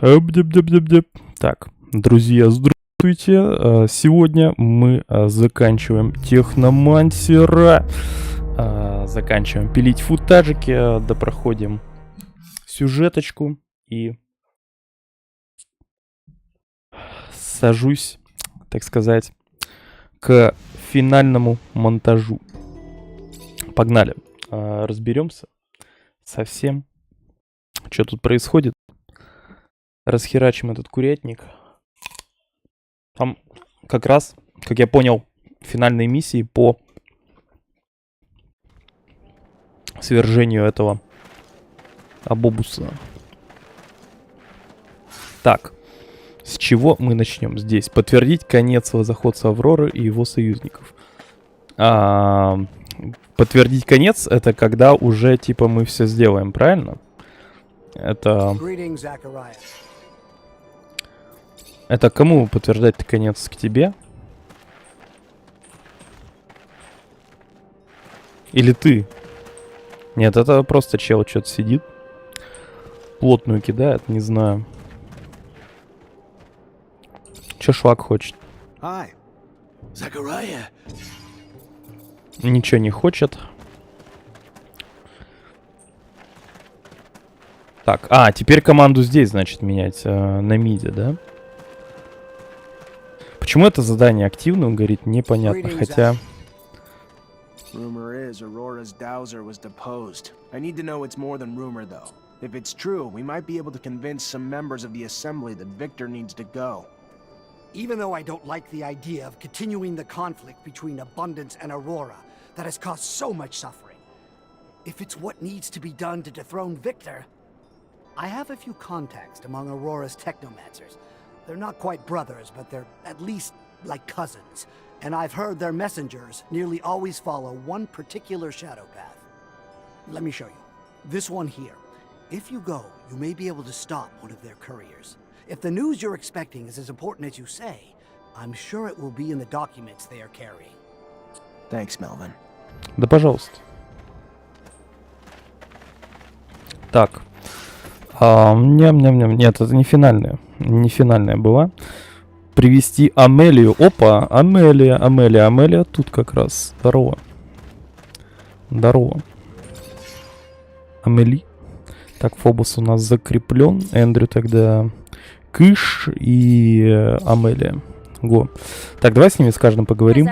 Так, друзья, здравствуйте. Сегодня мы заканчиваем Техномансера. Заканчиваем пилить футажики, допроходим сюжеточку и сажусь, так сказать, к финальному монтажу. Погнали. Разберемся со всем, что тут происходит. Расхерачим этот курятник. Там как раз, как я понял, финальные миссии по свержению этого Абобуса. Так, с чего мы начнем здесь? Подтвердить конец захода Авроры и его союзников. Подтвердить конец — это когда уже типа мы все сделаем, правильно? Это кому подтверждать конец? К тебе? Или ты? Нет, это просто чел что-то сидит. Плотную кидает, не знаю. Че швак хочет? Ничего не хочет. Так, теперь команду здесь, значит, менять на миде, да? Почему это задание активно, он говорит, непонятно, хотя... Rumor is Aurora's dowser was deposed. I need to know it's more than rumor, though. If it's true, we might be able to convince some members of the assembly that Victor needs to go. Even though I don't like the idea of continuing the conflict between Abundance and Aurora that has caused so much suffering, if it's what needs to be done to dethrone Victor, I have a few contacts among Aurora's Technomancers. They're not quite brothers, but they're at least like cousins. And I've heard their messengers nearly always follow one particular shadow path. Let me show you. This one here. If you go, you may be able to stop one of their couriers. If the news you're expecting is as important as you say, I'm sure it will be in the documents they are carrying. Thanks, Melvin. Да, пожалуйста. Так. Нет, это не финальная. Не финальная была. Привести Амелию. Опа, Амелия тут как раз. Здорово. Амели. Так, Фобос у нас закреплен. Эндрю тогда Кыш и Амелия. Го. Так, давай с ними с каждым поговорим.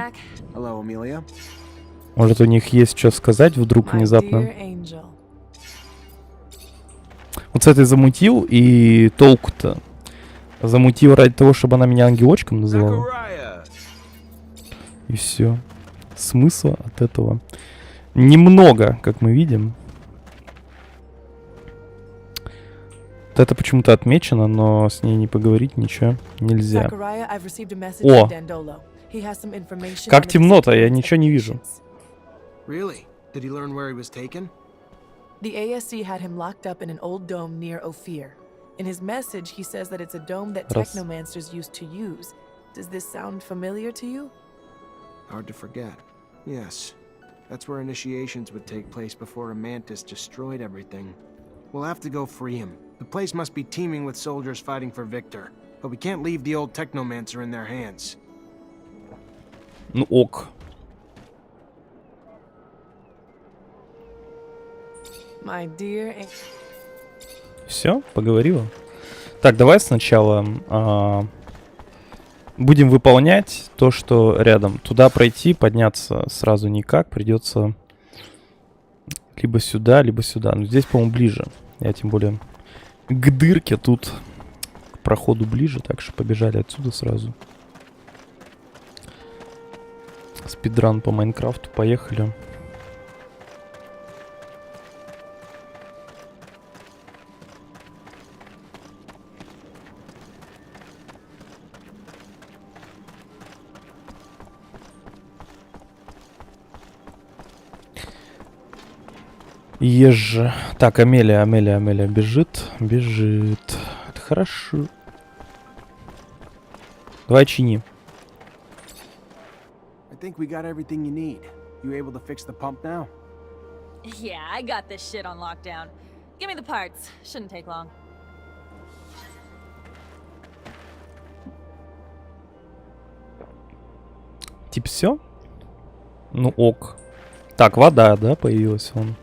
Может, у них есть что сказать вдруг внезапно. Вот с этой замутил, и толку-то. Замутил ради того, чтобы она меня ангелочком называла. И все. Смысла от этого немного, как мы видим. Вот это почему-то отмечено, но с ней не поговорить ничего нельзя. О! Как темно-то, я ничего не вижу. The ASC had him locked up in an old dome near Ophir. In his message, he says that it's a dome that Technomancers used to use. Does this sound familiar to you? Hard to forget. Yes. That's where initiations would take place before a mantis destroyed everything. We'll have to go free him. The place must be teeming with soldiers fighting for Victor. But we can't leave the old Technomancer in their hands. Ну ок. My dear... Все, поговорила. Так, давай сначала будем выполнять то, что рядом. Туда пройти, подняться сразу никак. Придется либо сюда, либо сюда. Но здесь, по-моему, ближе. Я тем более к дырке тут, к проходу ближе. Так что побежали отсюда сразу. Спидран по Майнкрафту. Поехали. Езжи. Так, Амелия бежит. Это хорошо. Давай чини. I think we got everything you need. You able to fix the pump now? Yeah, I got this shit on lockdown. Give me the parts. Shouldn't take long. типа все? Ну ок. Так, вода, да, появилась вон.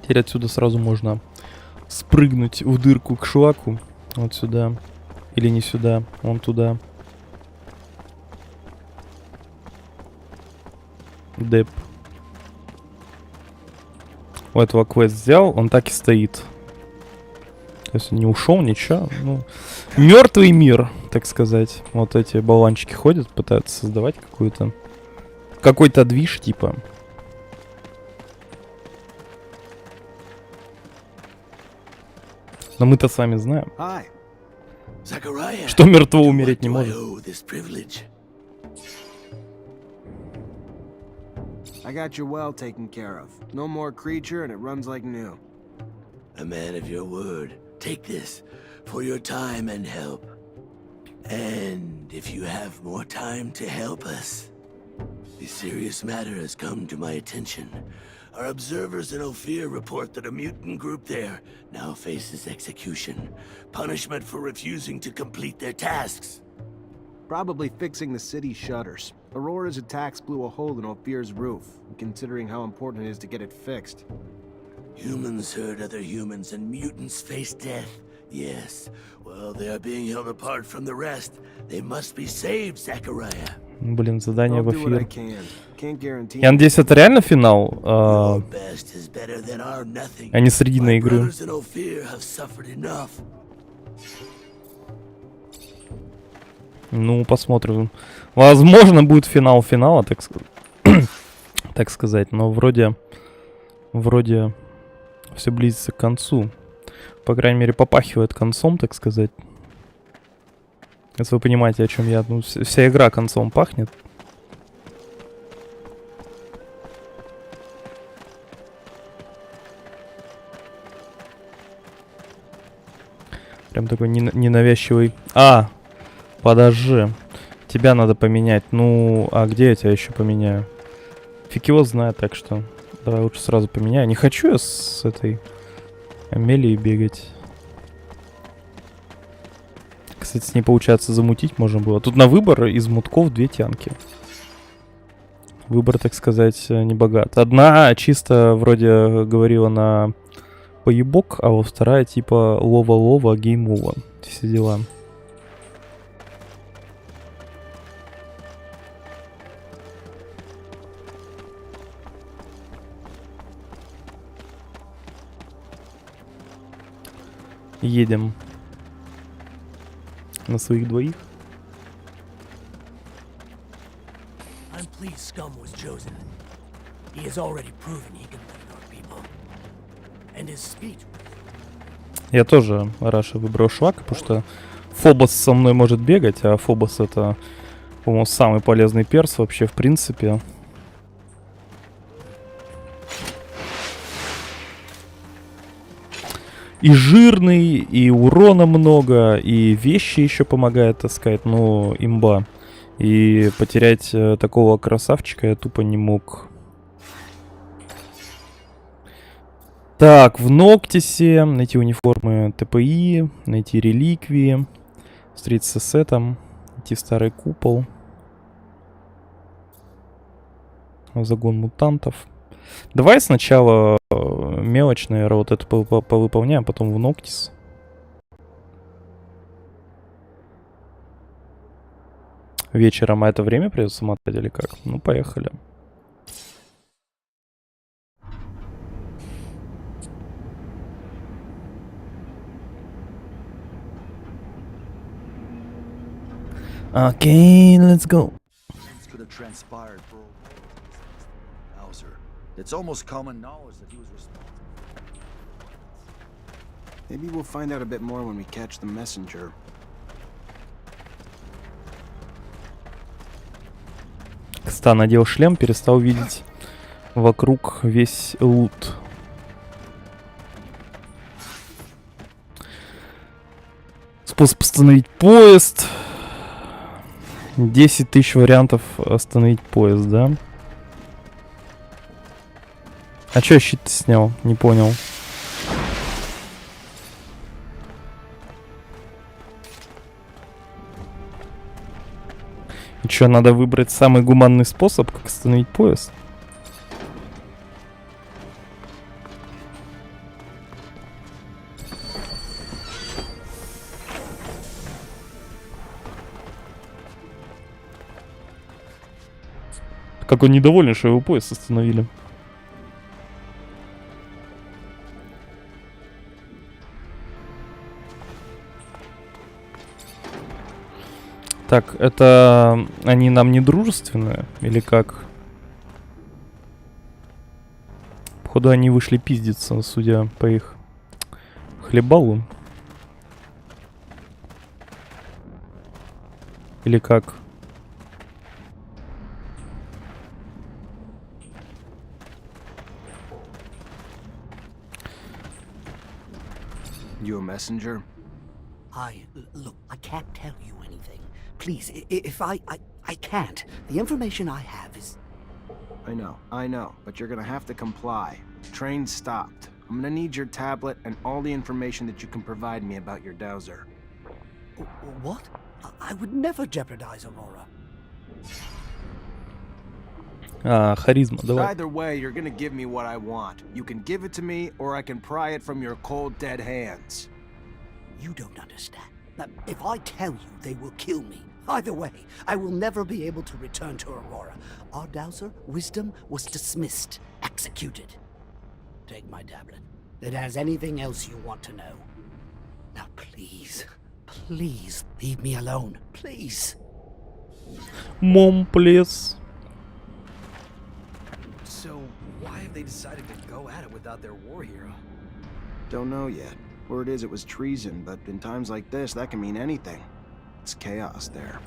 Теперь отсюда сразу можно спрыгнуть в дырку к шлаку. Вот сюда. Или не сюда, вон туда. Деп. У этого квест взял, он так и стоит. То есть он не ушел, ничего. Ну, мертвый мир, так сказать. Вот эти болванчики ходят, пытаются создавать какой-то движ, типа. Но мы-то с вами знаем, что мертво умереть не может. I got your well taken care of. No more creature and it runs like new. A man of your word. Take this for your time and help. And if you have more time to help us. A serious matter has come to my attention. Our observers in Ophir report that a mutant group there now faces execution. Punishment for refusing to complete their tasks. Probably fixing the city's shutters. Aurora's attacks blew a hole in Ophir's roof, considering how important it is to get it fixed. Humans hurt other humans and mutants face death. Yes. Well, they are being held apart from the rest. They must be saved, Zachariah. Блин, задание в I'll do what I эфир. can. Can't guarantee Я надеюсь, это реально финал, Your best is better than our nothing. а не срединная My игры. brothers in Ophir have suffered enough. Ну, посмотрим. Возможно, будет финал финала, так сказать. Но вроде все близится к концу. По крайней мере, попахивает концом, так сказать. Если вы понимаете, о чем я. Ну, вся игра концом пахнет. Прям такой ненавязчивый. Подожди. Тебя надо поменять. Ну, а где я тебя еще поменяю? Фиг его знает, так что давай лучше сразу поменяю. Не хочу я с этой Амелией бегать. Кстати, с ней, получается, замутить можно было. Тут на выбор из мутков 2 тянки. Выбор, так сказать, не богат. Одна чисто вроде говорила на поебок, а вот вторая типа лова-лова, гейм-ова. Все дела. Едем на своих двоих. I'm pleased Scum was chosen. He has already proven he can lead our people. And his speech. Я тоже Раша выбрал шлак, потому что Фобос со мной может бегать, а Фобос это, по-моему, самый полезный перс вообще в принципе. И жирный, и урона много, и вещи еще помогает таскать, ну, имба. И потерять такого красавчика я тупо не мог. Так, в Ноктисе найти униформы ТПИ, найти реликвии, встретиться с сетом, найти старый купол, загон мутантов. Давай сначала мелочь, наверное, вот это повыполняем, потом в Ноктис. Вечером, а это время придется мотать или как? Ну, поехали. Окей, let's go. It's almost common knowledge that he was responsible. Maybe we'll find out a bit more when we catch the messenger. Кста надел шлем, перестал видеть вокруг весь лут. Способ остановить поезд. 10 тысяч вариантов остановить поезд, да? А чё я щит снял? Не понял. Что, надо выбрать самый гуманный способ, как остановить поезд? Как он недоволен, что его поезд остановили. Так, это они нам не дружественные? Или как? Походу они вышли пиздиться, судя по их хлебалу. Или как? You a messenger? Look, I can't tell you anything. Please, if I can't. The information I have is... I know, but you're gonna have to comply. Train stopped. I'm gonna need your tablet and all the information that you can provide me about your dowser. What? I would never jeopardize Aurora. Харизма, давай. Either way, you're gonna give me what I want. You can give it to me, or I can pry it from your cold, dead hands. You don't understand. Now, if I tell you, they will kill me. Either way, I will never be able to return to Aurora. Our dowser, Wisdom, was dismissed, executed. Take my tablet. It has anything else you want to know. Now, please, please leave me alone. Please. Mom, please. So, why have they decided to go at it without their war hero? Don't know yet. Word is it was treason, but in times like this, that can mean anything. It's chaos there.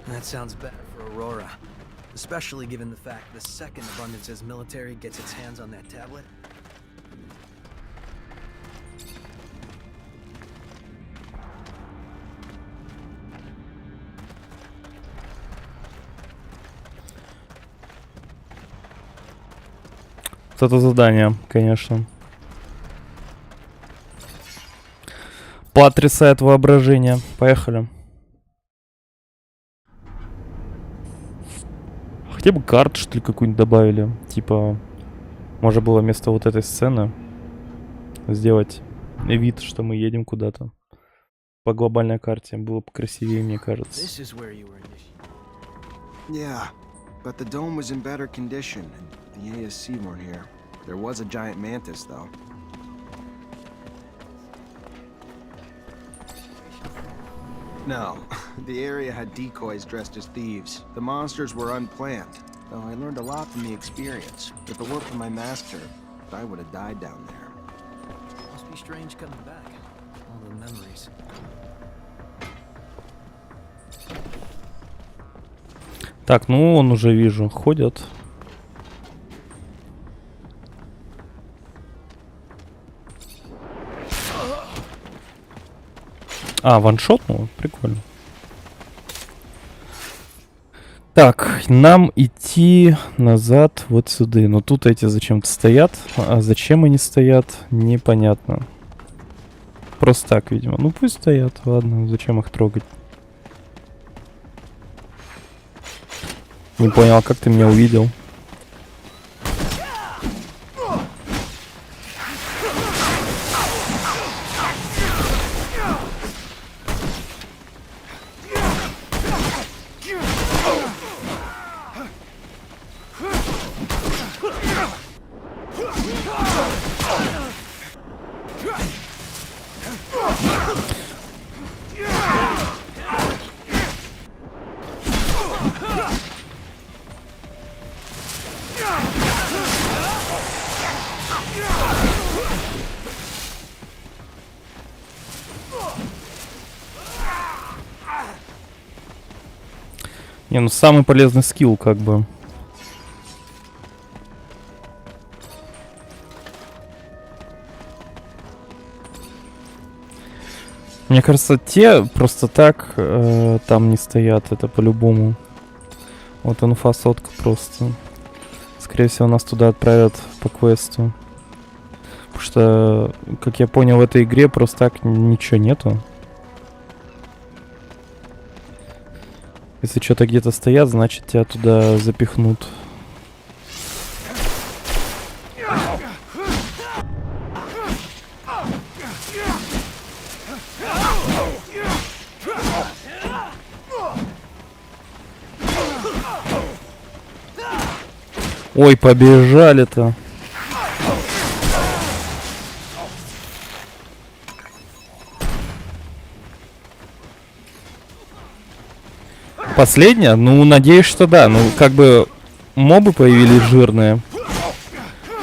That sounds bad for Aurora. Especially given the fact the second Abundance's military gets its hands on that tablet. Вот это задание, конечно. Потрясает воображение. Поехали. Хотя бы карту, что ли, какую-нибудь добавили. Типа, можно было вместо вот этой сцены сделать вид, что мы едем куда-то. По глобальной карте. Было бы красивее, мне кажется. Yeah, but the dome was in better condition, and the ASC weren't here. There was a giant mantis, though. No, the area had decoys dressed as thieves. The monsters were unplanned, though I learned a lot from the experience. If it weren't for my master, I would have died down there. Must be strange coming back. All the memories. Так, ну он уже, вижу, ходят. Ваншот? Ну, прикольно. Так, нам идти назад вот сюда. Но тут эти зачем-то стоят. А зачем они стоят, непонятно. Просто так, видимо. Ну пусть стоят, ладно, зачем их трогать? Не понял, как ты меня увидел? Не, ну самый полезный скилл, как бы. Мне кажется, те просто так там не стоят, это по-любому. Вот инфа сотка просто. Скорее всего, нас туда отправят по квесту. Потому что, как я понял, в этой игре просто так ничего нету. Если что-то где-то стоят, значит тебя туда запихнут. Ой, побежали-то. Последняя? Ну, надеюсь, что да. Ну, как бы мобы появились жирные.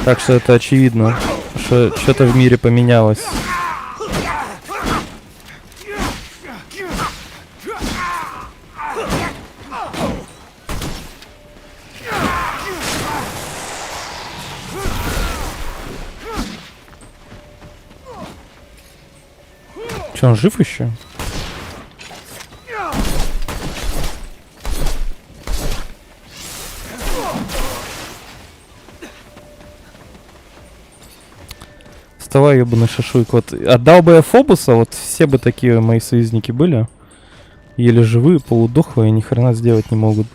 Так что это очевидно, что что-то в мире поменялось. Че, он жив еще? Вставай, ебаный шашлык. Вот отдал бы я Фобуса, вот все бы такие мои союзники были. Еле живые, полудохлые, ни хрена сделать не могут.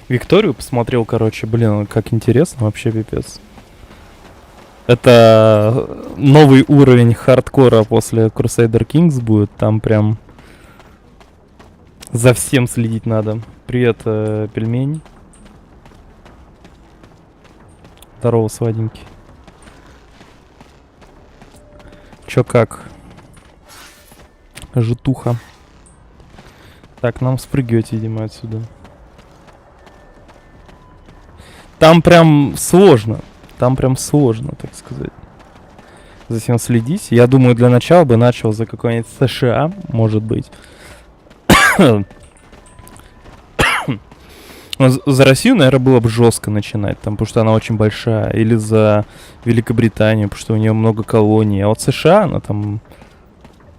Викторию посмотрел, короче, блин, как интересно, вообще пипец. Это новый уровень хардкора после Crusader Kings будет, там прям за всем следить надо. Привет, пельмень. Здорово, сладенький. Чё как? Житуха. Так, нам спрыгивать, видимо, отсюда. Там прям сложно. Там прям сложно, так сказать. За всем следить. Я думаю, для начала бы начал за какой-нибудь США, может быть. За Россию, наверное, было бы жестко начинать, там, потому что она очень большая. Или за Великобританию, потому что у нее много колоний. А вот США, она там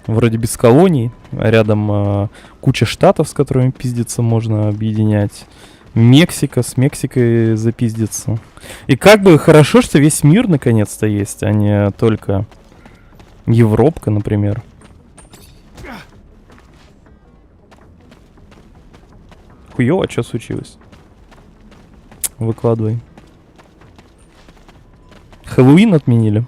вроде без колоний. Рядом куча штатов, с которыми пиздиться можно объединять. Мексика, с Мексикой запиздиться. И как бы хорошо, что весь мир наконец-то есть, а не только Европка, например. Хуёво, что случилось? Выкладывай. Хэллоуин отменили.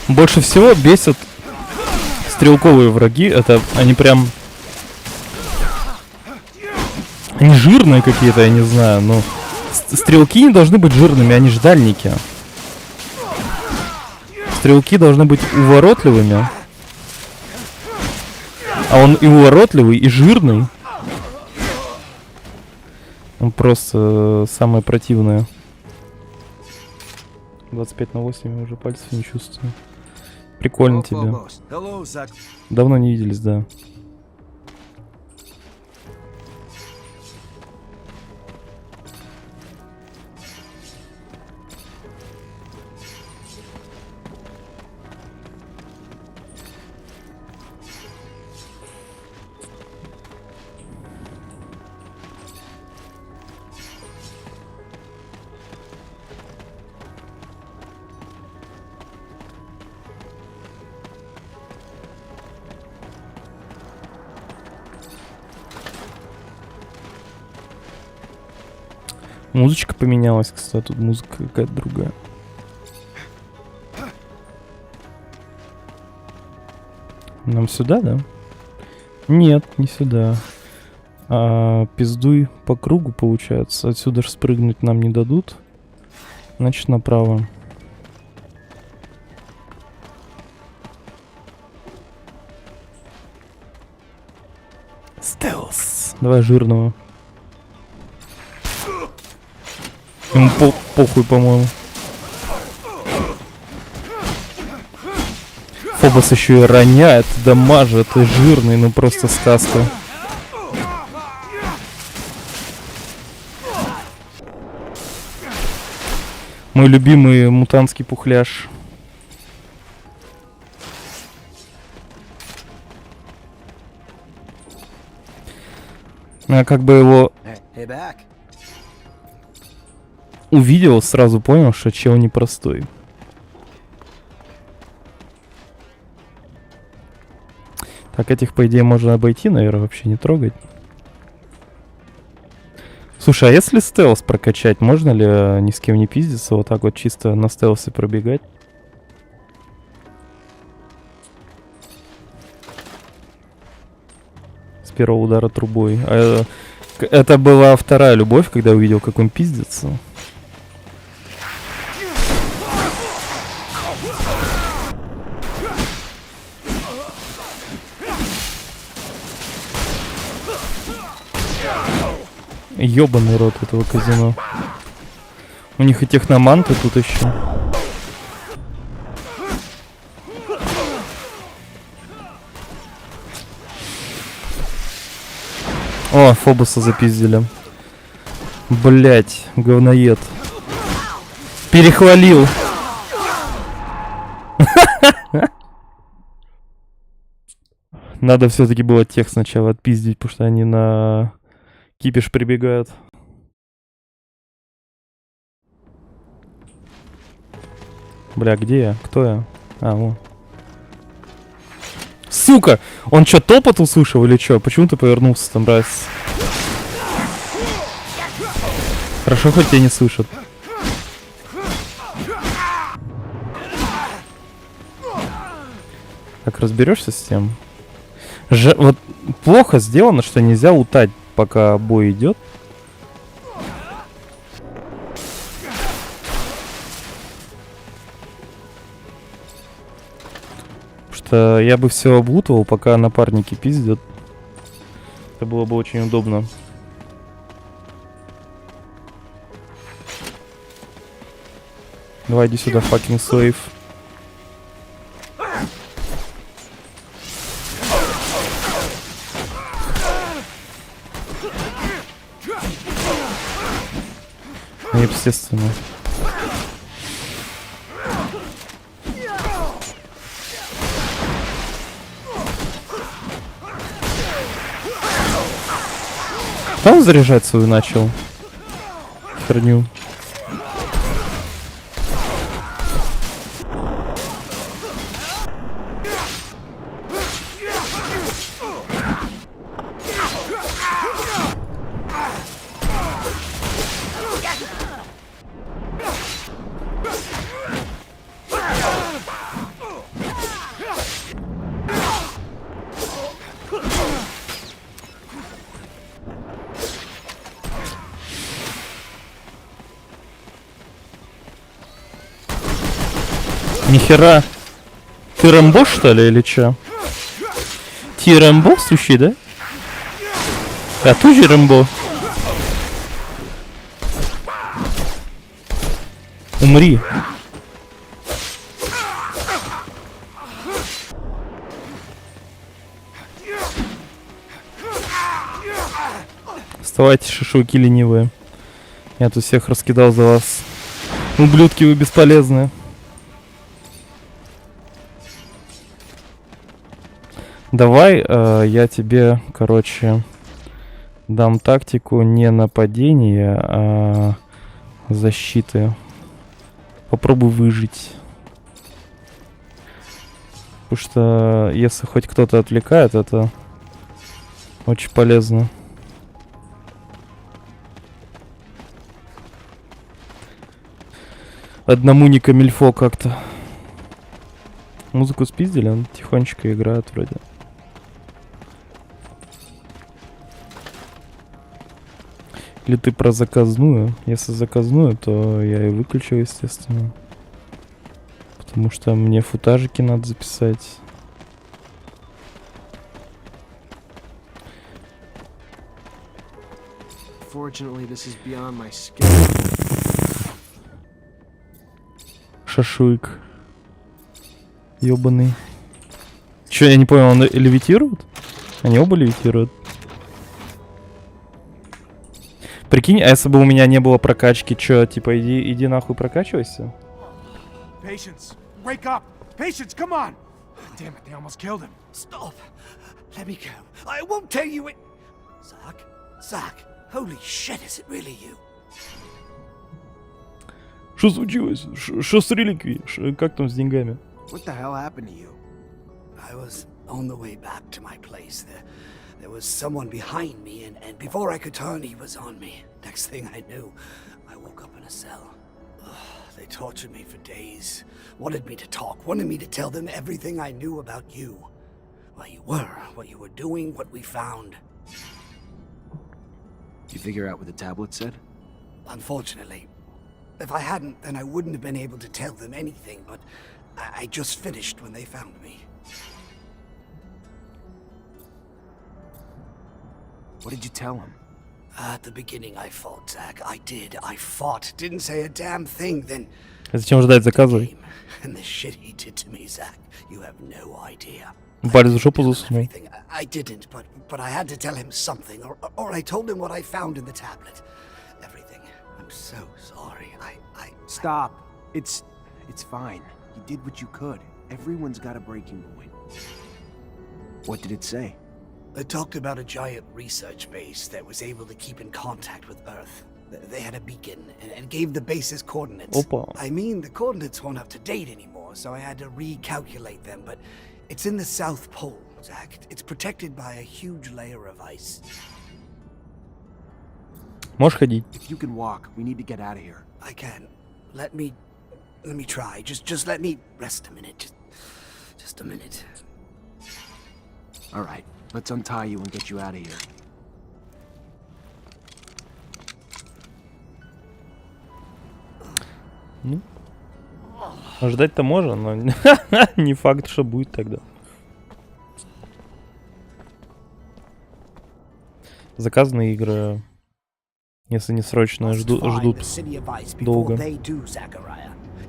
Больше всего бесят стрелковые враги. Это они прям... Они жирные какие-то, я не знаю. Но стрелки не должны быть жирными, они же дальники. Стрелки должны быть уворотливыми. А он и уворотливый, и жирный. Он просто самое противное. 25/8 уже пальцев не чувствую. Прикольно тебе. Давно не виделись, да. Музычка поменялась, кстати, тут музыка какая-то другая. Нам сюда, да? Нет, не сюда. Пиздуй по кругу, получается. Отсюда же спрыгнуть нам не дадут. Значит, направо. Стелс. Давай жирного. Ему похуй, по-моему. Фобос еще и роняет, дамажит, и жирный, ну просто сказка. Мой любимый мутантский пухляж. Я как бы его увидел, сразу понял, что чел непростой. Так, этих, по идее, можно обойти, наверное, вообще не трогать. Слушай, а если стелс прокачать, можно ли ни с кем не пиздиться, вот так вот чисто на стелсе пробегать? С первого удара трубой. Это была вторая любовь, когда увидел, как он пиздится. Ёбаный рот этого казино. У них и техноманты тут еще. О, Фобоса запиздили. Блять, говноед. Перехвалил. Надо все-таки было тех сначала отпиздить, потому что они на кипиш прибегают. Бля, где я? Кто я? А, вот. Сука! Он что, топот услышал или что? Почему ты повернулся там, братец? Хорошо, хоть тебя не слышат. Так, разберешься с тем? Вот плохо сделано, что нельзя утать, пока бой идет. Я бы все облутывал, пока напарники пиздят. Это было бы очень удобно. Давай, иди сюда, fucking slave. Естественно. Там заряжать свою начал. Херню. Нихера. Ты Рэмбо, что ли, или чё? Ты Рэмбо, сущий, да? А тоже Рэмбо. Умри. Вставайте, шашлыки ленивые. Я тут всех раскидал за вас. Ублюдки, вы бесполезные. Давай я тебе, короче, дам тактику не нападения, а защиты. Попробуй выжить. Потому что если хоть кто-то отвлекает, это очень полезно. Одному не камильфо как-то. Музыку спиздили, он тихонечко играет вроде. Или ты про заказную? Если заказную, то я и выключу, естественно. Потому что мне футажики надо записать. Шашлык. Ёбаный. Че, я не понял, он левитирует? Они оба левитируют. Прикинь, а если бы у меня не было прокачки, чё, типа, иди нахуй прокачивайся? Patience, wake up! Patience, come on! Damn it, they almost killed him. Stop! Let me go. I won't tell you it. Zach, holy shit, is it really you? Что случилось? Что с реликвией? Как там с деньгами? What the hell happened to you? I was on the way back to my place. There was someone behind me, and before I could turn, he was on me. Next thing I knew, I woke up in a cell. They tortured me for days, wanted me to talk, wanted me to tell them everything I knew about you. Where you were, what you were doing, what we found. Did you figure out what the tablet said? Unfortunately. If I hadn't, then I wouldn't have been able to tell them anything, but I just finished when they found me. What did you tell him? At the beginning I fought, Zach. I did. I fought. Didn't say a damn thing, then... Зачем ждать заказывай? And the shit he did to me, Zach, you have no idea. Палец в жопу засунул. I didn't, but I had to tell him something, or I told him what I found in the tablet. Everything. I'm so sorry. Stop. It's fine. You did what you could. Everyone's got a breaking point. What did it say? It talked about a giant research base that was able to keep in contact with Earth. They had a beacon and gave the base's coordinates. Опа. I mean, the coordinates weren't up to date anymore, so I had to recalculate them, but it's in the South Pole, Zach. It's protected by a huge layer of ice. Можешь ходить? If you can walk, we need to get out of here. I can. Let me try. Just let me rest a minute. Just a minute. All right, let's untie you and get you out of here. Ну, ждать-то можно, но не факт, что будет тогда. Заказанные игры, если не срочно, ждут долго.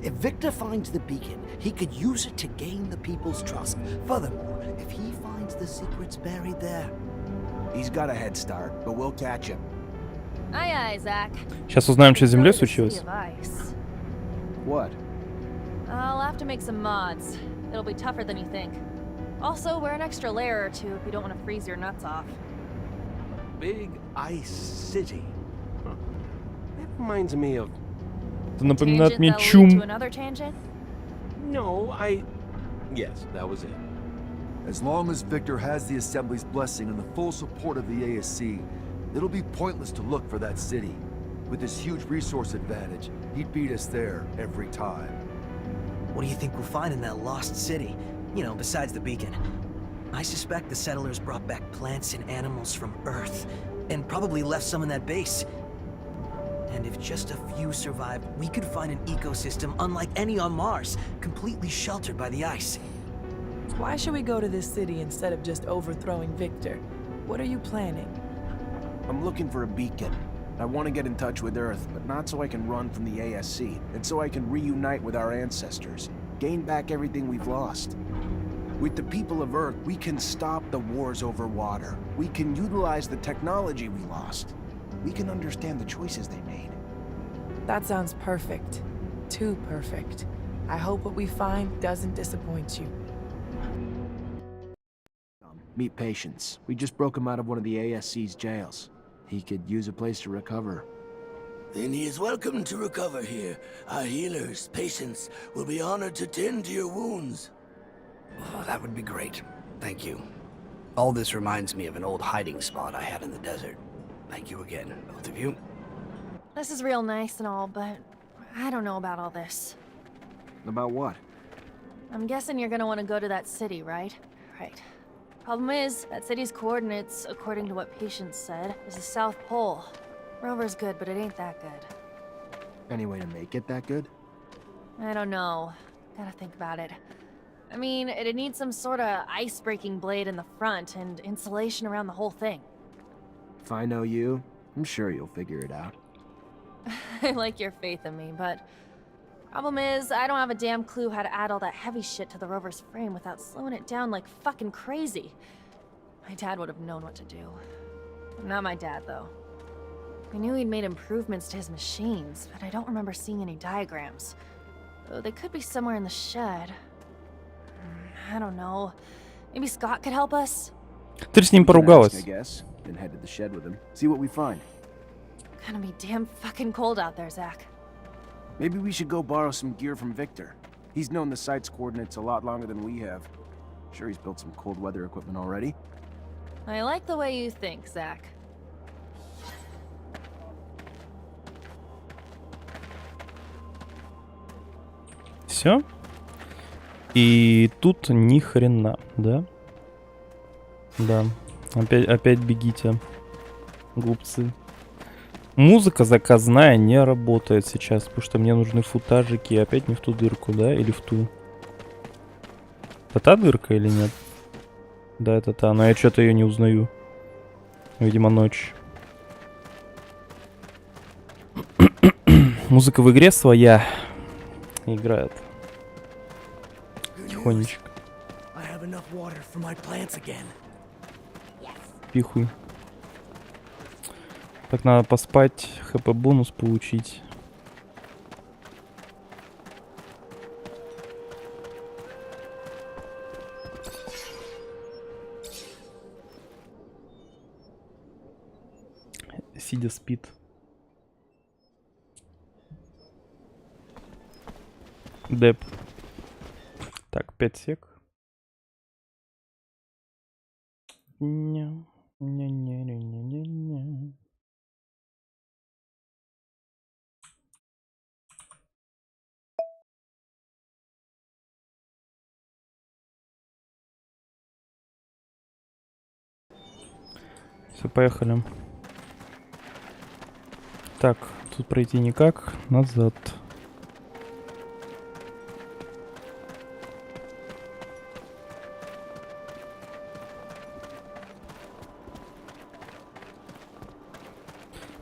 If Victor finds the beacon, he could use it to gain the people's trust. Furthermore, if he finds the secrets buried there, He's got a head start, but we'll catch him. Aye, aye, Zach. Сейчас узнаем, что с землей случилось. What? I'll have to make some mods. It'll be tougher than you think. Also, wear an extra layer or two if you don't want to freeze your nuts off. Big Ice City. Huh. That reminds me of... Это напоминает мне Tangent that'll lead чум. to another tangent? No, Yes, that was it. As long as Victor has the Assembly's blessing and the full support of the ASC, it'll be pointless to look for that city. With his huge resource advantage, he'd beat us there every time. What do you think we'll find in that lost city? You know, besides the beacon. I suspect the settlers brought back plants and animals from Earth, and probably left some in that base. And if just a few survived, we could find an ecosystem unlike any on Mars, completely sheltered by the ice. Why should we go to this city instead of just overthrowing Victor? What are you planning? I'm looking for a beacon. I want to get in touch with Earth, but not so I can run from the ASC, and so I can reunite with our ancestors, gain back everything we've lost. With the people of Earth, we can stop the wars over water. We can utilize the technology we lost. We can understand the choices they made. That sounds perfect. Too perfect. I hope what we find doesn't disappoint you. Meet Patience. We just broke him out of one of the ASC's jails. He could use a place to recover. Then he is welcome to recover here. Our healers, patients, will be honored to tend to your wounds. oh, that would be great. Thank you. All this reminds me of an old hiding spot I had in the desert. Thank you again, both of you. This is real nice and all, but I don't know about all this. About what? I'm guessing you're gonna want to go to that city, right? Right. Problem is, that city's coordinates, according to what Patience said, is the South Pole. Rover's good, but it ain't that good. Any way to make it that good? I don't know. Gotta think about it. I mean, it'd need some sort of ice-breaking blade in the front and insulation around the whole thing. If I know you, I'm sure you'll figure it out. I like your faith in me, but Problem is, I don't have a damn clue how to add all that heavy shit to the rover's frame without slowing it down like fucking crazy. My dad would have known what to do. Not my dad, though. I knew he'd made improvements to his machines, but I don't remember seeing any diagrams. Though they could be somewhere in the shed. I don't know. Maybe Scott could help us? Ты с ним поругалась. I guess. Then head to the shed with him. See what we find. Gonna be damn fucking cold out there, Zach. Maybe we should go borrow some gear from Victor. He's known the site's coordinates a lot longer than we have. Sure, he's built some cold weather equipment already. I like the way you think, Zach. Все. И тут ни хрена, да? Да. Опять бегите, глупцы. Музыка заказная не работает сейчас, потому что мне нужны футажики. Опять не в ту дырку, да? Или в ту? Это та дырка или нет? Да, это та, но я что-то ее не узнаю. Видимо, ночь. Музыка в игре своя играет. Тихонечко. Пихуй. Так, надо поспать, хп бонус получить. Сидя спит. Деп. Так, 5 сек. Не-не-не-не-не-не. Все, поехали. Так, тут пройти никак. Назад.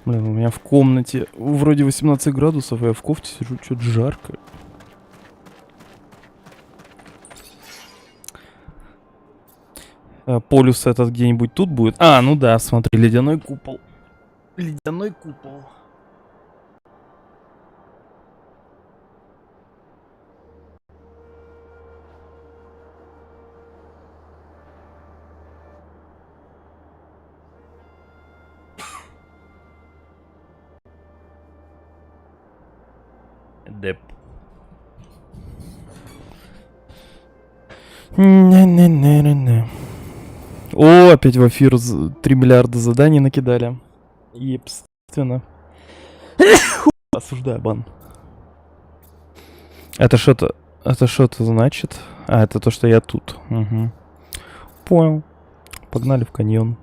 Блин, у меня в комнате вроде 18 градусов, а я в кофте сижу, что-то жарко. Полюс этот где-нибудь тут будет? А, ну да, смотри, ледяной купол. Ледяной купол. Деп. Не-не-не-не-не. О, опять в эфир 3 миллиарда заданий накидали. Ебственно. Осуждаю бан. Это что-то значит? А, это то, что я тут. Угу. Понял. Погнали в каньон.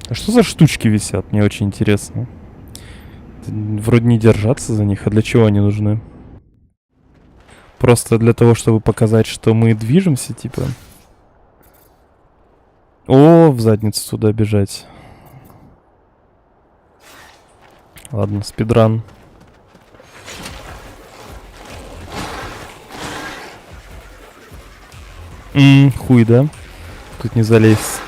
А что за штучки висят? Мне очень интересно. Вроде не держаться за них, а для чего они нужны? Просто для того, чтобы показать, что мы движемся, типа. О, в задницу туда бежать. Ладно, спидран. Хуй, да? Тут не залезть.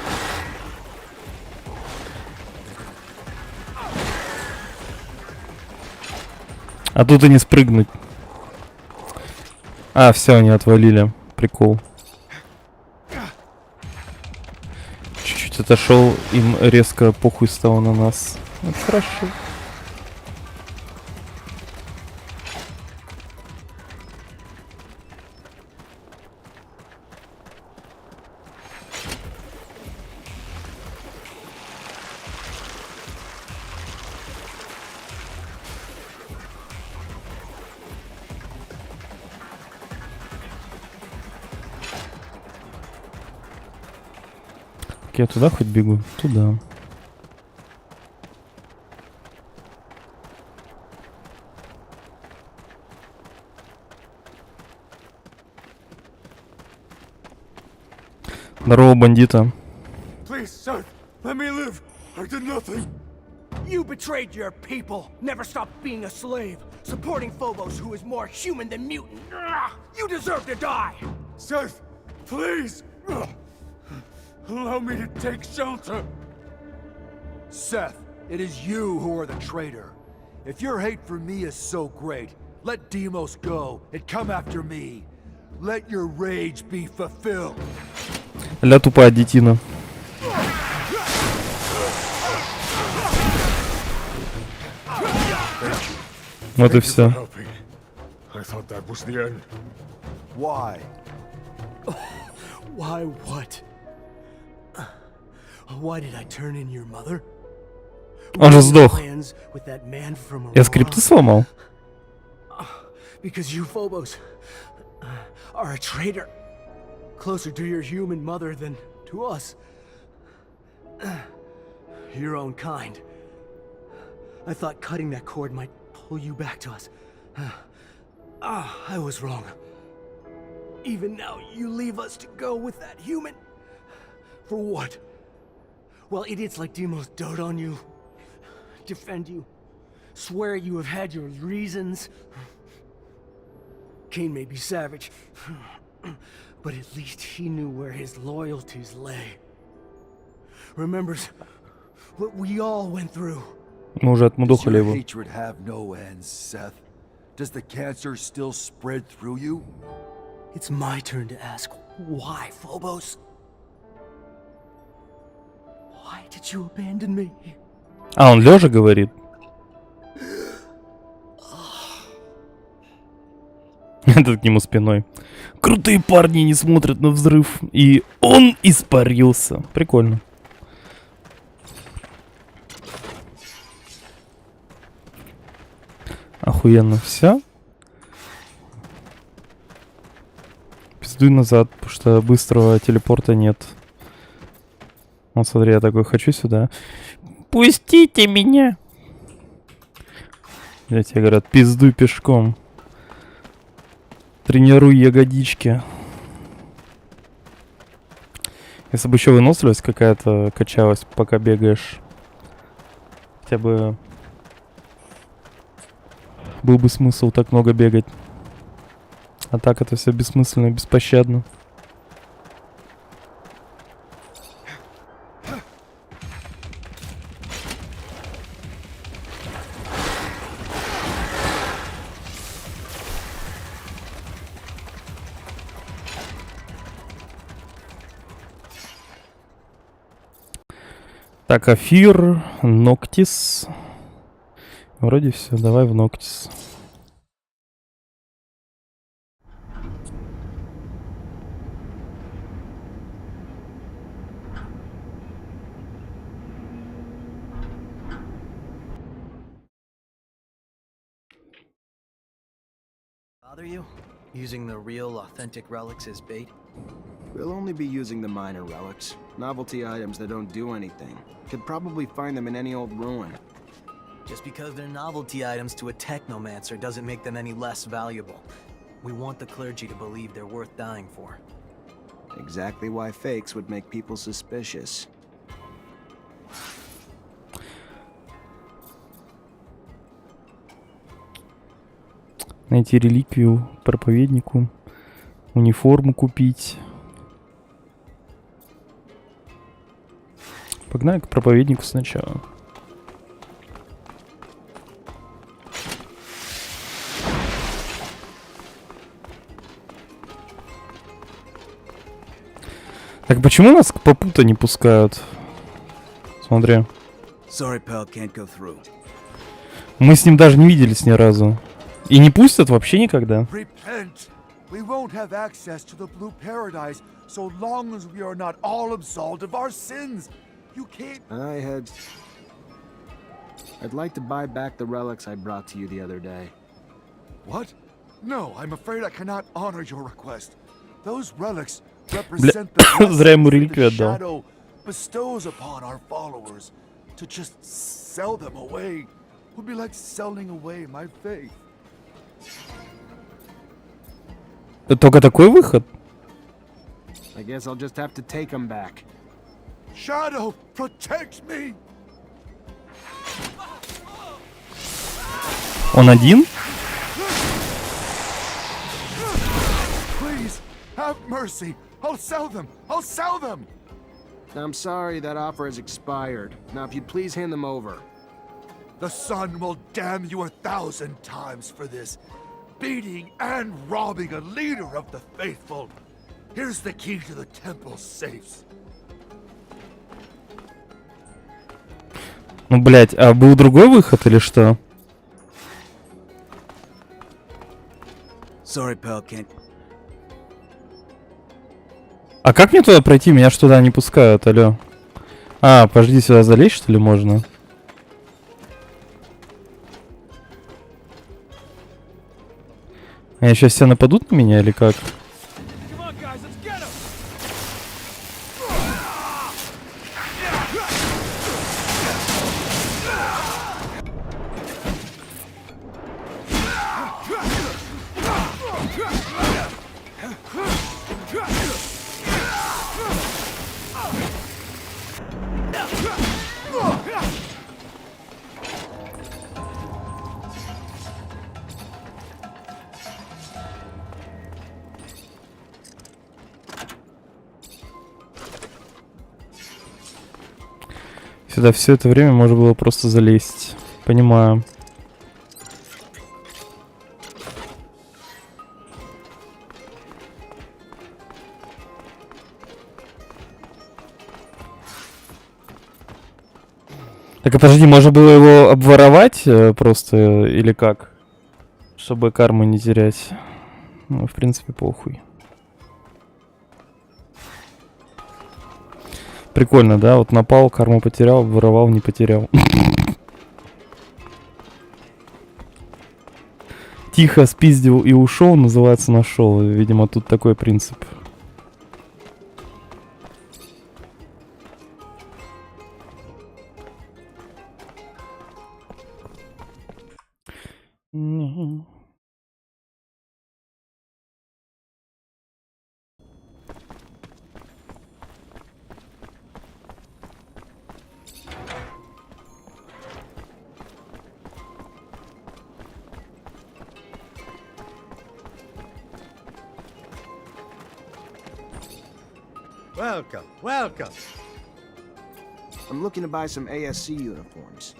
А тут и не спрыгнуть. А, все, они отвалили. Прикол. Чуть-чуть отошел, им резко похуй стало на нас. Вот хорошо. Я туда хоть бегу? Туда. Здорово, бандита. You betrayed your people. Never stopped being a slave. Supporting Phobos, who is more human than mutant. You deserve to die! Seth, please! Allow me to take shelter! Seth, it is you who are the traitor. If your hate for me is so great, let Deimos go and come after me. Let your rage be fulfilled. Ля тупая детина. Вот и все. Why? Why what? Why did I turn in your mother? Он же сдох. Plans with that man from Я скрипты сломал. Because you Phobos are a traitor. Closer to your human mother than to us. Your own kind. I thought cutting that cord might pull you back to us. I was wrong. Even now, you leave us to go with that human. For what? Well, idiots like Deimos dote on you. Defend you. Swear you have had your reasons. Cain may be savage, but at least he knew where his loyalties lay. Remembers what we all went through. Мы уже отмудохали Does your его. hatred have no ends, Seth? Does the cancer still spread through you? It's my turn to ask, why, Phobos? Why did you abandon me? А, он лежа говорит. Этот к нему спиной. Крутые парни не смотрят на взрыв. И он испарился. Прикольно. Охуенно. Все? Пиздуй назад, потому что быстрого телепорта нет. Вот смотри, я такой хочу сюда. Пустите меня! Я тебе говорят, пиздуй пешком. Тренируй ягодички. Если бы еще выносливость какая-то качалась, пока бегаешь. Хотя бы был бы смысл так много бегать. А так это все бессмысленно, беспощадно. Так, Афир, Ноктис. Вроде все, давай в Ноктис. Bother you? Using the real, authentic relics as bait? We'll only be using the minor relics. Novelty items that don't do anything. Could probably find them in any old ruin. Just because they're novelty items to a Technomancer doesn't make them any less valuable. We want the clergy to believe they're worth dying for. Exactly why fakes would make people suspicious. Найти реликвию проповеднику. Униформу купить. Погнали к проповеднику сначала. Так почему нас к попу-то не пускают? Смотри. Sorry, pal, can't go through. Мы с ним даже не виделись ни разу. И не пустят вообще никогда. Repent! We won't have access to the Blue Paradise so long as we are not all absolved of our sins. You can't... I'd like to buy back the relics I brought to you the other day. What? No, I'm afraid I cannot honor your request. Those relics represent the Зря ему blessings реликвию the отдал. shadow bestows upon our followers. To just sell them away would be like selling away my faith. Только такой выход? I guess I'll just have to take them back. Shadow, protect me! Он один? Please, have mercy. I'll sell them. I'll sell them. I'm sorry, that offer has expired. Now, if you'd please hand them over. The sun will damn you 1,000 times for this. Beating and robbing a leader of the faithful. Here's the key to the temple's safes. Ну, блядь, а был другой выход или что? Sorry, pal, can't. А как мне туда пройти? Меня ж туда не пускают, алё. А, подожди, сюда залезть, что ли, можно? А сейчас все нападут на меня или как? Сюда все это время можно было просто залезть. Понимаю. Так, а подожди, можно было его обворовать просто или как? Чтобы карму не терять. Ну, в принципе, похуй. Прикольно, да? Вот напал, карму потерял, обворовал, не потерял. Тихо спиздил и ушел, называется, нашел. Видимо, тут такой принцип. Welcome, welcome. I'm looking to buy some ASC uniforms.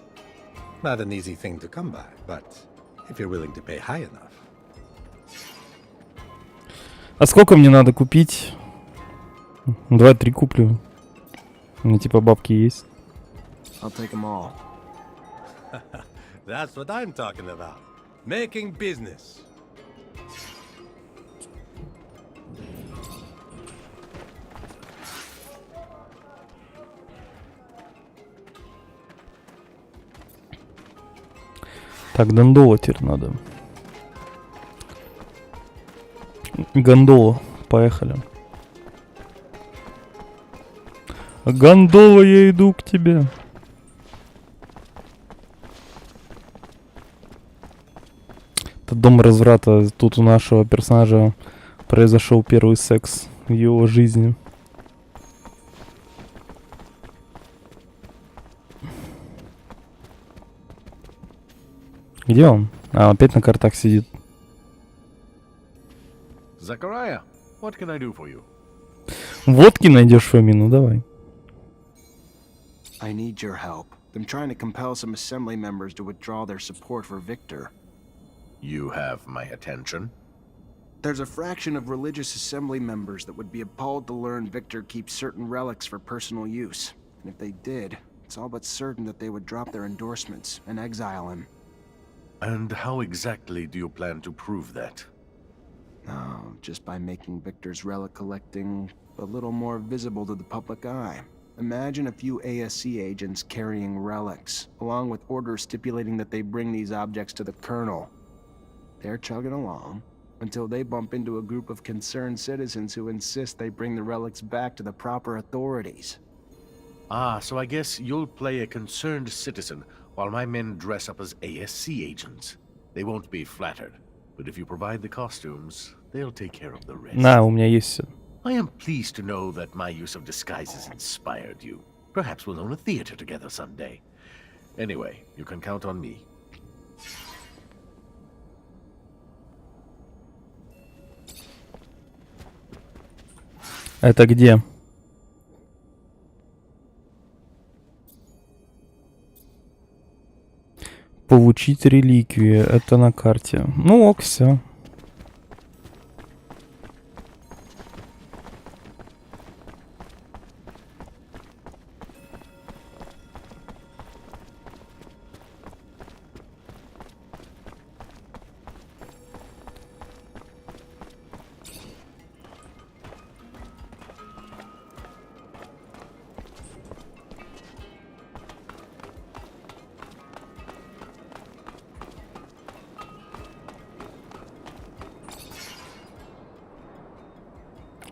Not an easy thing to come by, but if you're willing to pay high enough. А сколько мне надо купить? 2-3 куплю. У меня типа бабки есть. I'll take them all. That's what I'm talking about. Making business. Так, гондола теперь надо. Гондола, поехали. Гондола, я иду к тебе. Это дом разврата. Тут у нашего персонажа произошел первый секс в его жизни. Где он? А, опять на картах сидит. Zachariah, what can I do for you? Водки найдешь, Фоми, ну давай. I need your help. I'm trying to compel some assembly members to withdraw their support for Victor. You have my attention. There's a fraction of religious assembly members that would be appalled to learn Victor keeps certain relics for personal use. And if they did, it's all but certain that they would drop their endorsements and exile him. And how exactly do you plan to prove that? Oh, just by making Victor's relic collecting a little more visible to the public eye. Imagine a few ASC agents carrying relics, along with orders stipulating that they bring these objects to the Colonel. They're chugging along until they bump into a group of concerned citizens who insist they bring the relics back to the proper authorities. Ah, so I guess you'll play a concerned citizen while my men dress up as ASC agents. They won't be flattered, but if you provide the costumes, they'll take care of the rest. На, у меня есть все. I am pleased to know that my use of disguises inspired you. Perhaps we'll own a theater together someday. Anyway, you can count on me. Это где? Получить реликвию. Это на карте. Ну ок, все.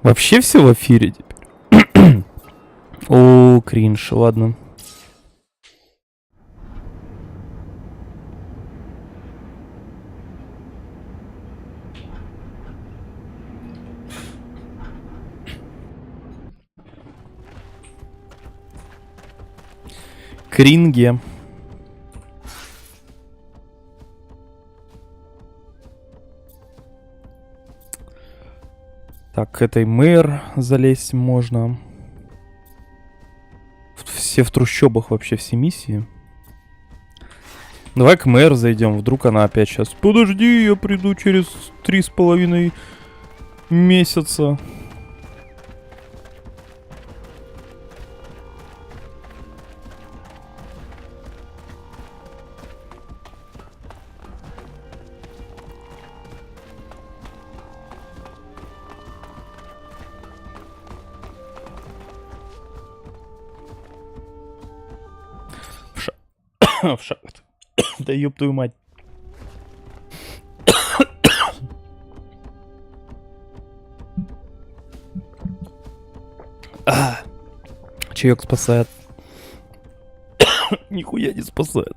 Вообще все в эфире теперь. О, кринж, ладно. Кринге. Так, к этой мэр залезть можно. Все в трущобах вообще, все миссии. Давай к мэр зайдем, вдруг она опять сейчас. Подожди, я приду через 3,5 месяца. В шаг. Да ёб твою мать. Чаек спасает. Нихуя не спасает.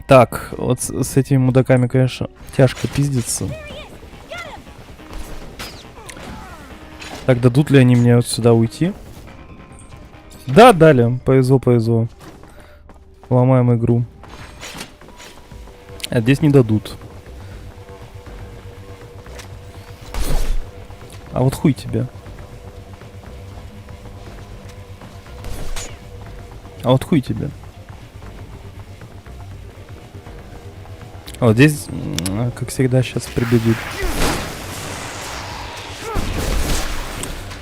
Так, вот с этими мудаками, конечно, тяжко пиздиться. Так, дадут ли они мне вот сюда уйти? Да, дали. Повезло, повезло. Ломаем игру. А здесь не дадут. А вот хуй тебе. А вот хуй тебе. А вот здесь, как всегда, сейчас прибегут.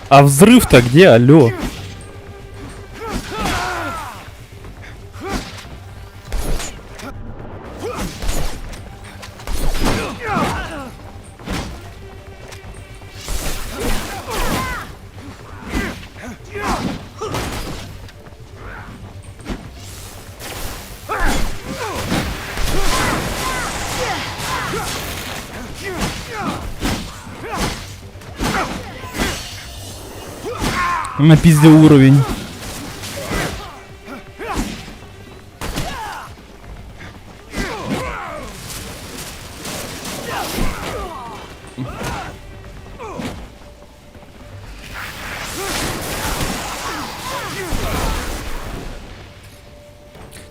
А взрыв-то где? Алло. Напиздил уровень.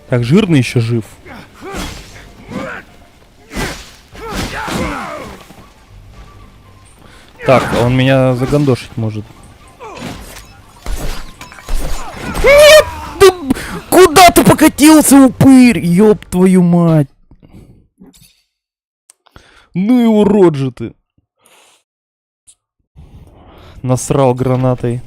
Так, жирный еще жив. Так, он меня загандошить может. Нет! Да куда ты покатился, упырь? Ёб твою мать. Ну и урод же ты. Насрал гранатой.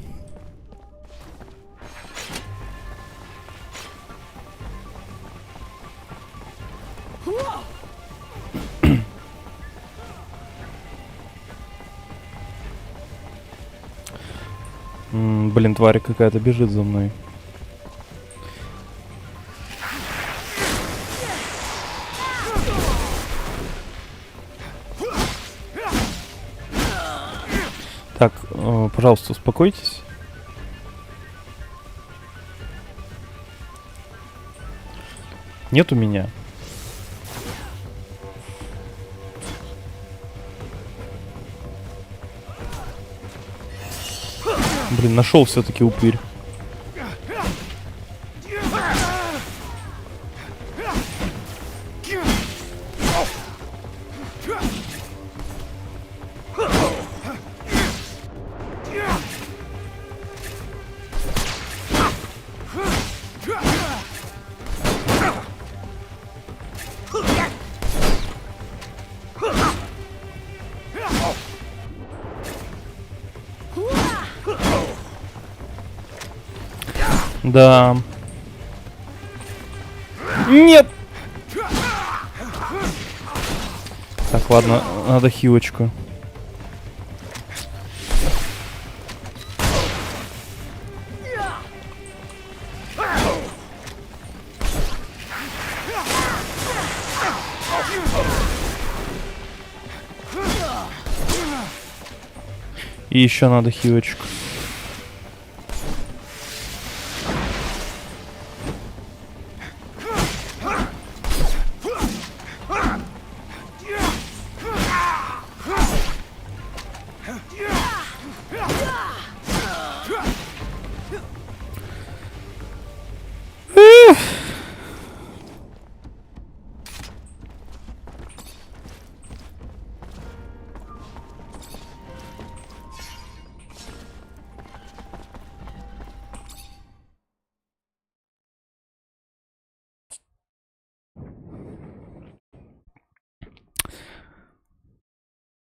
Блин, тварь какая-то бежит за мной. Так, пожалуйста, успокойтесь. Нет у меня. Блин, нашел все-таки упырь. Да. Нет! Так, ладно, надо хилочку. И еще надо хилочку.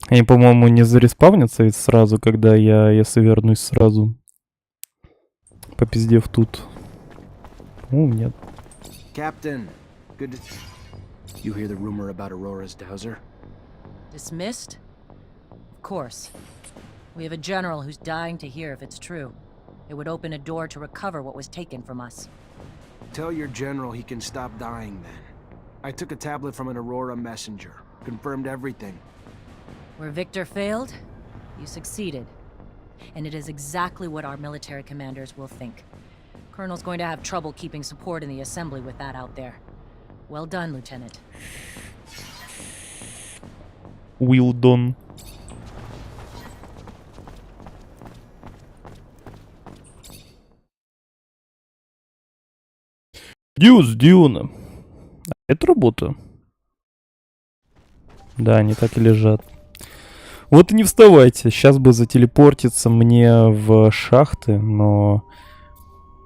Они, по-моему, не зареспавнятся ведь сразу, когда я, если вернусь сразу, попиздев тут. Ну, нет. Captain, good to... You hear the rumor about Aurora's dowser? Dismissed? Of course. We have a general who's dying to hear if it's true. It would open a door to recover what was taken from us. Tell your general he can stop dying then. I took a tablet from an Aurora messenger. Confirmed everything. Where Victor failed, you succeeded. And it is exactly what our military commanders will think. Colonel's going to have trouble keeping support in the assembly with that out there. Well done, Lieutenant. Well done. Дюз, Дюна. Это работа. Да, они так и лежат. Вот и не вставайте. Сейчас бы зателепортиться мне в шахты, но,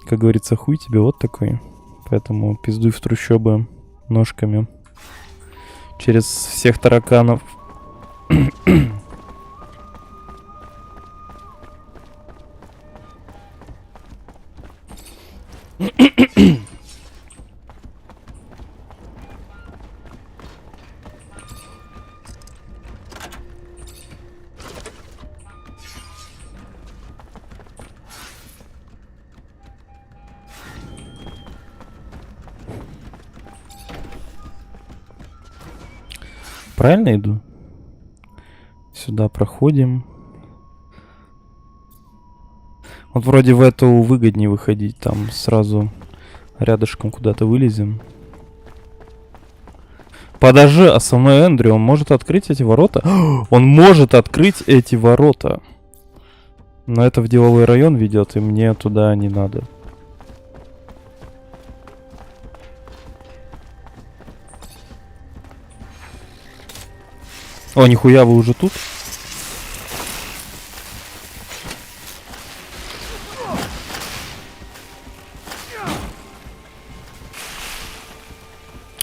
как говорится, хуй тебе вот такой. Поэтому пиздуй в трущобы ножками. Через всех тараканов. Правильно иду? Сюда проходим. Вот вроде в эту выгоднее выходить. Там сразу рядышком куда-то вылезем. Подожди, а со мной Эндрю, он может открыть эти ворота? Он может открыть эти ворота. Но это в деловой район ведет, и мне туда не надо. О, нихуя, вы уже тут?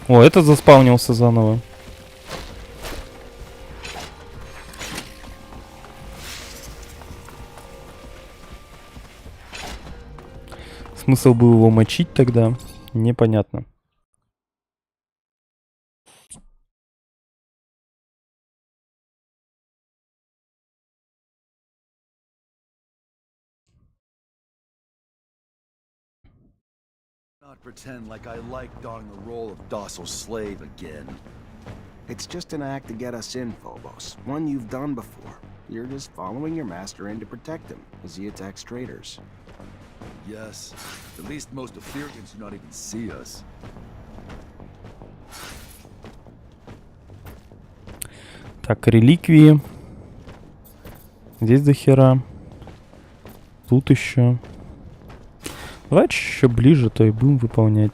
О, этот заспаунился заново. Смысл был его мочить тогда? Непонятно. Not pretend like I like donning the role of docile slave again. It's just an act to get us in, Phobos. One you've done before. You're just following your master in to protect him as he attacks traitors. Yes, at least most Etherians do not even see us. Так, реликвии. Здесь до хера. Тут еще. Давайте еще ближе, то и будем выполнять.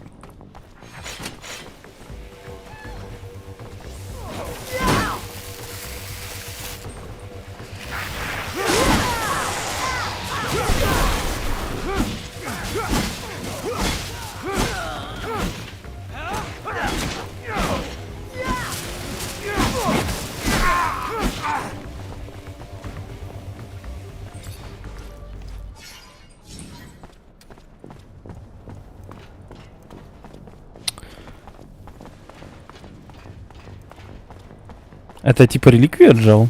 Это типа реликвия отжал?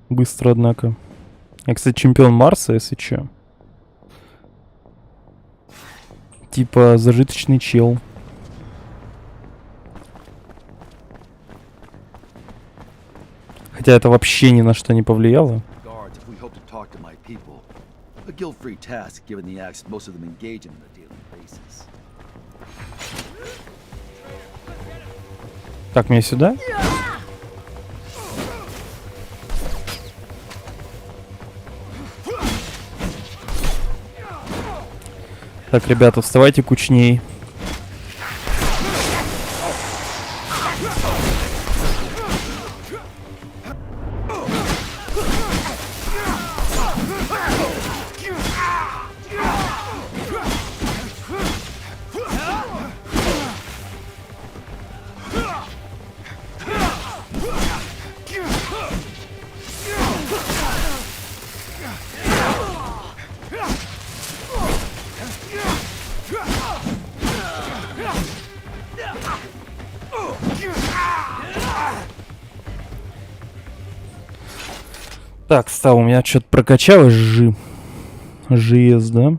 Быстро, однако. Я, кстати, чемпион Марса, если чё. Типа зажиточный чел. Хотя это вообще ни на что не повлияло. Так, мне сюда? Так, ребята, вставайте кучней. Так, стал, у меня что-то прокачалось, ЖС, да?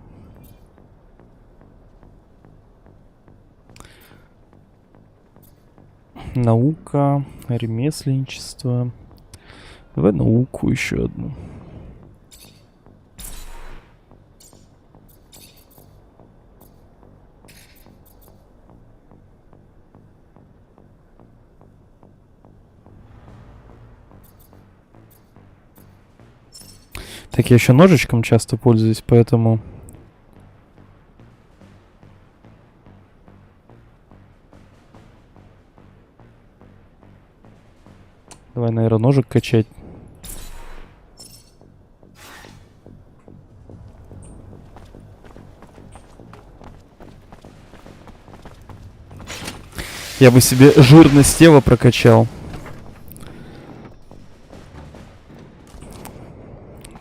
Наука, ремесленничество. Давай науку еще одну. Так, я еще ножичком часто пользуюсь, поэтому... Давай, наверное, ножик качать. Я бы себе жирность тела прокачал.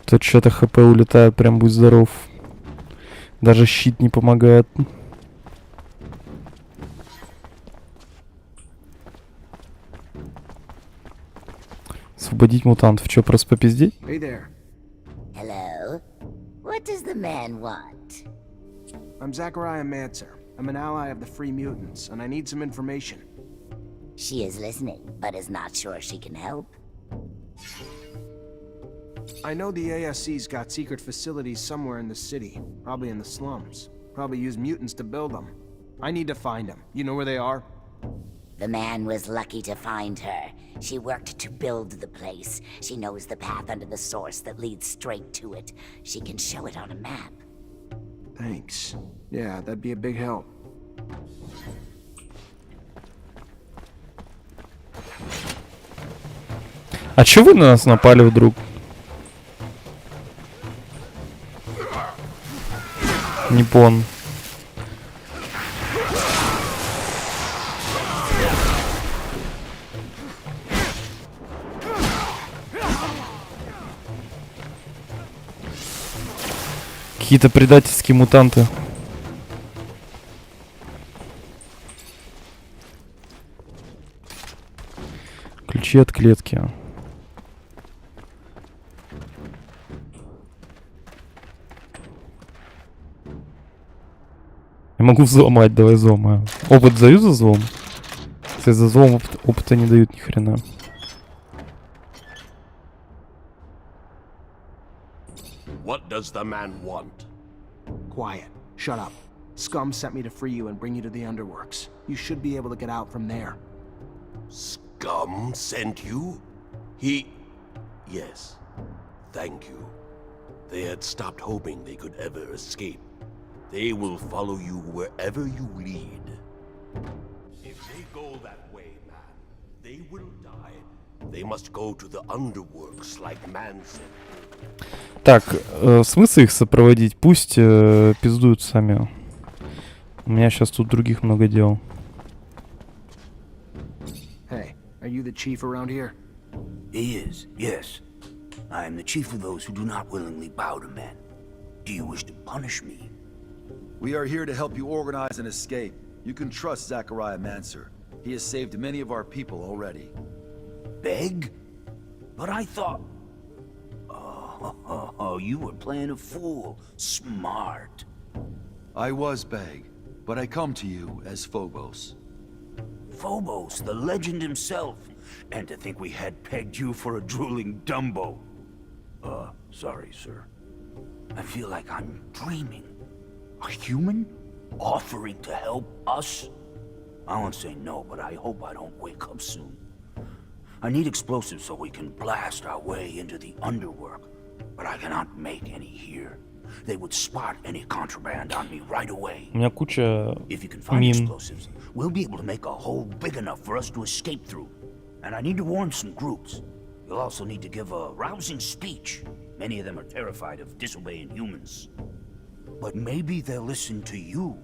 Тут что-то хп улетает, прям будь здоров. Даже щит не помогает. Освободить мутантов. Че, просто попиздеть? Hey there. Hello? What does the man want? I'm Technomancer. I'm an ally of the Free Mutants, and I need some information. She is listening, but is not sure she can help. I know the ASC's got secret facilities somewhere in the city, probably in the slums. Probably use mutants to build them. I need to find them. You know where they are? The man was lucky to find her. She worked to build the place. She knows the path under the source that leads straight to it. She can show it on a map. Thanks. Yeah, that'd be a big help. А чё вы на нас напали вдруг? Не пон. Какие-то предательские мутанты. Ключи от клетки. Я могу взломать, давай взломаю. Опыт даю за взлом? Кстати, за взлом опыта не дают ни хрена. What does the man want? Quiet. Shut up. Scum sent me to free you and bring you to the Underworks. You should be able to get out from there. Scum sent you? Yes. Thank you. They had stopped hoping they could ever escape. They will follow you wherever you lead. If they go that way, man, they will die. They must go to the Underworks like man said. Так, смысл их сопроводить? Пусть пиздуют сами. У меня сейчас тут других много дел. Hey, are you the chief around here? He is, yes. I am the chief of those who do not willingly bow to men. Do you wish to punish me? We are here to help you organize an escape. You can trust Technomancer. He has saved many of our people already. Beg? But I thought... Oh, you were playing a fool. Smart. I was Beg, but I come to you as Phobos. Phobos, the legend himself. And to think we had pegged you for a drooling Dumbo. Sorry, sir. I feel like I'm dreaming. A human? Offering to help us? I won't say no, but I hope I don't wake up soon. I need explosives so we can blast our way into the underworld. But I cannot make any here. They would spot any contraband on me right away. У меня куча If you can find мин. explosives, we'll be able to make a hole big enough for us to escape through. And I need to warn some groups. You'll also need to give a rousing speech. Many of them are terrified of disobeying humans. But maybe they'll listen to you.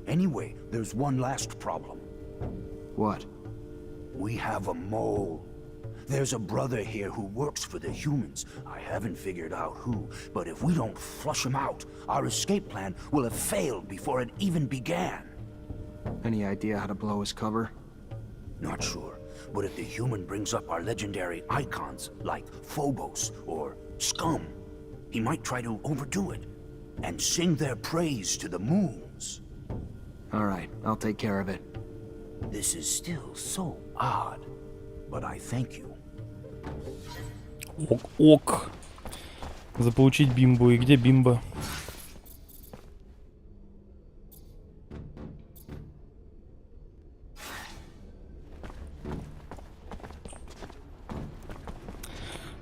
Anyway, there's one last problem. What? We have a mole. There's a brother here who works for the humans. I haven't figured out who, but if we don't flush him out, our escape plan will have failed before it even began. Any idea how to blow his cover? Not sure, but if the human brings up our legendary icons, like Phobos or Scum, he might try to overdo it and sing their praise to the moons. All right, I'll take care of it. This is still so odd, but I thank you. Ок. Заполучить бимбу. И где бимба?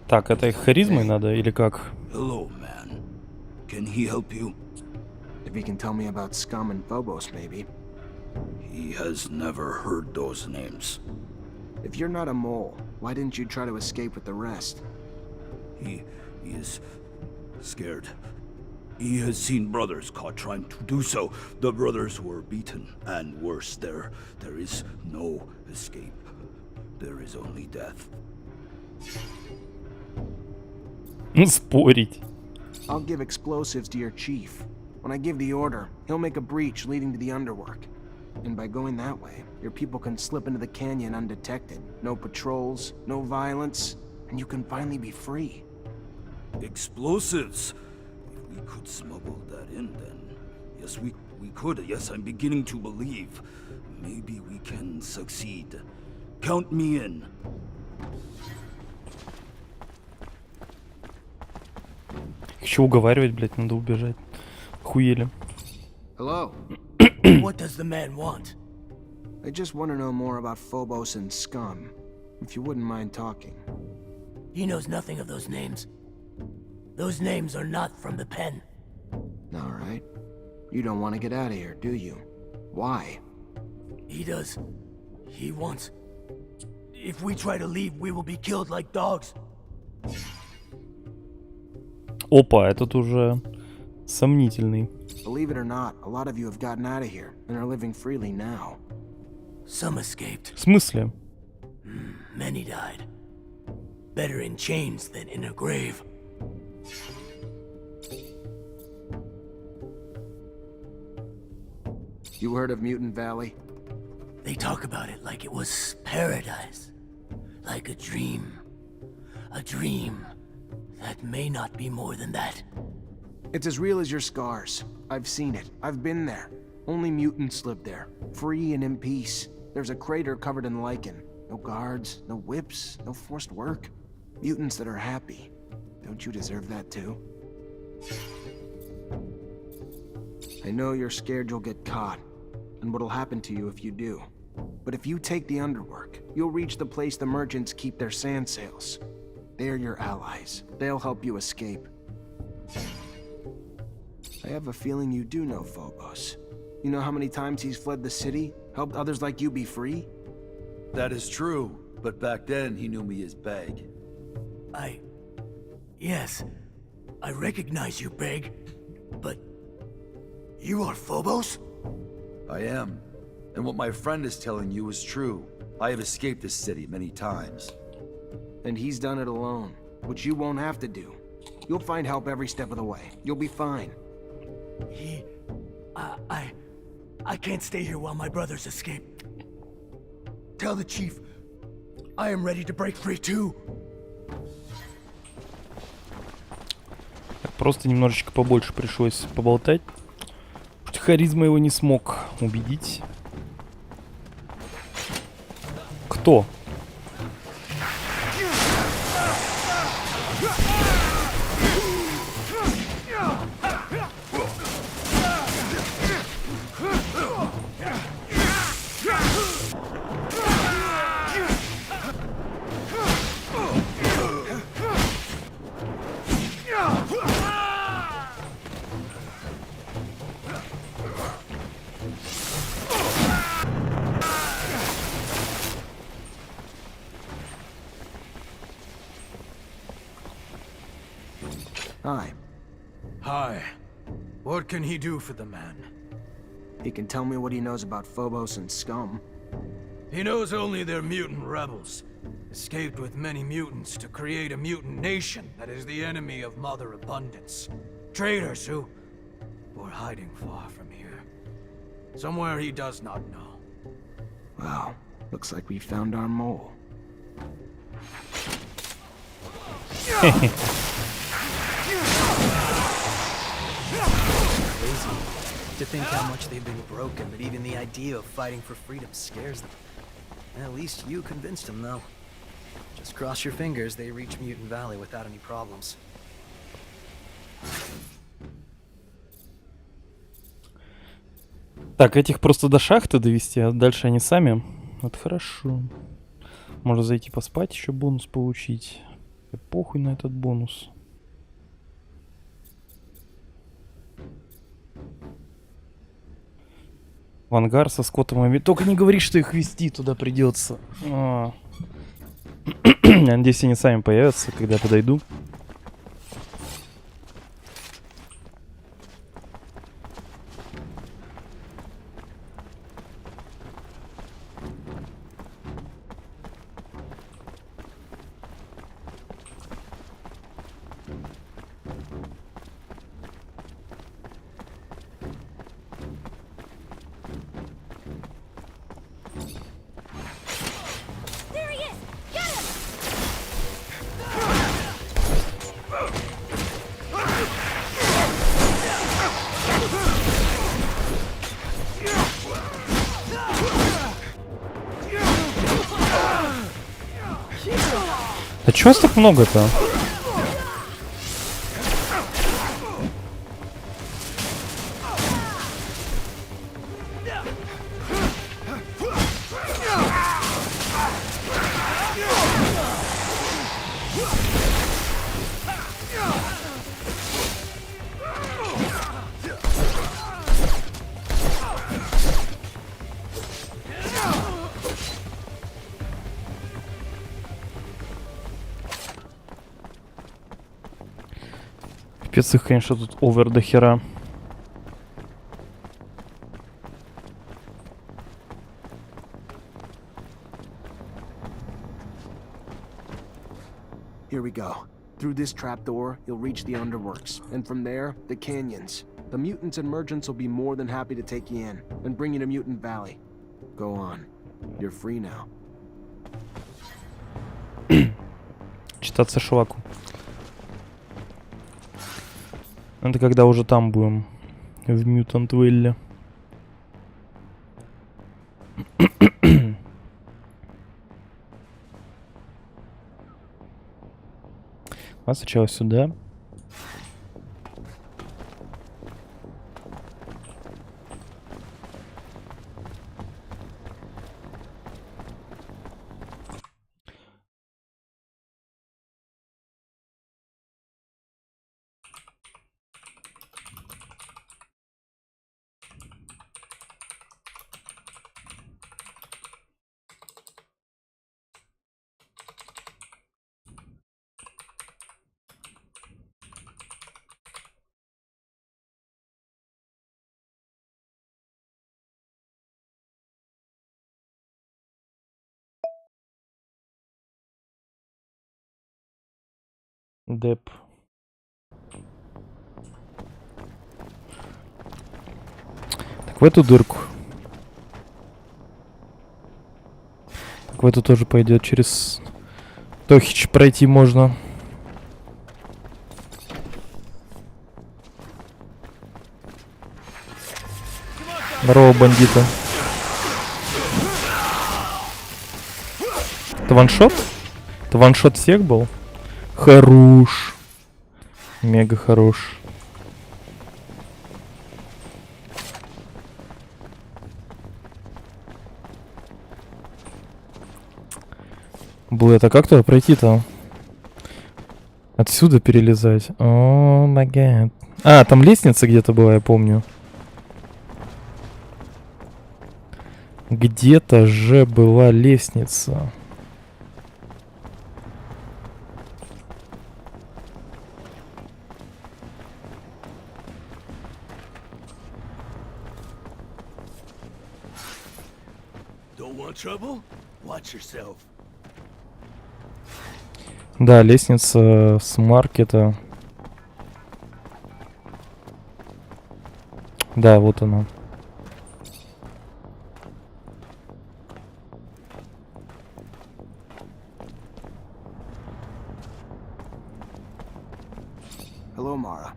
Так, это их харизмой надо или как? Hello, man. Can he help you? If he can tell me about Scum and Phobos, maybe. He has never heard those names. If you're not a mole, why didn't you try to escape with the rest? He is scared. He has seen brothers caught trying to do so. The brothers were beaten, and worse, there is no escape. There is only death. Спорить. I'll give explosives to your chief. When I give the order, he'll make a breach leading to the underworld. And by going that way, your people can slip into the canyon undetected. No patrols, no violence, and you can finally be free. Explosives? If we could smuggle that in, then... Yes, we could. Yes, I'm beginning to believe. Maybe we can succeed. Count me in. Еще уговаривать, блядь, надо убежать. Хуели. Hello. What does the man want? I just want to know more about Phobos and Scum, if you wouldn't mind talking. He knows nothing of those names. Those names are not from the pen. All right. You don't want to get out of here, do you? Why? He does. He wants... If we try to leave, we will be killed like dogs. Опа, этот уже сомнительный. Believe it or not, a lot of you have gotten out of here and are living freely now. Some escaped. В смысле? Many died. Better in chains than in a grave. You heard of Mutant Valley? They talk about it like it was paradise. Like a dream. A dream that may not be more than that. It's as real as your scars. I've seen it. I've been there. Only mutants live there. Free and in peace. There's a crater covered in lichen. No guards, no whips, no forced work. Mutants that are happy. Don't you deserve that too? I know you're scared you'll get caught, and what'll happen to you if you do. But if you take the underwork, you'll reach the place the merchants keep their sand sails. They're your allies. They'll help you escape. I have a feeling you do know Phobos. You know how many times he's fled the city, helped others like you be free? That is true, but back then he knew me as Beg. Yes, I recognize you, Beg, but you are Phobos? I am. And what my friend is telling you is true. I have escaped this city many times. And he's done it alone, which you won't have to do. You'll find help every step of the way. You'll be fine. I can't stay here while my brothers escape. Tell the chief, I am ready to break free too. Просто немножечко побольше пришлось поболтать. Харизма его не смог убедить. Кто? Hi. Hi. What can he do for the man? He can tell me what he knows about Phobos and scum. He knows only they're mutant rebels, escaped with many mutants to create a mutant nation that is the enemy of Mother Abundance. Traitors who are hiding far from here. Somewhere he does not know. Well, looks like we found our mole. Crazy to think how much they've been broken, but even the idea of fighting for freedom scares them. At least you convinced them, though. Just cross your fingers they reach Mutant Valley without any problems. Так, этих просто до шахты довести, а дальше они сами. Вот хорошо. Можно зайти поспать, еще бонус получить. И похуй на этот бонус. В ангар со скотом. Только не говори, что их вести туда придется. Я надеюсь, они сами появятся, когда подойду. А чё вас так много-то? Пипец, их, конечно, тут овер до хера. Here we go. Through this trapdoor, you'll reach the underworks, and from there, the canyons. The mutants and merchants will be more than happy to take you in and bring you to Mutant Valley. Go on. You're free now. Читаться шваку. Это когда уже там будем, в Мютант-Вэлле. А сначала сюда. Деп. Так, в эту дырку. Так, в эту тоже пойдет через Тохич пройти можно. Здорово, бандиты. Это ваншот? Это ваншот всех был? Хорош. Мега хорош. Блэд, а как туда пройти-то? Отсюда перелезать. О, май гад. А, там лестница где-то была, я помню. Где-то же была лестница. Don't want trouble? Watch yourself. Да, лестница с маркета. Да, вот она. Hello, Mara.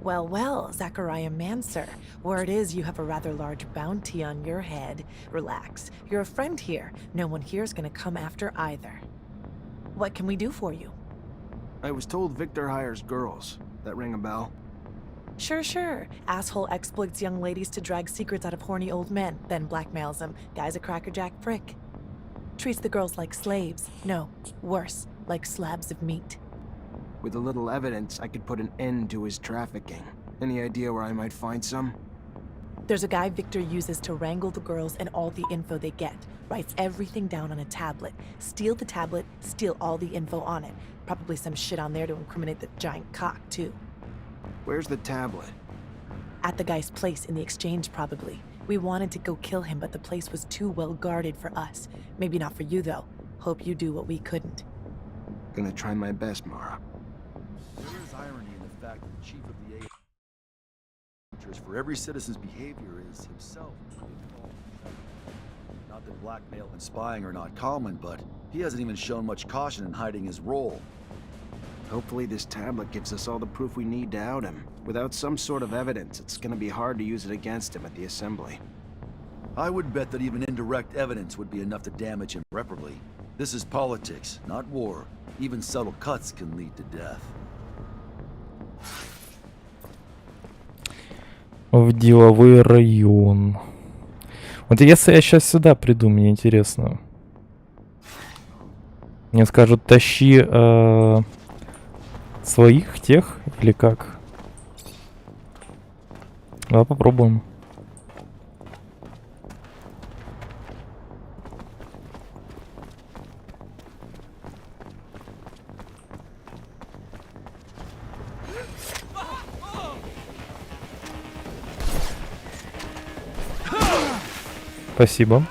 Well, well, Technomancer. Word is you have a rather large bounty on your head. Relax. You're a friend here. No one here's gonna come after either. What can we do for you? I was told Victor hires girls. That ring a bell? Sure, sure. Asshole exploits young ladies to drag secrets out of horny old men, then blackmails them. Guy's a crackerjack prick. Treats the girls like slaves. No, worse, like slabs of meat. With a little evidence, I could put an end to his trafficking. Any idea where I might find some? There's a guy Victor uses to wrangle the girls and all the info they get. Writes everything down on a tablet. Steal the tablet, steal all the info on it. Probably some shit on there to incriminate the giant cock, too. Where's the tablet? At the guy's place in the exchange, probably. We wanted to go kill him, but the place was too well guarded for us. Maybe not for you, though. Hope you do what we couldn't. Gonna try my best, Mara. There is irony in the fact that the chief of the A for every citizen's behavior is himself. Not that blackmail and spying are not common, but he hasn't even shown much caution in hiding his role. Hopefully this tablet gives us all the proof we need to out him. Without some sort of evidence, it's gonna be hard to use it against him at the assembly. I would bet that even indirect evidence would be enough to damage him irreparably. This is politics, not war. Even subtle cuts can lead to death. В деловой район. Вот если я сейчас сюда приду, мне интересно. Мне скажут, тащи своих, тех, или как? Давай попробуем. Спасибо.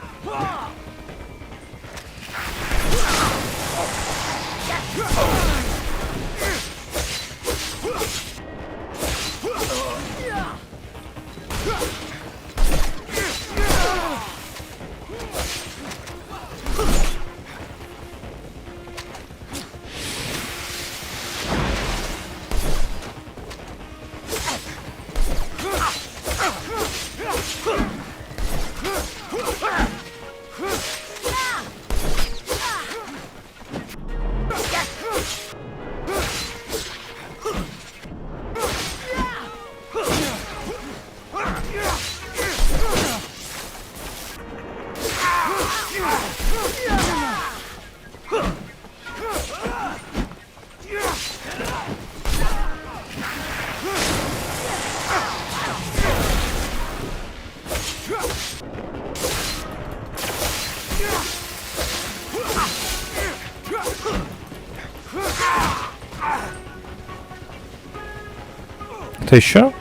Кто еще?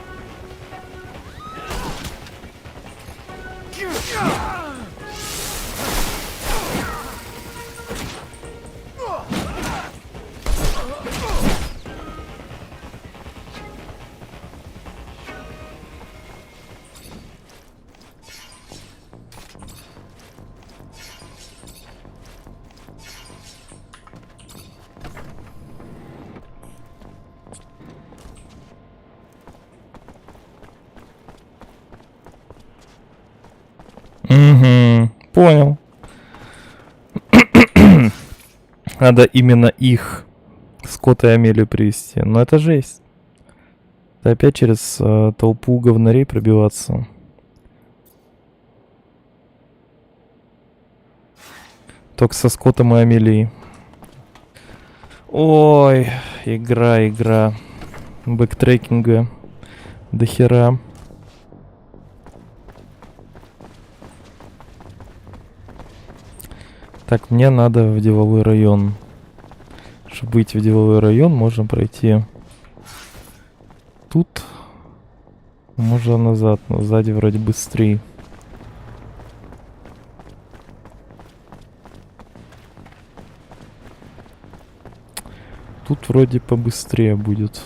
понял. Надо именно их, Скотта и Амелию, привести. Но это жесть. Это опять через толпу говнарей пробиваться. Только со Скоттом и Амелией. Ой, игра. Бэктрекинга до хера. Так, мне надо в деловой район. Чтобы выйти в деловой район, можно пройти тут. Можно назад, но сзади вроде быстрее. Тут вроде побыстрее будет.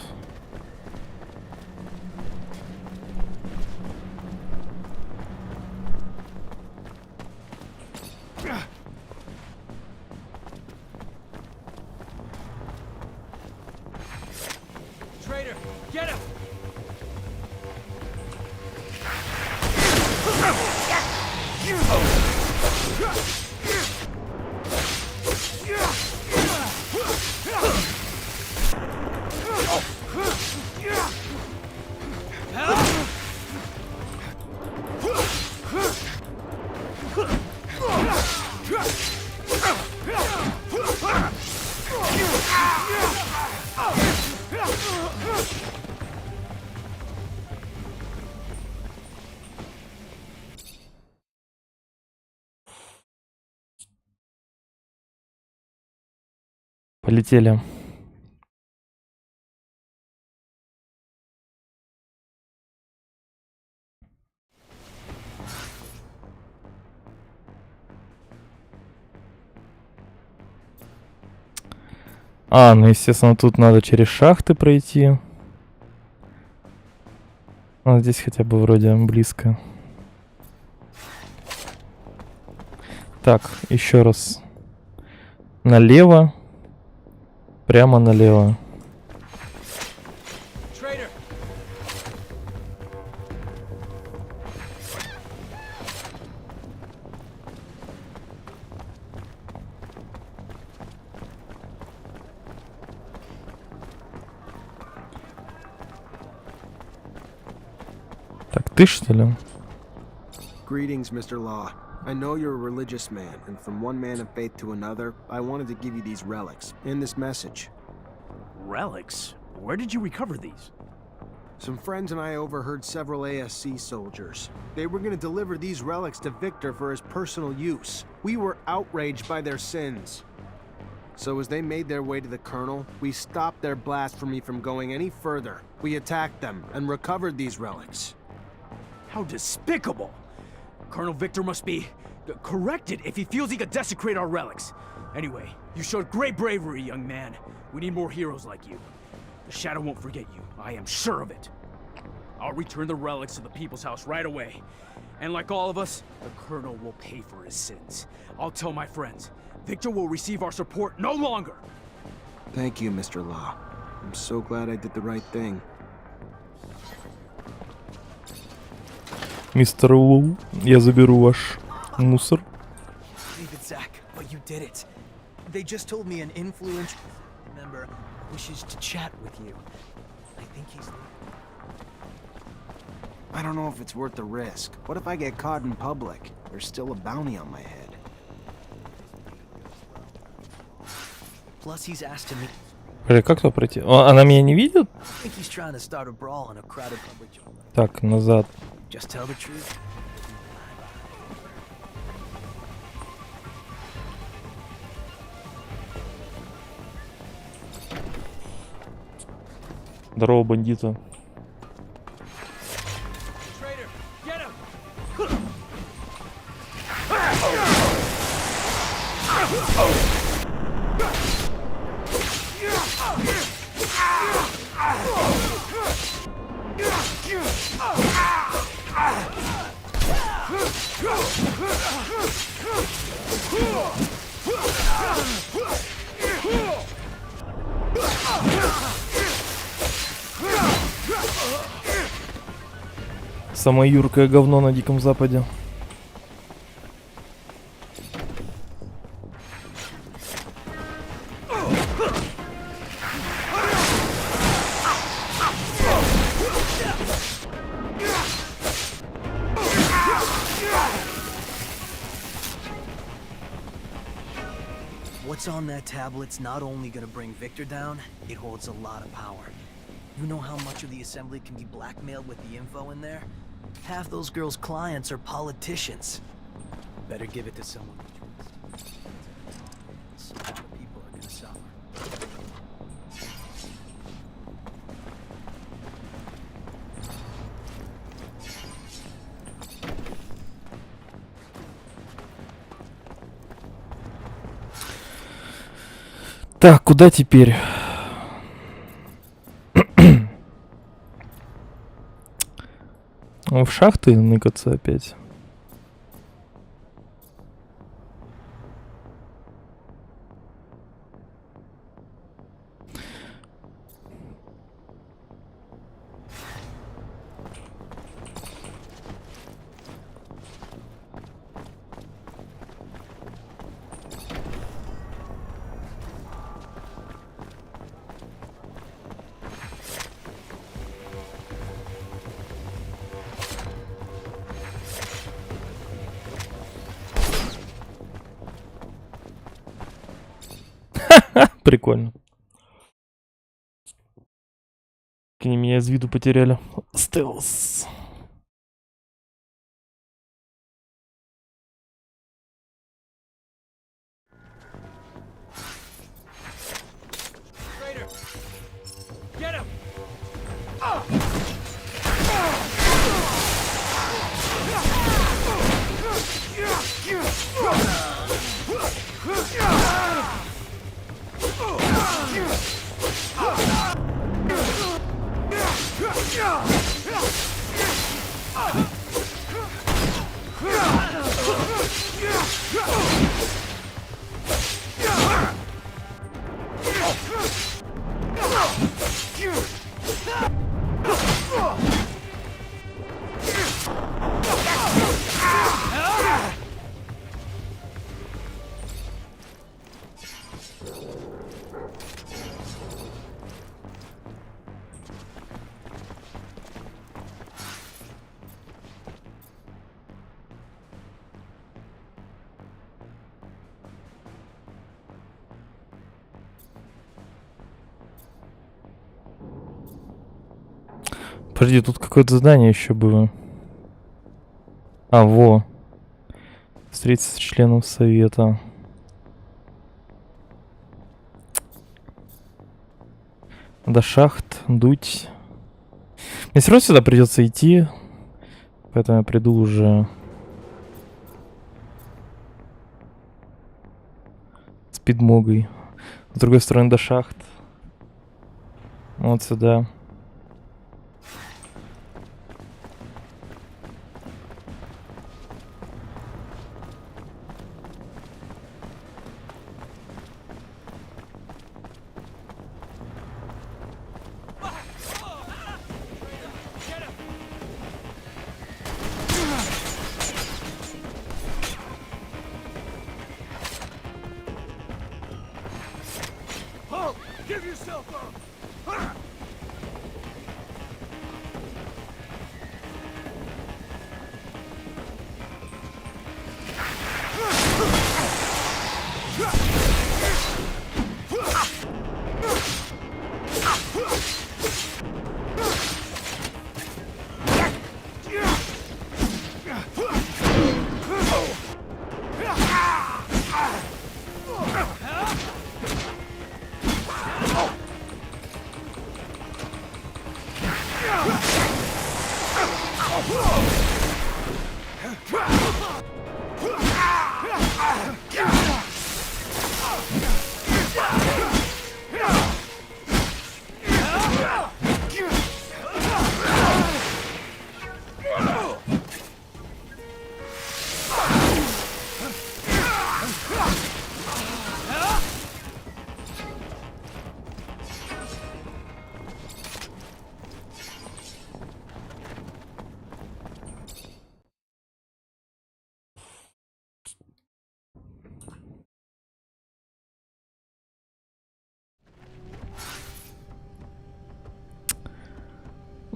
Полетели. Ну естественно, тут надо через шахты пройти. Здесь хотя бы вроде близко. Так, еще раз. Налево. Прямо налево. Так, ты что ли? Greetings, Mr. Law. I know you're a religious man, and from one man of faith to another, I wanted to give you these relics and this message. Relics? Where did you recover these? Some friends and I overheard several ASC soldiers. They were going to deliver these relics to Victor for his personal use. We were outraged by their sins. So as they made their way to the Colonel, we stopped their blasphemy from going any further. We attacked them and recovered these relics. How despicable! Colonel Victor must be corrected if he feels he could desecrate our relics. Anyway, you showed great bravery, young man. We need more heroes like you. The Shadow won't forget you, I am sure of it. I'll return the relics to the People's House right away. And like all of us, the Colonel will pay for his sins. I'll tell my friends. Victor will receive our support no longer. Thank you, Mr. Law. I'm so glad I did the right thing. Мистер Лоу, я заберу ваш мусор. Leave it, Zach, but you did it. They just told me an influential member wishes to chat with you. I think he's... I don't know if it's worth the risk. What if I get caught in public? There's still a bounty on my head. Plus, he's asked to meet... Как туда пройти? Она меня не видит? I think he's trying to start a brawl in a crowded public. Так, назад. Just tell the truth. Здорово, бандита. Самое юркое говно на Диком Западе. What's on that tablet's not only gonna bring Victor down, it holds a lot of power. You know how much of the assembly can be blackmailed with the info in there? Half those girls' clients are politicians. Better give it to someone who trusts. So a lot of people are gonna suffer. Так, куда теперь? В шахты ныкаться опять. Прикольно. Они меня из виду потеряли. Стелс. Подожди, тут какое-то задание еще было. А, во. Встретиться с членом совета. До шахт, дуть. Мне все равно сюда придется идти. Поэтому я приду уже с подмогой. С другой стороны, до шахт. Вот сюда.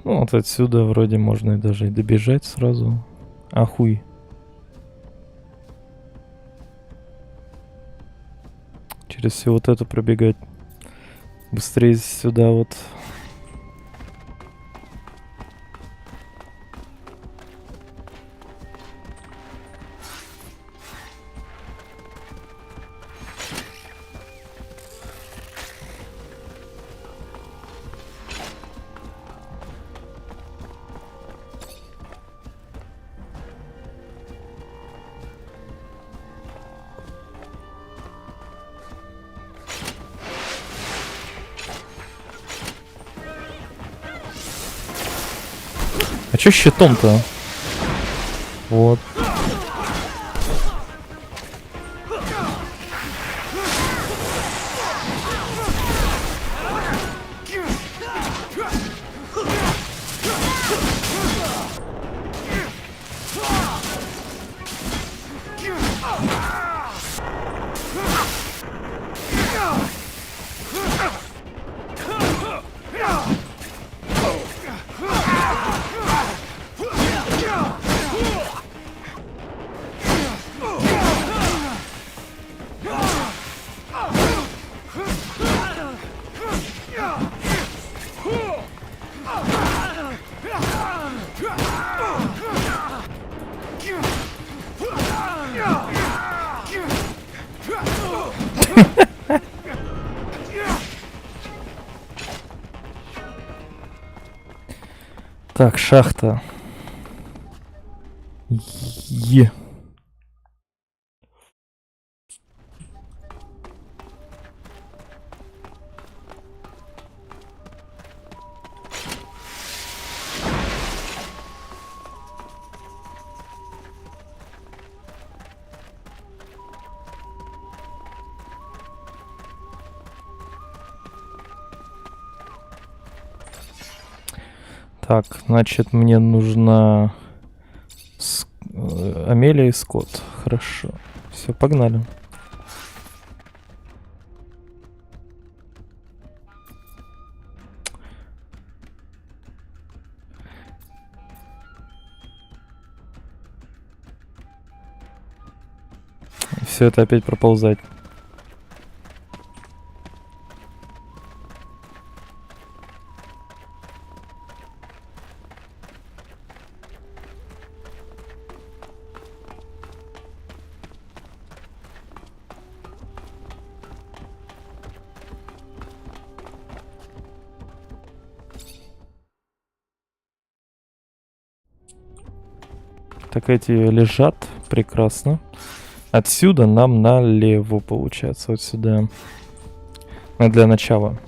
Ну, вот отсюда вроде можно и даже и добежать сразу. Ахуй. через все вот это пробегать. Быстрее сюда вот. А чё щитом-то? Вот. Так, шахта. Е. Так, значит, мне нужна Амелия и Скотт. Хорошо. Все, погнали. Все это опять проползать. Так, эти лежат. Прекрасно. Отсюда нам налево, получается. Вот сюда. Для начала.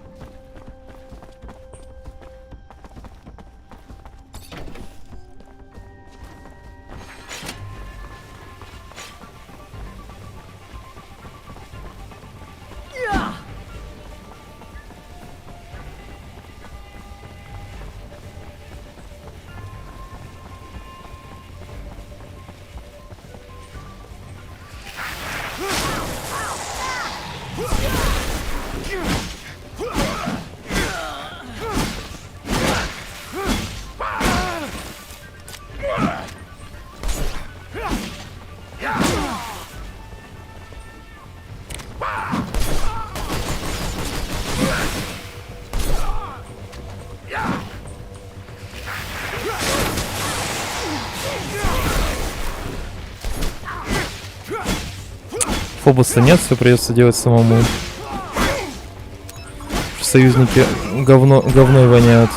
Фобуса нет, все придется делать самому. Союзники говной воняют.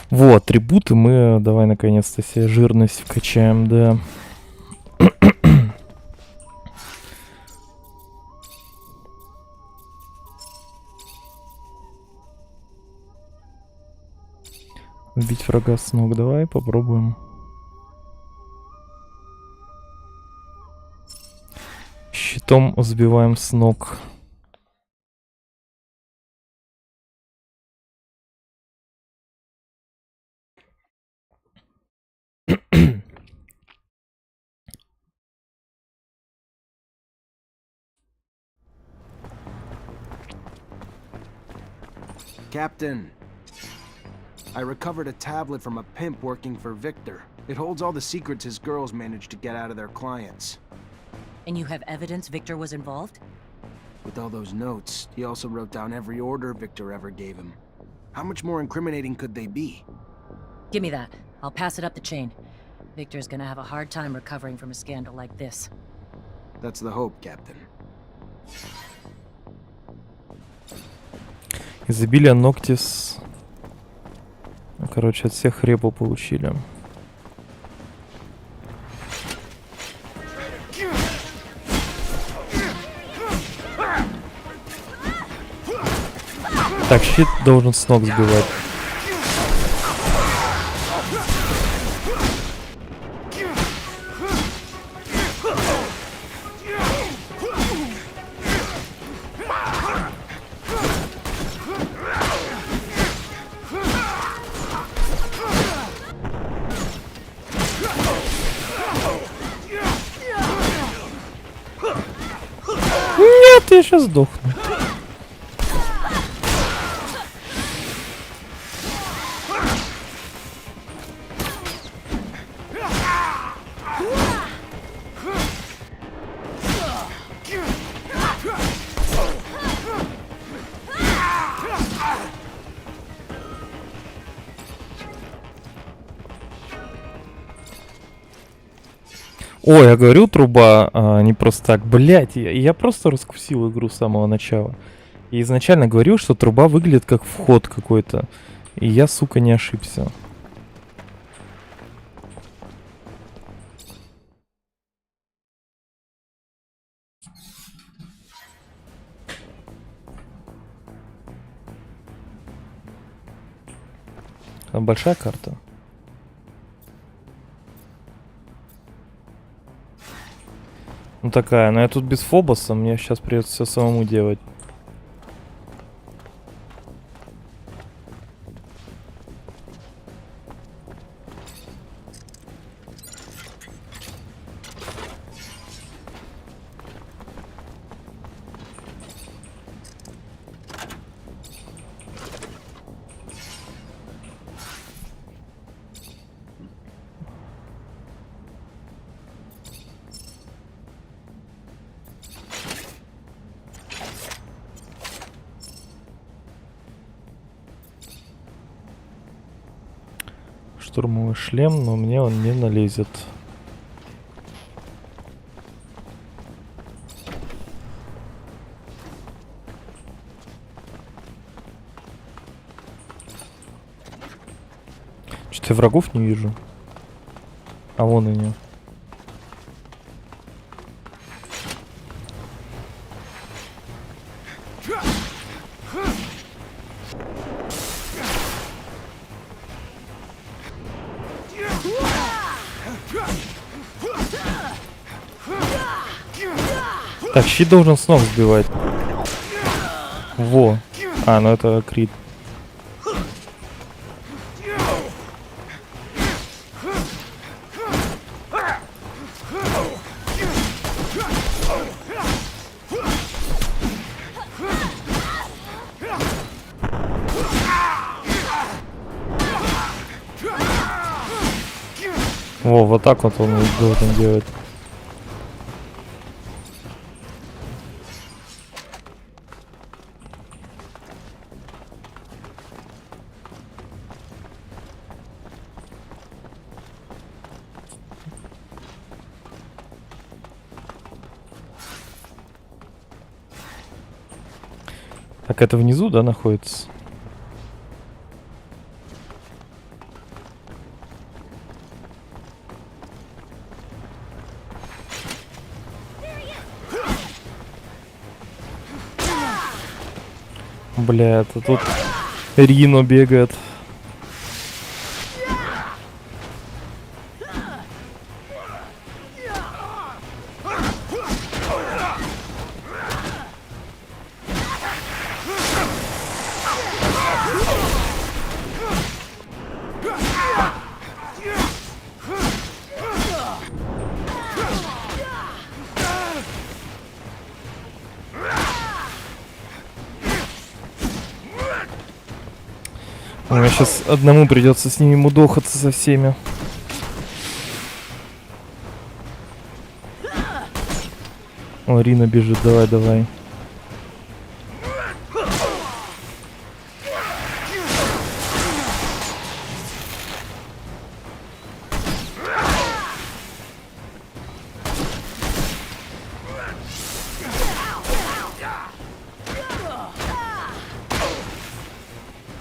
Вот, атрибуты мы, давай наконец-то себе жирность вкачаем, да. Убить врага с ног, давай попробуем. щитом сбиваем с ног. Captain, I recovered a tablet from a pimp working for Victor. It holds all the secrets his girls managed to get out of their clients. And you have evidence Victor was involved? With all those notes, he also wrote down every order Victor ever gave him. How much more incriminating could they be? Give me that. I'll pass it up the chain. Victor's gonna have a hard time recovering from a scandal like this. That's the hope, Captain. Изобилие Ноктис. Короче, от всех репу получили. Так, щит должен с ног сбивать. Нет, я сейчас сдохну. Ой, я говорю, труба, не просто так. Блять, я просто раскусил игру с самого начала. И изначально говорил, что труба выглядит как вход какой-то. И я, сука, не ошибся. А большая карта. Ну такая, но я тут без Фобоса, мне сейчас придется все самому делать. Штурмовой шлем, но мне он не налезет. Что-то я врагов не вижу. А вон они. Так, щит должен с ног сбивать. Во. А, ну это крит. Во, вот так вот он должен делать. Так, это внизу, да, находится? Бля, это тут Рино бегает. Мне сейчас одному придется с ними мудохаться со всеми. О, Рина бежит, давай, давай.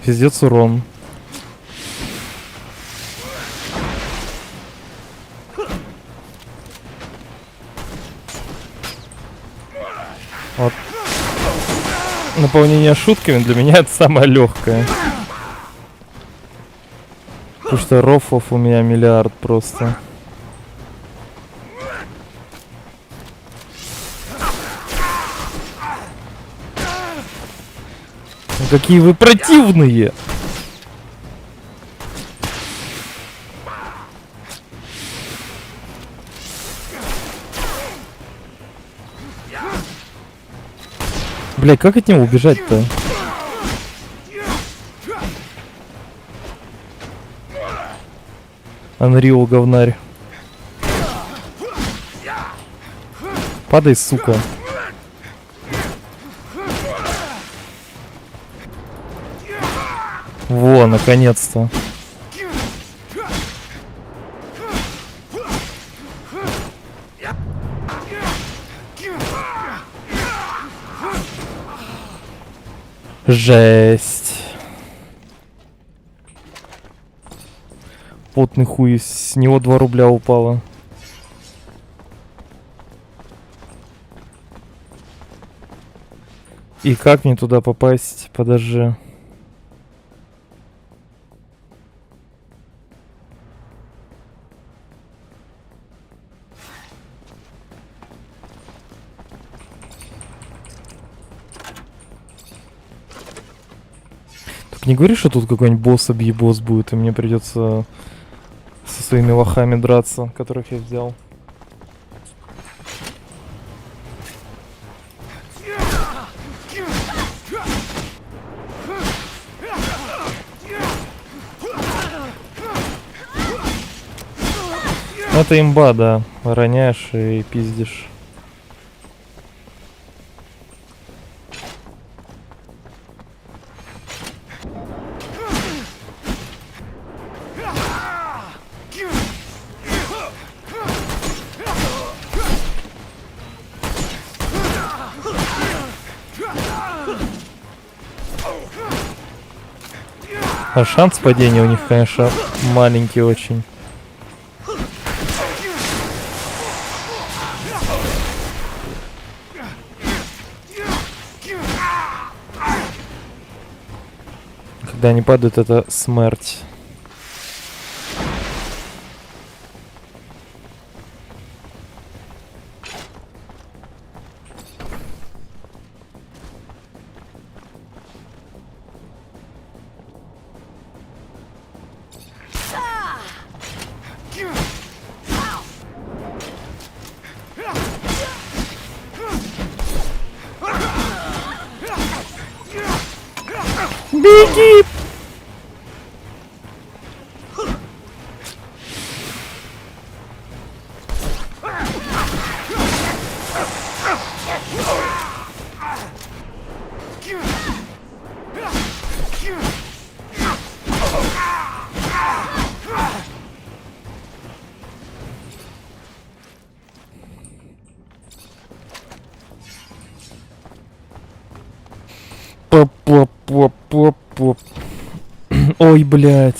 Пиздец урон. Вот. Наполнение шутками для меня это самое легкое. Потому что рофлов у меня миллиард просто. Какие вы противные! Блядь, как от него убежать-то? Unreal говнарь. Падай, сука. Во, наконец-то. Жесть. Потный хуй, с него 2 рубля упало. И как мне туда попасть? Подожди. Не говори, что тут какой-нибудь босс-объебос будет, и мне придется со своими лохами драться, которых я взял. Это имба, да. Роняешь и пиздишь. А шанс падения у них, конечно, маленький очень. Когда они падают, это смерть. Беги! Поп-поп-поп-поп. Ой, блядь.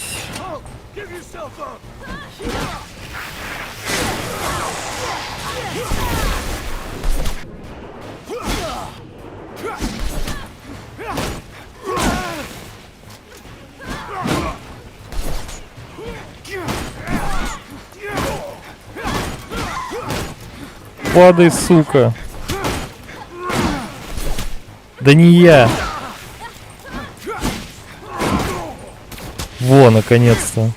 Падай, сука. Да не я. Во, наконец-то.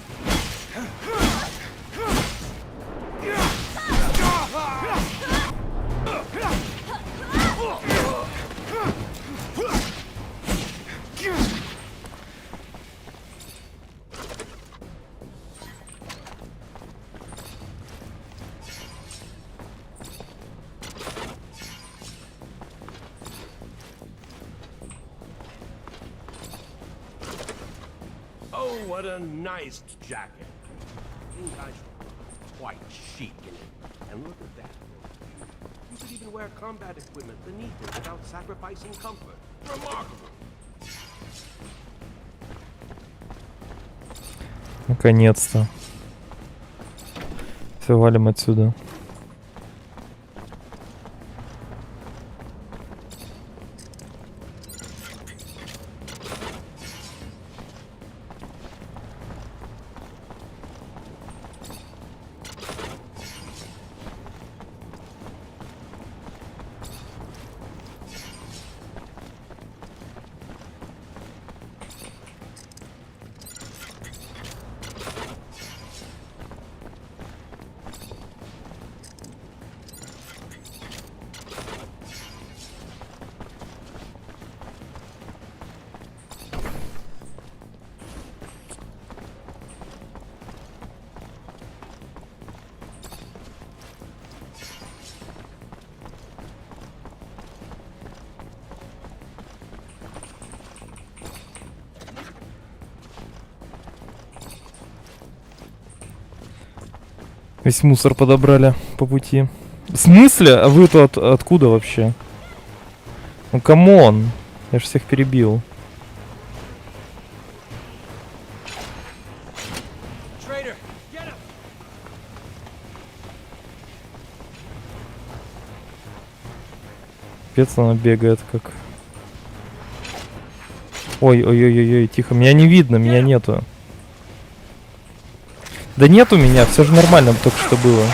what a nice jacket. You guys are quite chic in it. And look at that. You could even wear combat equipment beneath it without sacrificing comfort. Remarkable. Наконец-то. Все, валим отсюда. Весь мусор подобрали по пути. В смысле? А вы-то откуда вообще? Ну камон. Я ж всех перебил. Пец она бегает как... Ой-ой-ой-ой, тихо. Меня не видно, меня нету. Да нет у меня, все же нормально только что было.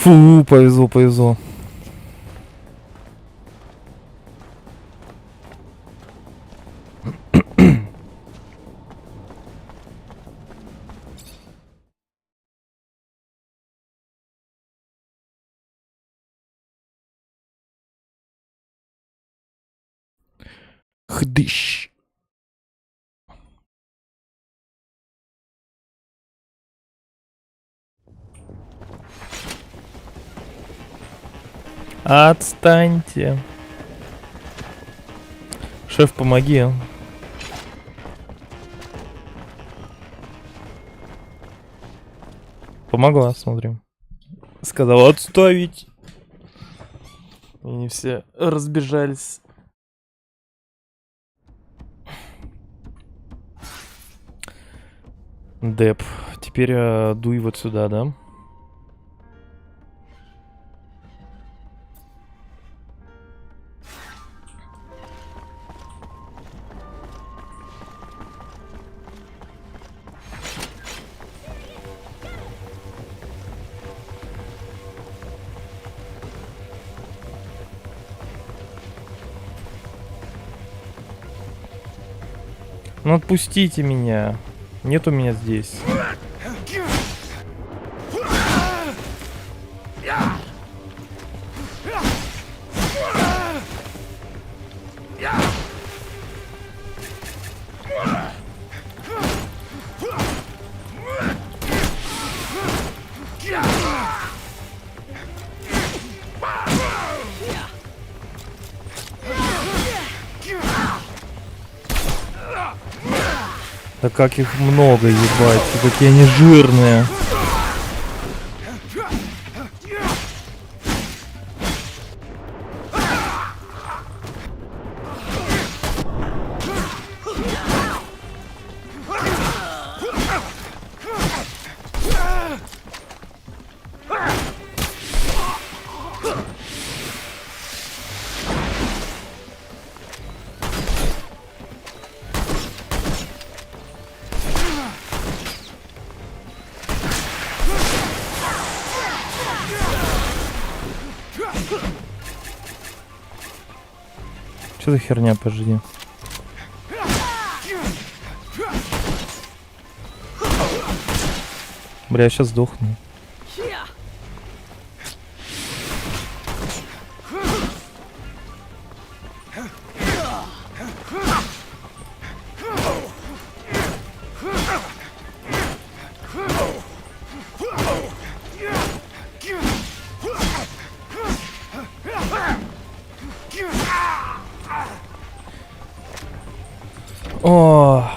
Фу, повезло, повезло. Хдыщ. Отстаньте. Шеф, помоги. Помогла, смотрим. Сказала отставить. И они все разбежались. Деп. Теперь дуй вот сюда, да? Ну отпустите меня. Нет у меня здесь. Да как их много, ебать, и какие они жирные. Что за херня, подожди? Бля, я сейчас сдохну. О.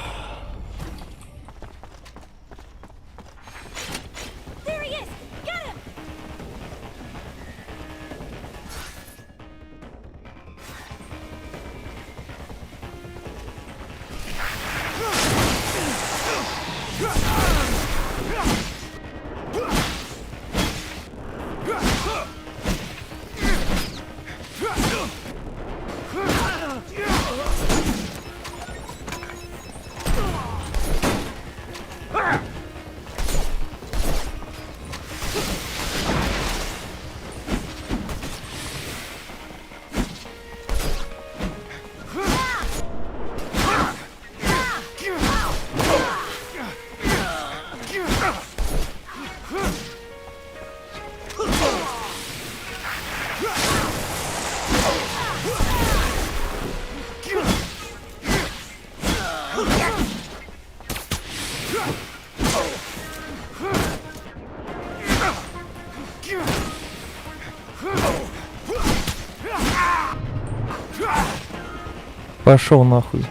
Пошел нахуй.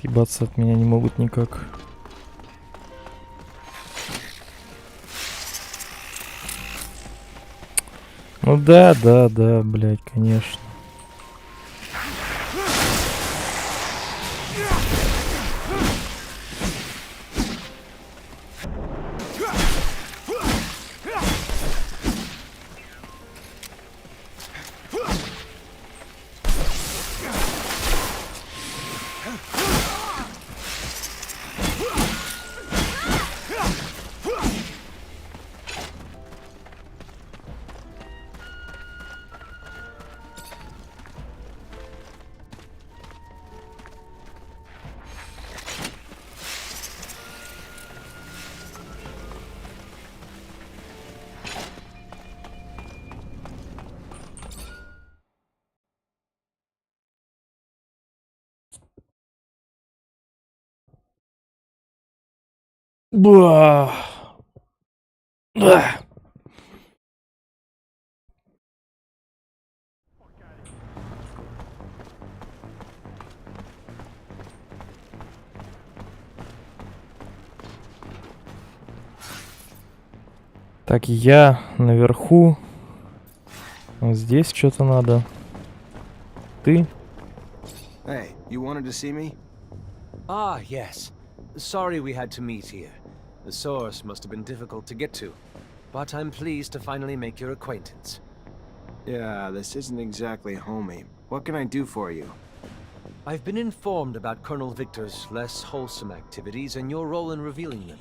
Ебаться от меня не могут никак. Ну да, блядь, конечно. Ба. Так, я наверху. Вот здесь что-то надо. Ты? Hey, you wanted to see me? Ah, yes. Sorry we had to meet here. The source must have been difficult to get to. But I'm pleased to finally make your acquaintance. Yeah, this isn't exactly homey. What can I do for you? I've been informed about Colonel Victor's less wholesome activities and your role in revealing them.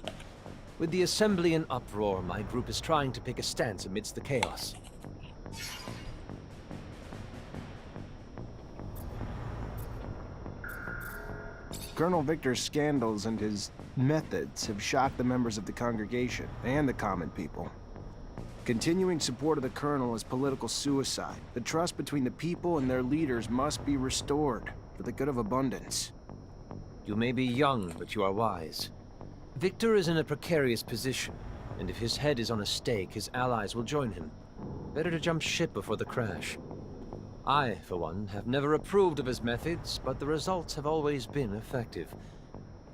With the assembly in uproar, my group is trying to pick a stance amidst the chaos. Colonel Victor's scandals and his methods have shocked the members of the congregation and the common people. Continuing support of the Colonel is political suicide. The trust between the people and their leaders must be restored for the good of abundance. You may be young, but you are wise. Victor is in a precarious position, and if his head is on a stake, his allies will join him. Better to jump ship before the crash. I, for one, have never approved of his methods, but the results have always been effective.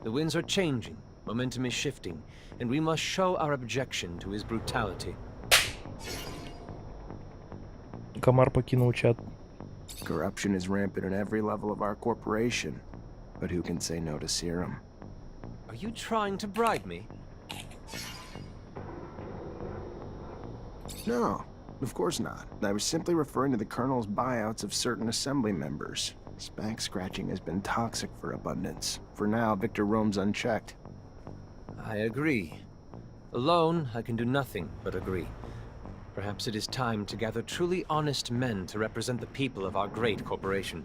The winds are changing, momentum is shifting, and we must show our objection to his brutality. Комар покинул чат. Corruption is rampant at every level of our corporation, but who can say no to serum? Are you trying to bribe me? No, of course not. I was simply referring to the Colonel's buyouts of certain assembly members. Back scratching has been toxic for abundance. For now, Victor roams unchecked. I agree. Alone, I can do nothing but agree. Perhaps it is time to gather truly honest men to represent the people of our great corporation.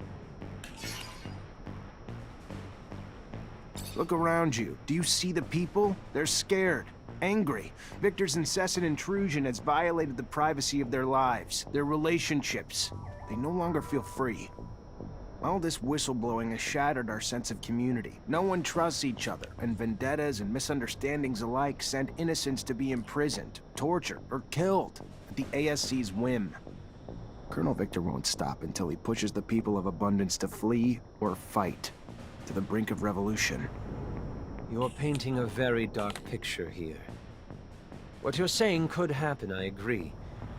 Look around you. Do you see the people? They're scared, angry. Victor's incessant intrusion has violated the privacy of their lives, their relationships. They no longer feel free. All this whistleblowing has shattered our sense of community. No one trusts each other, and vendettas and misunderstandings alike send innocents to be imprisoned, tortured, or killed at the ASC's whim. Colonel Victor won't stop until he pushes the people of Abundance to flee or fight, to the brink of revolution. You're painting a very dark picture here. What you're saying could happen, I agree.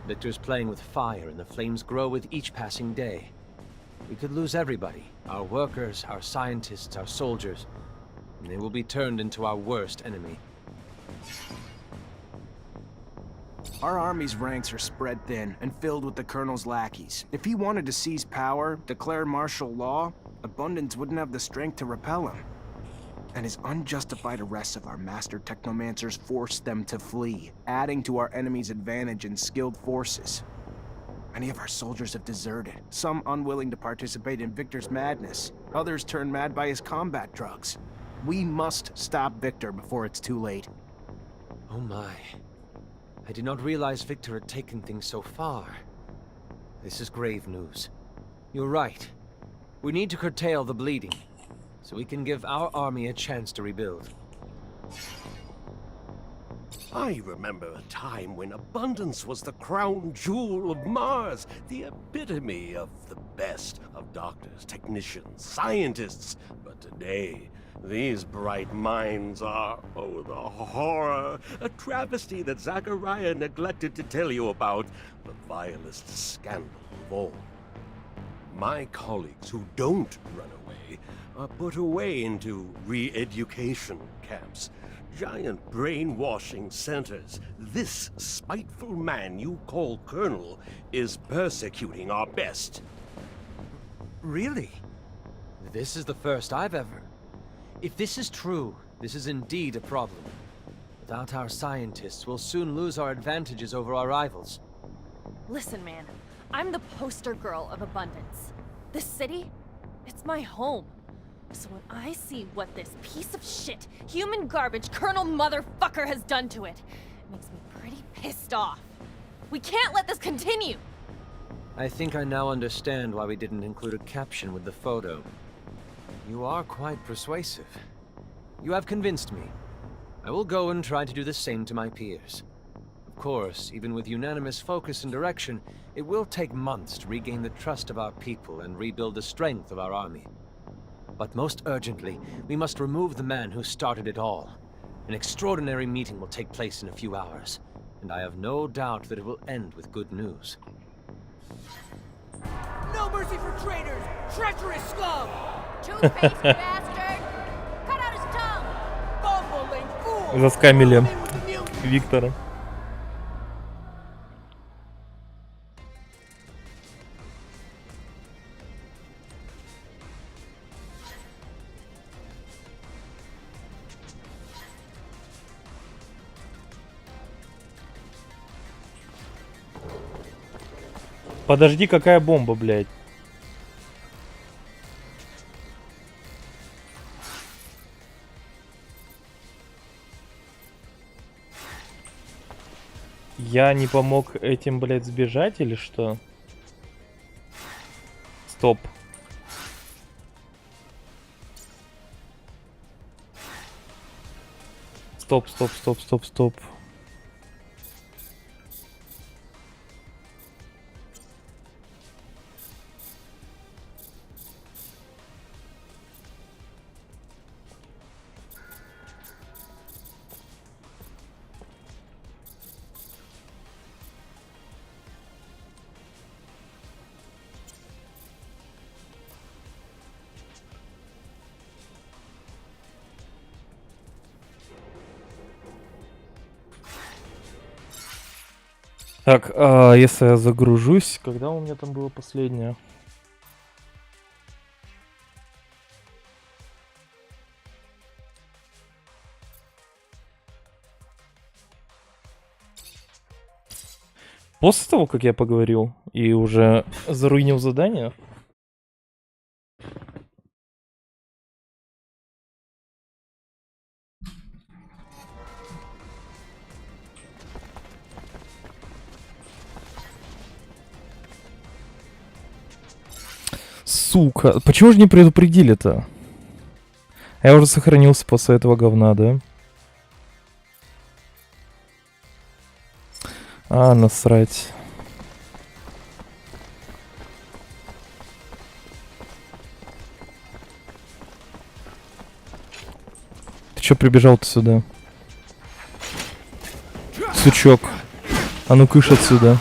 Victor's playing with fire, and the flames grow with each passing day. We could lose everybody, our workers, our scientists, our soldiers, and they will be turned into our worst enemy. Our army's ranks are spread thin and filled with the Colonel's lackeys. If he wanted to seize power, declare martial law, Abundance wouldn't have the strength to repel him. And his unjustified arrests of our master technomancers forced them to flee, adding to our enemy's advantage in skilled forces. Many of our soldiers have deserted, some unwilling to participate in Victor's madness, others turned mad by his combat drugs. We must stop Victor before it's too late. Oh my. I did not realize Victor had taken things so far. This is grave news. You're right. We need to curtail the bleeding, so we can give our army a chance to rebuild. I remember a time when Abundance was the crown jewel of Mars, the epitome of the best of doctors, technicians, scientists. But today, these bright minds are, oh, the horror, a travesty that Zachariah neglected to tell you about, the vilest scandal of all. My colleagues who don't run away are put away into re-education camps, giant brainwashing centers. This spiteful man you call Colonel is persecuting our best. Really? This is the first I've ever... If this is true, this is indeed a problem. Without our scientists, we'll soon lose our advantages over our rivals. Listen, man. I'm the poster girl of abundance. This city, it's my home. So when I see what this piece of shit, human garbage Colonel Motherfucker has done to it, it makes me pretty pissed off. We can't let this continue! I think I now understand why we didn't include a caption with the photo. You are quite persuasive. You have convinced me. I will go and try to do the same to my peers. Of course, even with unanimous focus and direction, it will take months to regain the trust of our people and rebuild the strength of our army. But most urgently, we must remove the man who started it all. An extraordinary meeting will take place in a few hours, and I have no doubt that it will end with good news. No mercy for traitors! Treacherous scum! Two-faced bastard! Cut out his tongue! Bumbling fool! Заскамили Виктора. Подожди, какая бомба, блядь? Я не помог этим, блядь, сбежать или что? Стоп. Стоп, стоп, стоп, стоп, стоп. Так, если я загружусь, когда у меня там было последнее? После того, как я поговорил и уже заруинил задание? Сука, почему же не предупредили-то? Я уже сохранился после этого говна, да? А, насрать. Ты чё прибежал-то сюда? Сучок. А ну кыш отсюда.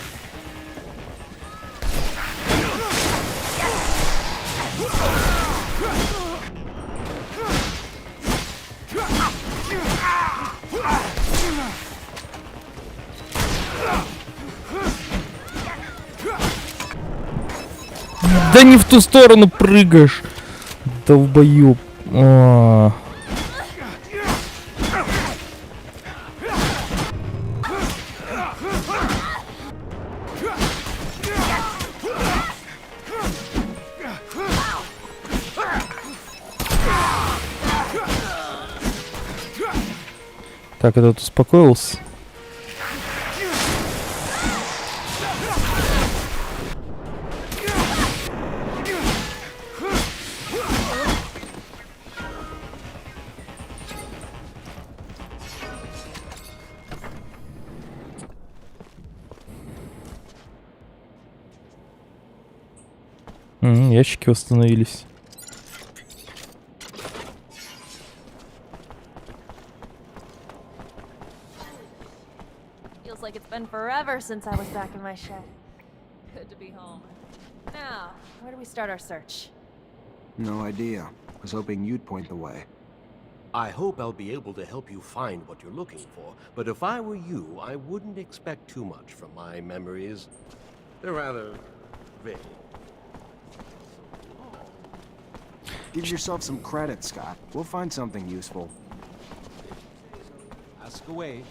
Да не в ту сторону прыгаешь, долбоёб. Так, этот успокоился. Ящики восстановились. Feels like it's been forever since I was back in my shed. Good to be home. Now, where do we start our search? No idea. Was hoping you'd point the way. I hope I'll be able to help you find what you're looking for, but if I were you, I wouldn't expect too much from my memories. They're rather vague. Give yourself some credit, Scott. We'll find something useful. Ask away.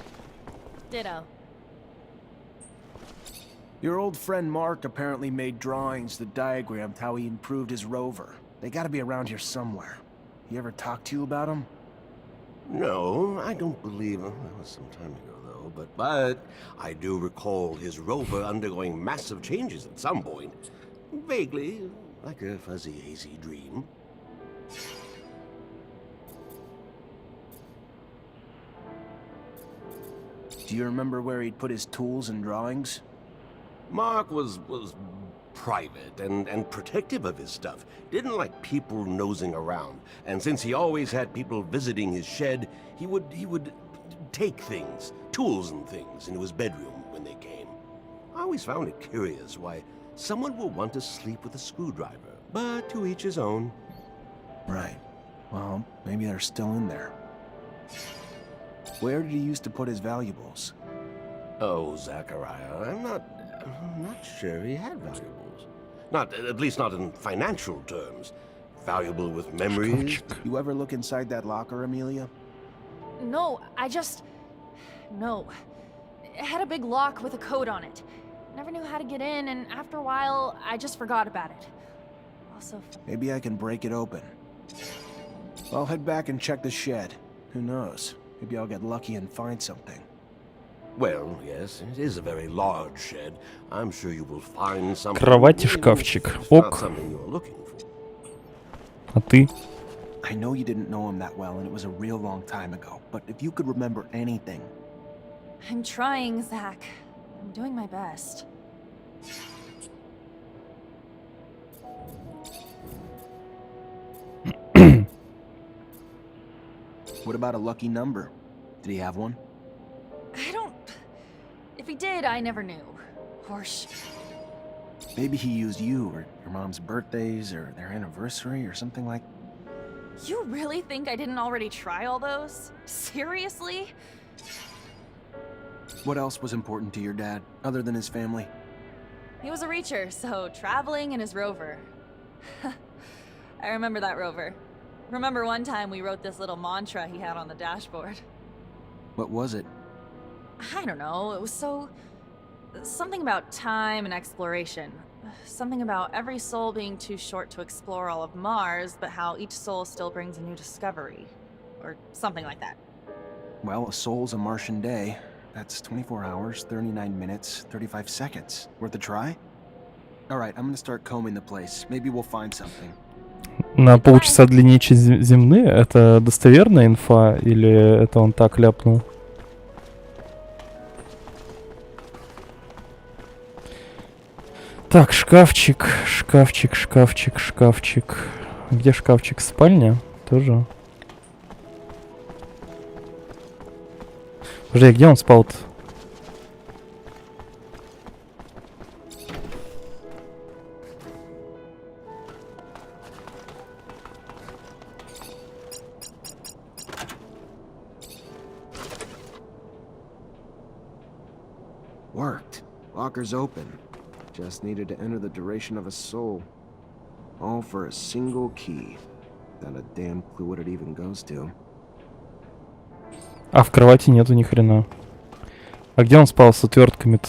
Ditto. Your old friend Mark apparently made drawings that diagrammed how he improved his rover. They gotta be around here somewhere. He ever talked to you about them? No, I don't believe him. That was some time ago, though. But I do recall his rover undergoing massive changes at some point. Vaguely, like a fuzzy, hazy dream. Do you remember where he'd put his tools and drawings? Mark was private and protective of his stuff. Didn't like people nosing around. And since he always had people visiting his shed, he would take things, tools and things, into his bedroom when they came. I always found it curious why someone would want to sleep with a screwdriver, but to each his own. Right. Well, maybe they're still in there. Where did he used to put his valuables? Oh, Zachariah, I'm not sure he had valuables. At least not in financial terms. Valuable with memories. You ever look inside that locker, Amelia? No, No. It had a big lock with a code on it. Never knew how to get in, and after a while, I just forgot about it. Also... Maybe I can break it open. I'll head back and check the shed. Who knows? Maybe I'll get lucky and find something. Well, yes, it is a very large shed. I'm sure you will find something. Кровать и шкафчик. Ок. А ты? I know you didn't know him that well, and it was a real long time ago. But if you could remember anything... I'm trying, Zach. I'm doing my best. What about a lucky number? Did he have one? I don't... If he did, I never knew. Horse. Maybe he used you, or your mom's birthdays, or their anniversary, or something like... You really think I didn't already try all those? Seriously? What else was important to your dad, other than his family? He was a reacher, so traveling in his rover. I remember that rover. Remember one time we wrote this little mantra he had on the dashboard. What was it? I don't know, it was so Something about time and exploration. Something about every soul being too short to explore all of Mars, but how each soul still brings a new discovery. Or something like that. Well, a soul's a Martian day. That's 24 hours, 39 minutes, 35 seconds. Worth a try? Alright, I'm gonna start combing the place. Maybe we'll find something. На полчаса длиннее, чем земные? Это достоверная инфа или это он так ляпнул? Так, шкафчик, шкафчик, шкафчик, шкафчик. Где шкафчик? Спальня? Тоже. Подожди, где он спал-то? Worked. Locker's open. Just needed to enter the duration of a soul. All for a single key. Not a damn clue what it even goes to. А в кровати нету ни хрена. А где он спал с отвертками-то?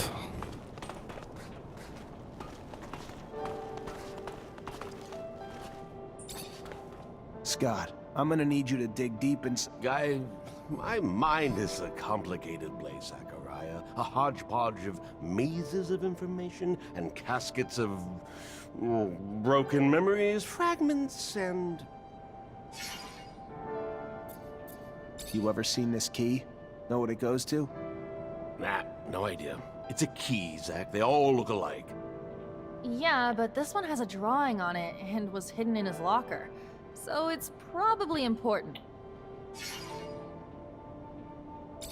Scott, I'm gonna need you to dig deep and... Guy, my mind is a complicated place, Zachariah. A hodgepodge of mazes of information and caskets of broken memories, fragments, and... You ever seen this key? Know what it goes to? Nah, no idea. It's a key, Zach. They all look alike. Yeah, but this one has a drawing on it and was hidden in his locker. So it's probably important.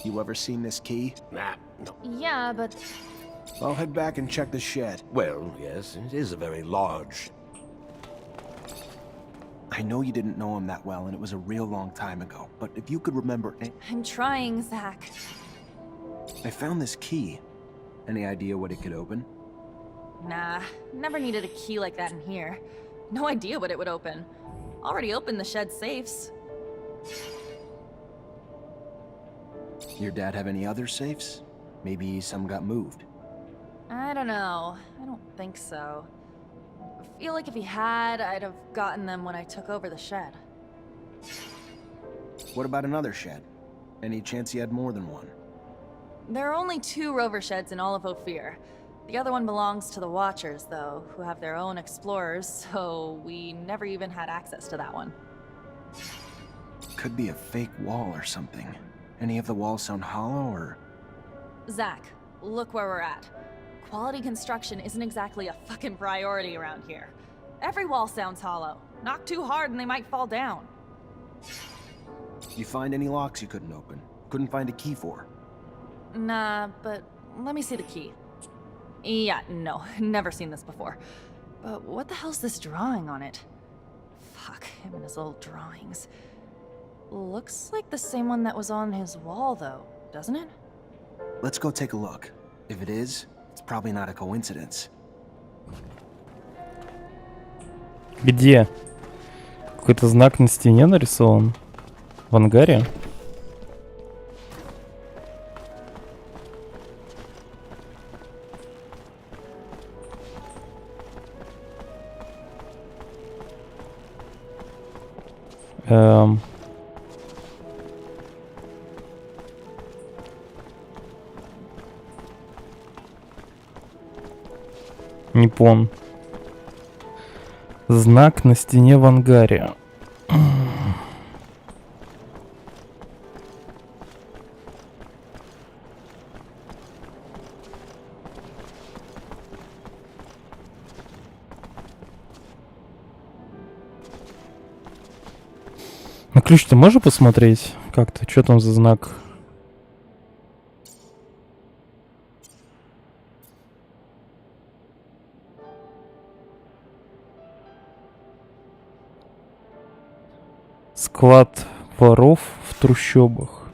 You ever seen this key? Nah, no. Yeah, but... I'll head back and check the shed. Well, yes, it is a very large... I know you didn't know him that well, and it was a real long time ago, but if you could remember... I'm trying, Zach. I found this key. Any idea what it could open? Nah, never needed a key like that in here. No idea what it would open. Already opened the shed safes. Your dad have any other safes? Maybe some got moved. I don't know. I don't think so. I feel like if he had, I'd have gotten them when I took over the shed. What about another shed? Any chance he had more than one? There are only 2 rover sheds in all of Ophir. The other one belongs to the Watchers, though, who have their own explorers, so we never even had access to that one. Could be a fake wall or something. Any of the walls sound hollow, or...? Zach, look where we're at. Quality construction isn't exactly a fucking priority around here. Every wall sounds hollow. Knock too hard and they might fall down. You find any locks you couldn't open? Couldn't find a key for? Nah, but let me see the key. Yeah, no, never seen this before. But what the hell's this drawing on it? Fuck, him and his little drawings. Looks like the same one that was on his wall, though, doesn't it? Let's go take a look. If it is, it's probably not a coincidence. Где? Какой-то знак на стене нарисован? В ангаре? Не пон. Знак на стене в ангаре. На ключ ты можешь посмотреть как-то? Что там за знак? Склад воров в трущобах.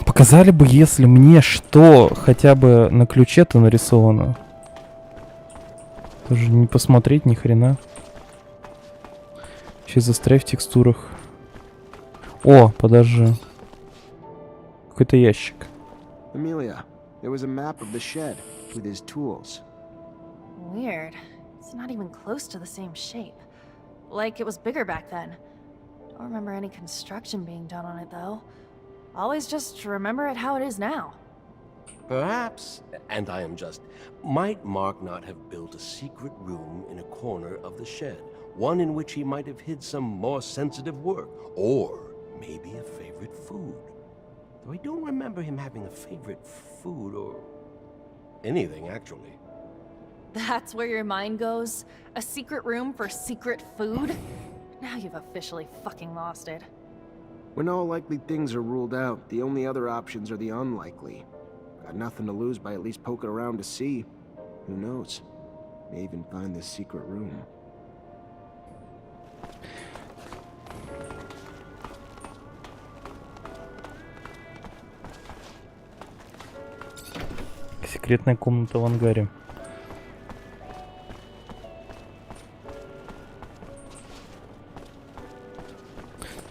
Показали бы, если мне что хотя бы на ключе-то нарисовано. Тоже не посмотреть ни хрена. Сейчас застряй в текстурах. О, подожди. Какой-то ящик. Amelia, there was a map of the shed with his tools. Weird. It's not even close to the same shape. Like it was bigger back then. Don't remember any construction being done on it though. Always just remember it how it is now. Perhaps, and I am just, might Mark not have built a secret room in a corner of the shed? One in which he might have hid some more sensitive work, or maybe a favorite food. Though I don't remember him having a favorite food or anything, actually. That's where your mind goes? A secret room for secret food? Now you've officially fucking lost it. When all likely things are ruled out, the only other options are the unlikely. Got nothing to lose by at least poking around to see. Who knows? May even find this secret room. Секретная комната в ангаре.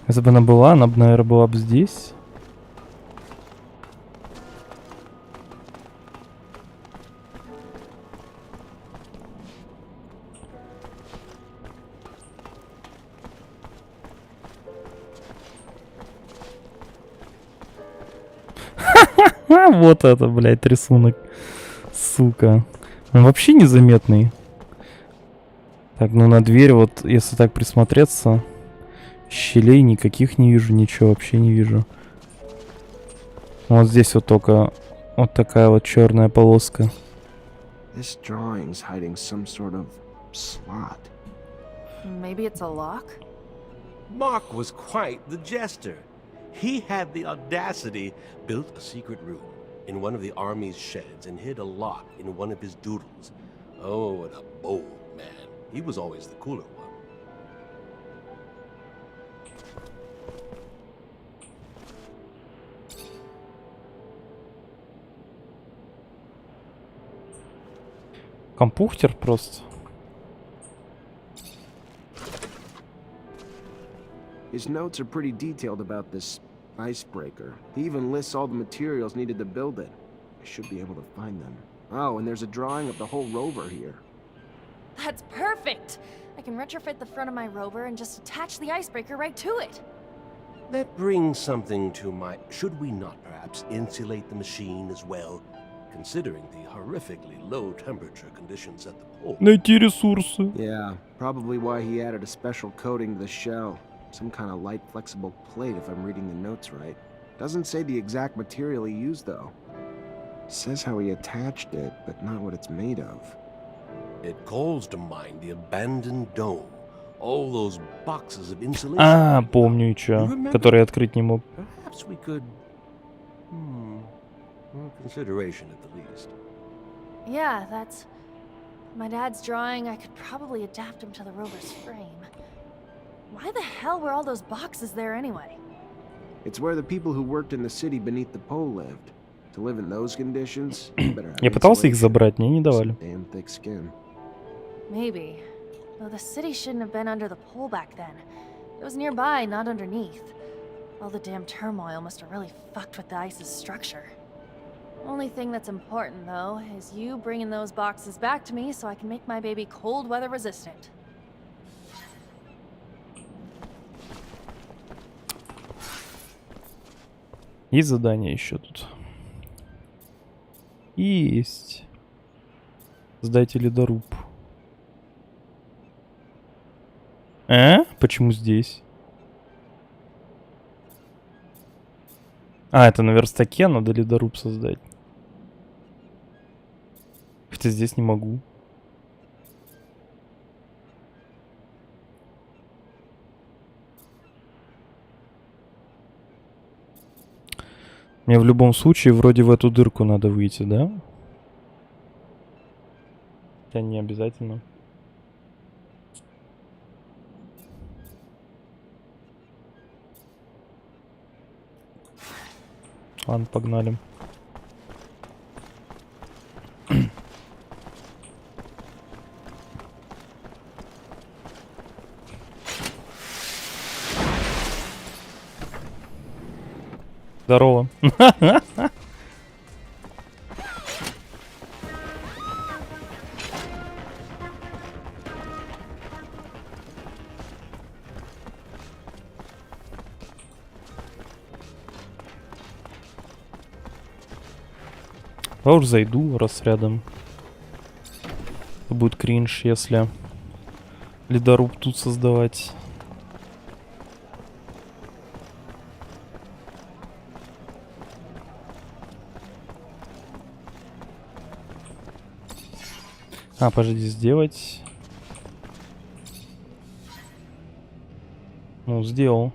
Если бы она бы, наверное, была бы здесь. Вот это, блядь, рисунок. Сука. Он вообще незаметный. Так, ну на дверь вот, если так присмотреться, щелей никаких не вижу, ничего вообще не вижу. Вот здесь вот только вот такая вот черная полоска. This drawing's hiding some sort of slot. Maybe it's a lock? Mark was quite the jester. He had the audacity, built a secret room in one of the army's sheds and hid a lock in one of his doodles. Oh, what a bold man. He was always the cooler one. Компьютер просто. His notes are pretty detailed about this icebreaker. He even lists all the materials needed to build it. I should be able to find them. Oh, and there's a drawing of the whole rover here. That's perfect! I can retrofit the front of my rover and just attach the icebreaker right to it. That brings something to mind. Should we not perhaps insulate the machine as well, considering the horrifically low temperature conditions at the pole? Найти ресурсы. Yeah, probably why he added a special coating to the shell. Some kind of light, flexible plate, if I'm reading the notes right. Doesn't say the exact material he used, though. Says how he attached it, but not what it's made of. It calls to mind the abandoned dome. All those boxes of insulation. А, помню, чё. Который открыть не мог. Perhaps we could... consideration at the least. Yeah, that's... my dad's drawing. I could probably adapt him to the rover's frame. Why the hell were all those boxes there anyway? It's where the people who worked in the city beneath the pole lived. To live in those conditions, you better have Я пытался их insulation. забрать, мне не давали. Damn thick skin. Maybe. Though the city shouldn't have been under the pole back then. It was nearby, not underneath. All the damn turmoil must have really fucked with the ice's structure. Only thing that's important, though, is you bringing those boxes back to me so I can make my baby cold weather resistant. Есть задание еще тут. Есть. Сдайте ледоруб. Почему здесь? А, это на верстаке надо ледоруб создать. Хотя здесь не могу. Мне в любом случае вроде в эту дырку надо выйти, да? Хотя не обязательно. Ладно, погнали. Здорово. Я уж зайду, раз рядом. Это будет кринж, если ледоруб тут создавать. А, подожди, сделать. Ну, сделал.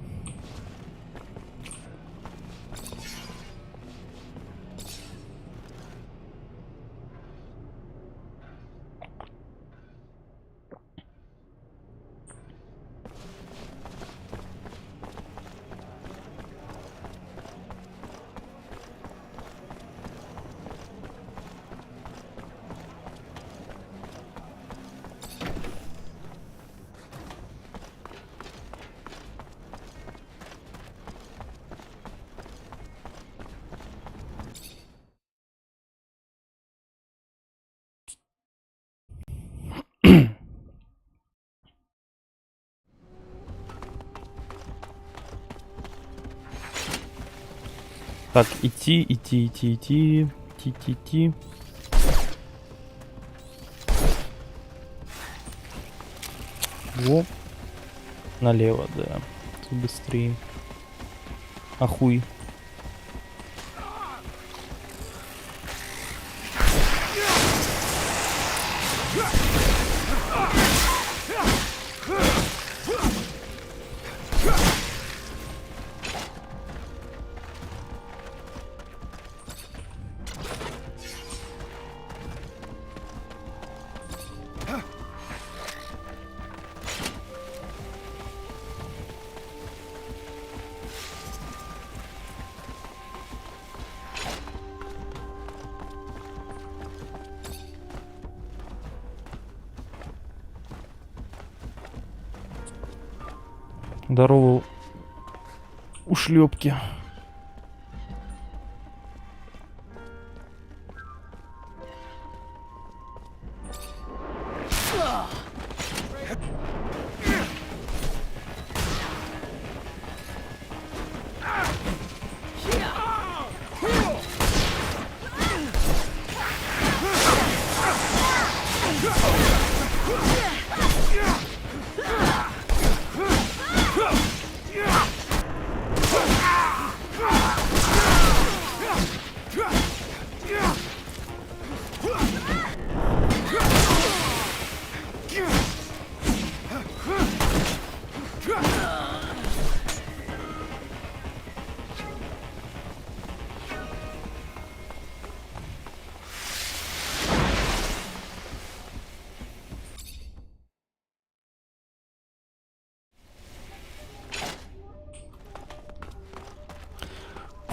Так, идти. Во. Налево, да. Тут быстрее. Ахуй. Здорово, ушлепки.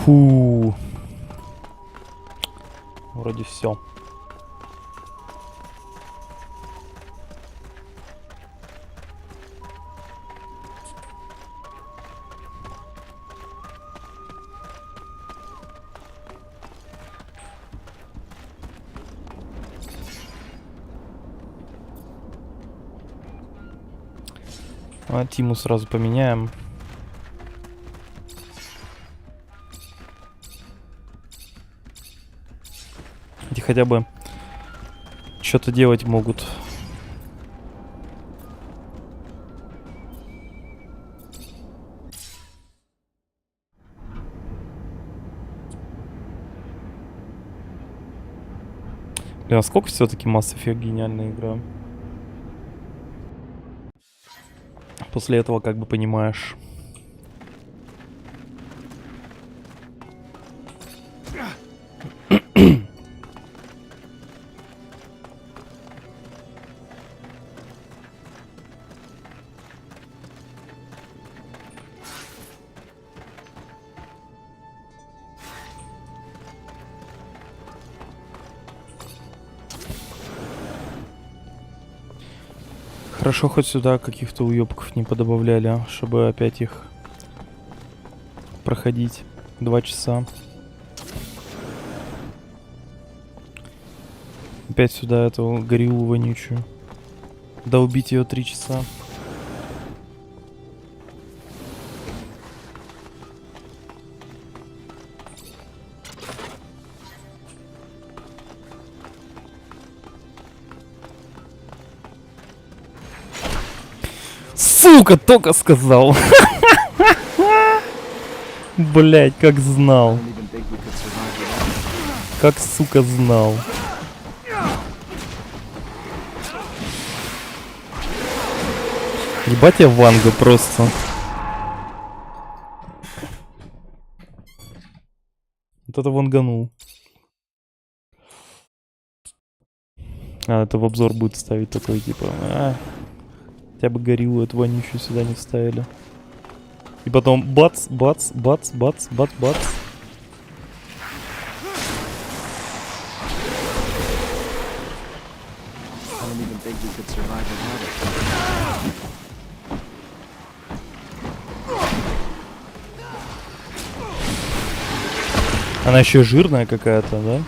Фу. Вроде все. А Тиму сразу поменяем. Эти хотя бы что-то делать могут. Блин, а сколько все-таки Mass Effect гениальная игра? После этого как бы понимаешь. Хорошо, хоть сюда каких-то уёбков не подобавляли, чтобы опять их проходить. 2 часа. Опять сюда эту гориллу вонючую. Да убить ее 3 часа. Сука, только сказал. Блять, как знал. Как, сука, знал. Ебать я ванга просто. Вот это ванганул. А, это в обзор будет ставить такой, типа... Хотя бы гориллу эту вонючую сюда не вставили. И потом бац, бац, бац, бац, бац, бац. Она еще жирная какая-то, да?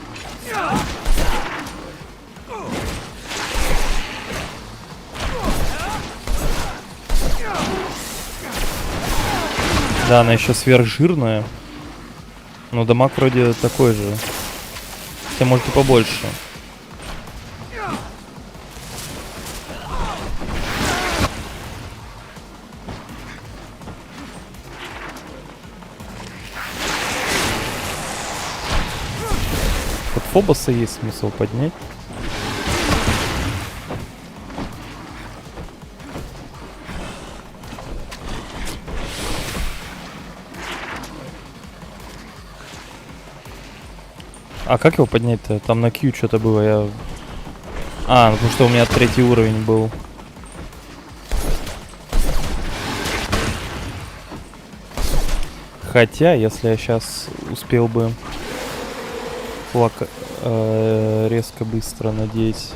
Да, она еще сверхжирная. Но дамаг вроде такой же. Хотя может и побольше. Под Фобоса есть смысл поднять. А как его поднять-то? Там на Q что-то было, я... А, ну потому что у меня 3-й уровень был. Хотя, если я сейчас успел бы резко быстро надеть...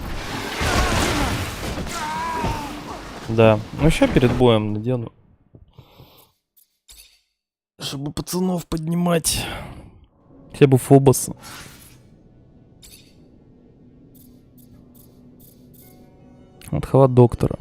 Да, ну сейчас перед боем надену. Чтобы пацанов поднимать. Хотя бы Фобоса. Вот халат доктора.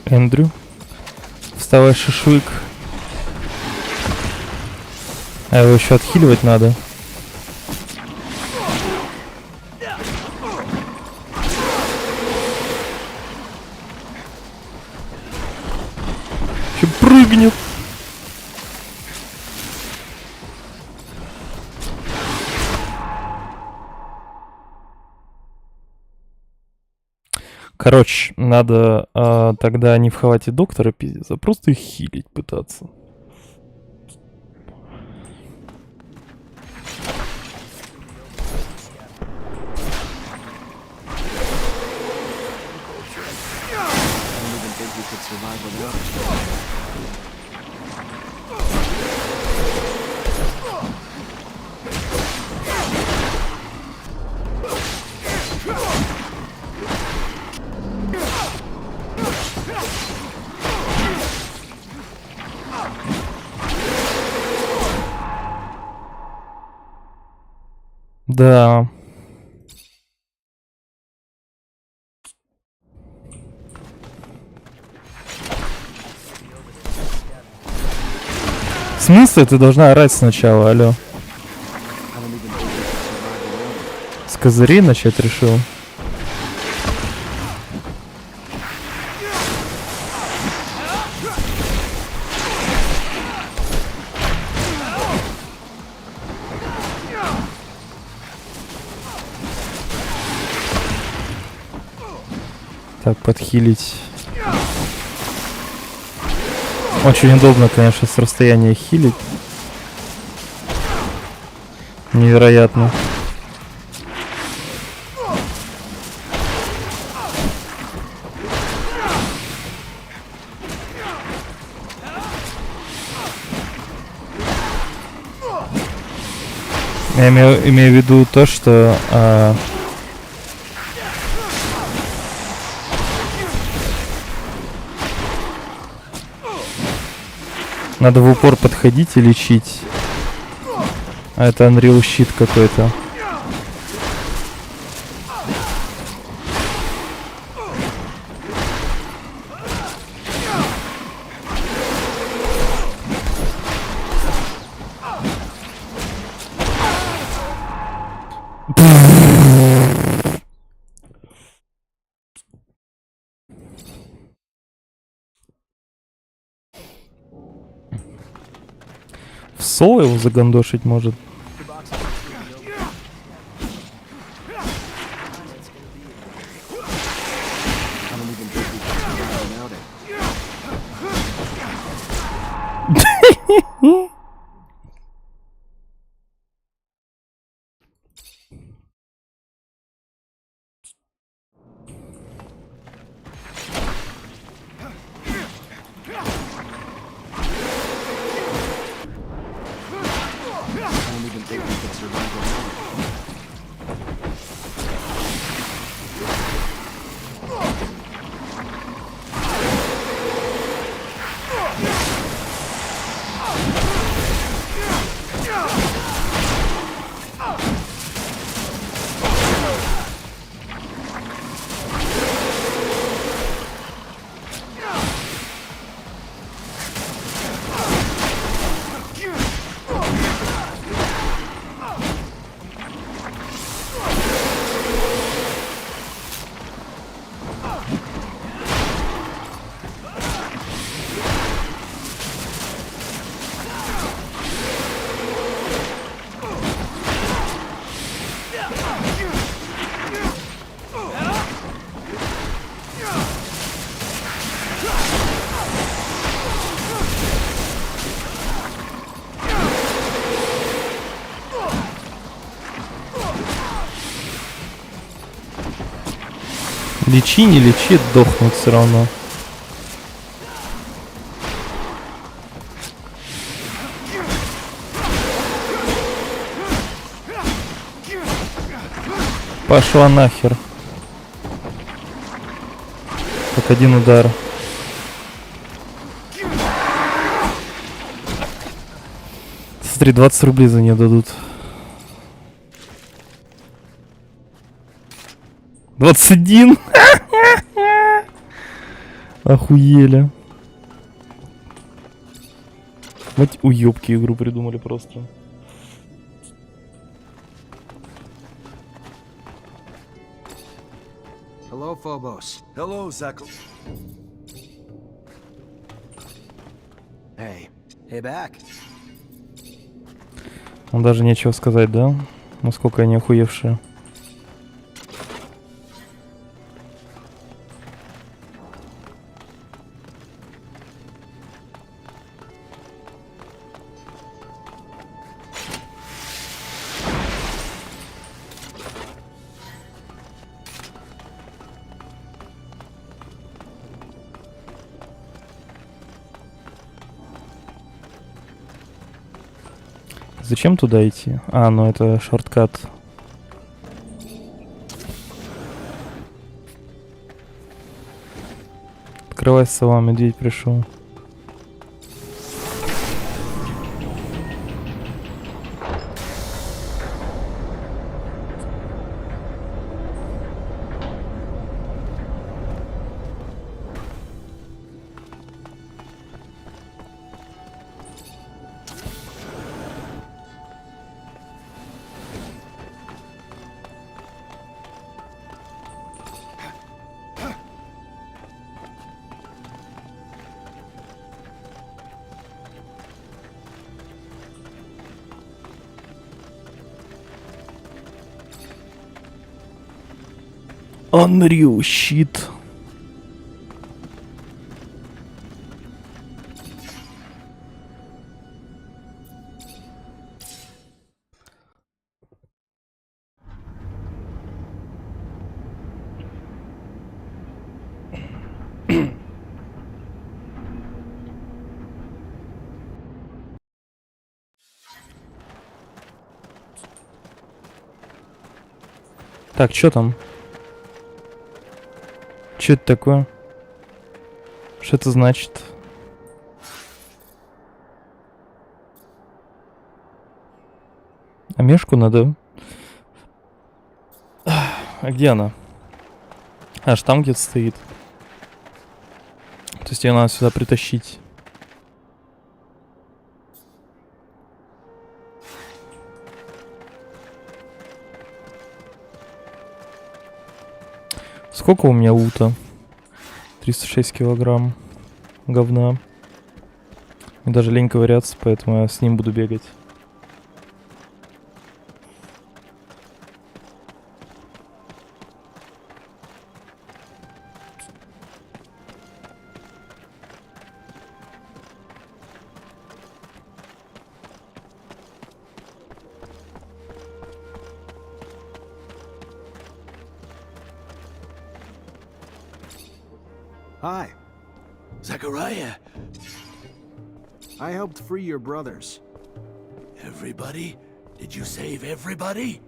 Эндрю. Вставай, шашлык. А его еще отхиливать надо. Еще прыгнет. Короче, надо тогда не в халате доктора пиздец, а просто их хилить пытаться. Да. В смысле ты должна орать сначала, алло? С козырей начать решил? Так, подхилить. Очень удобно, конечно, с расстояния хилить. Невероятно. Я имею в виду то, что надо в упор подходить и лечить. А это Unreal щит какой-то. В соло его загандошить может. Лечи, не лечи, дохнут все равно. Пошла нахер. Так, один удар. Смотри, 20 рублей за нее дадут. 21. Охуели. Вот уёбки игру придумали просто. Hello, Phobos. Hello, Zach. Hey. Hey, back. Он даже нечего сказать, да? Насколько они охуевшие. Зачем туда идти? А, ну это шорткат. Открывай, сова, медведь пришел. Unreal shit. Так, что там? Что это такое? Что это значит? А мешку надо... А где она? Аж там где-то стоит. То есть ее надо сюда притащить. Сколько у меня лута? 306 килограмм говна. Мне даже лень ковыряться, поэтому я с ним буду бегать. Hi. Zachariah, I helped free your brothers. everybody? Did you save everybody?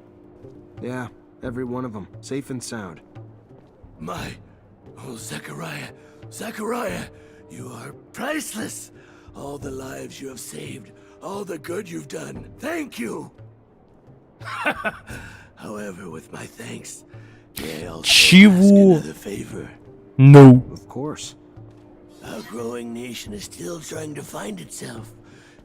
Yeah, every one of them, safe and sound. Oh, Zachariah, Zachariah, you are priceless. All the lives you have saved, all the good you've done, thank you. However, with my thanks, may I also ask another favor? No. Of course. Our growing nation is still trying to find itself.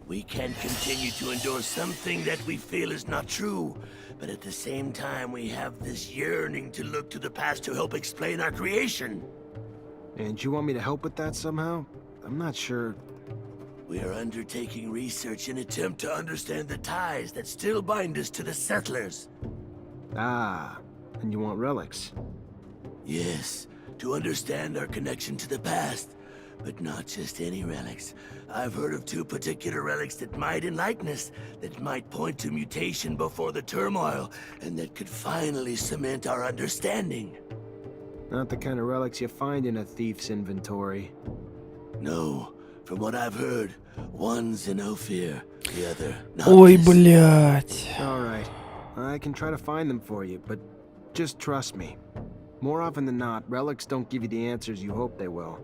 We can't continue to endure something that we feel is not true, but at the same time we have this yearning to look to the past to help explain our creation. And you want me to help with that somehow? I'm not sure. We are undertaking research in attempt to understand the ties that still bind us to the settlers. Ah, and you want relics? Yes, to understand our connection to the past. But not just any relics. I've heard of 2 particular relics that might enlighten us, that might point to mutation before the turmoil, and that could finally cement our understanding. Not the kind of relics you find in a thief's inventory. No, from what I've heard, one's in Ophir, the other not. Ой, блядь. Alright, I can try to find them for you, but just trust me. More often than not, relics don't give you the answers you hope they will.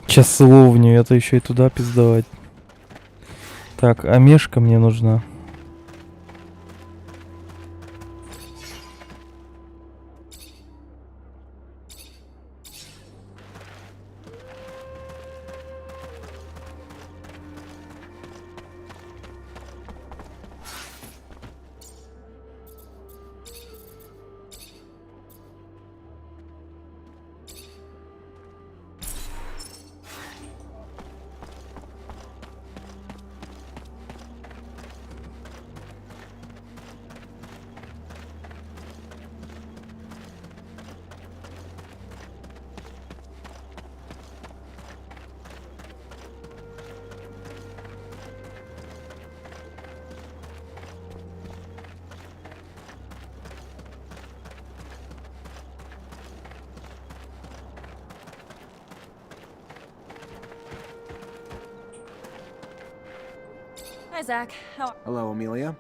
Часовню, это еще и туда пиздовать. Так, а мешка мне нужна. Hi, Zach. How... Hello, Amelia.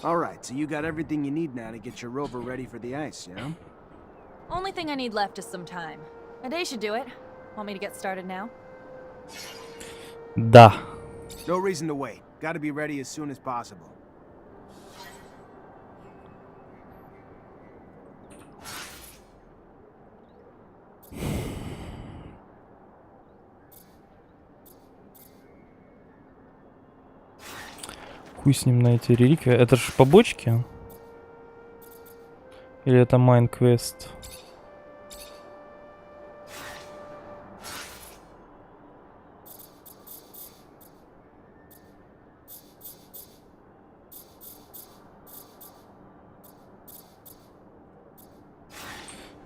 Alright, so you got everything you need now to get your rover ready for the ice, yeah? Only thing I need left is some time. A day should do it. Want me to get started now? Да. No reason to wait. Gotta be ready as soon as possible. Хуй с ним на эти реликвии. Это же побочки? Или это майн-квест?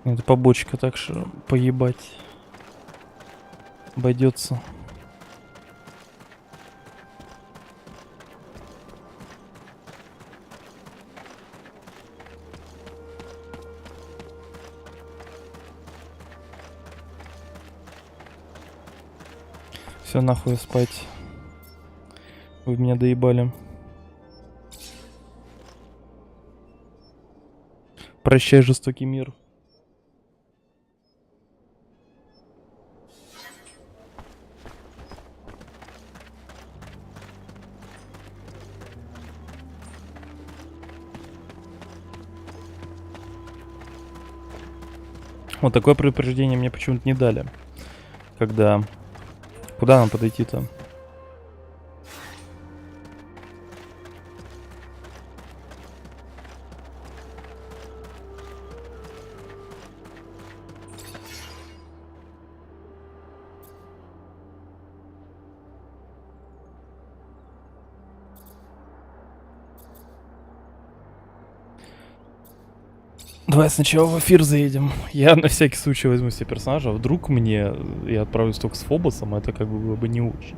Это побочка, так что поебать. Обойдется. Все, нахуй спать. Вы меня доебали. Прощай, жестокий мир. Вот такое предупреждение мне почему-то не дали. Когда... Куда нам подойти-то? Давай сначала в эфир заедем. Я на всякий случай возьму себе персонажа. Вдруг мне... Я отправлюсь только с Фобосом, это как бы было бы не очень.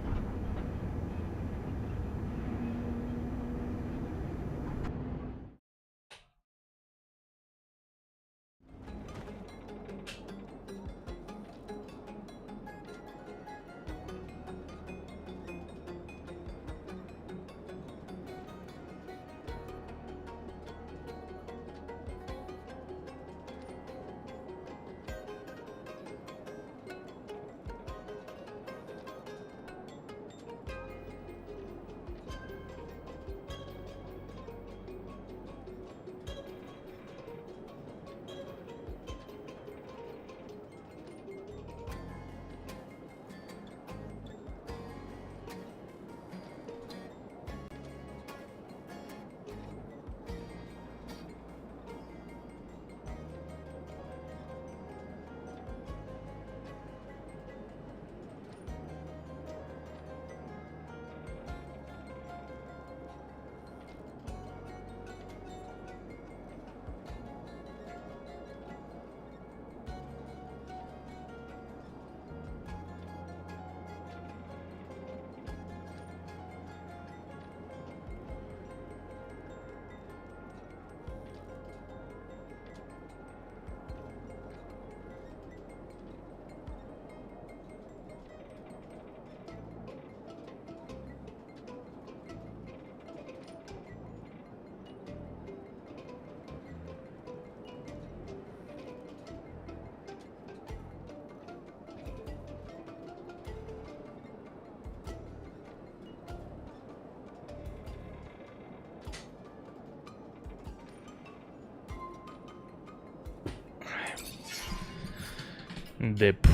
Деп.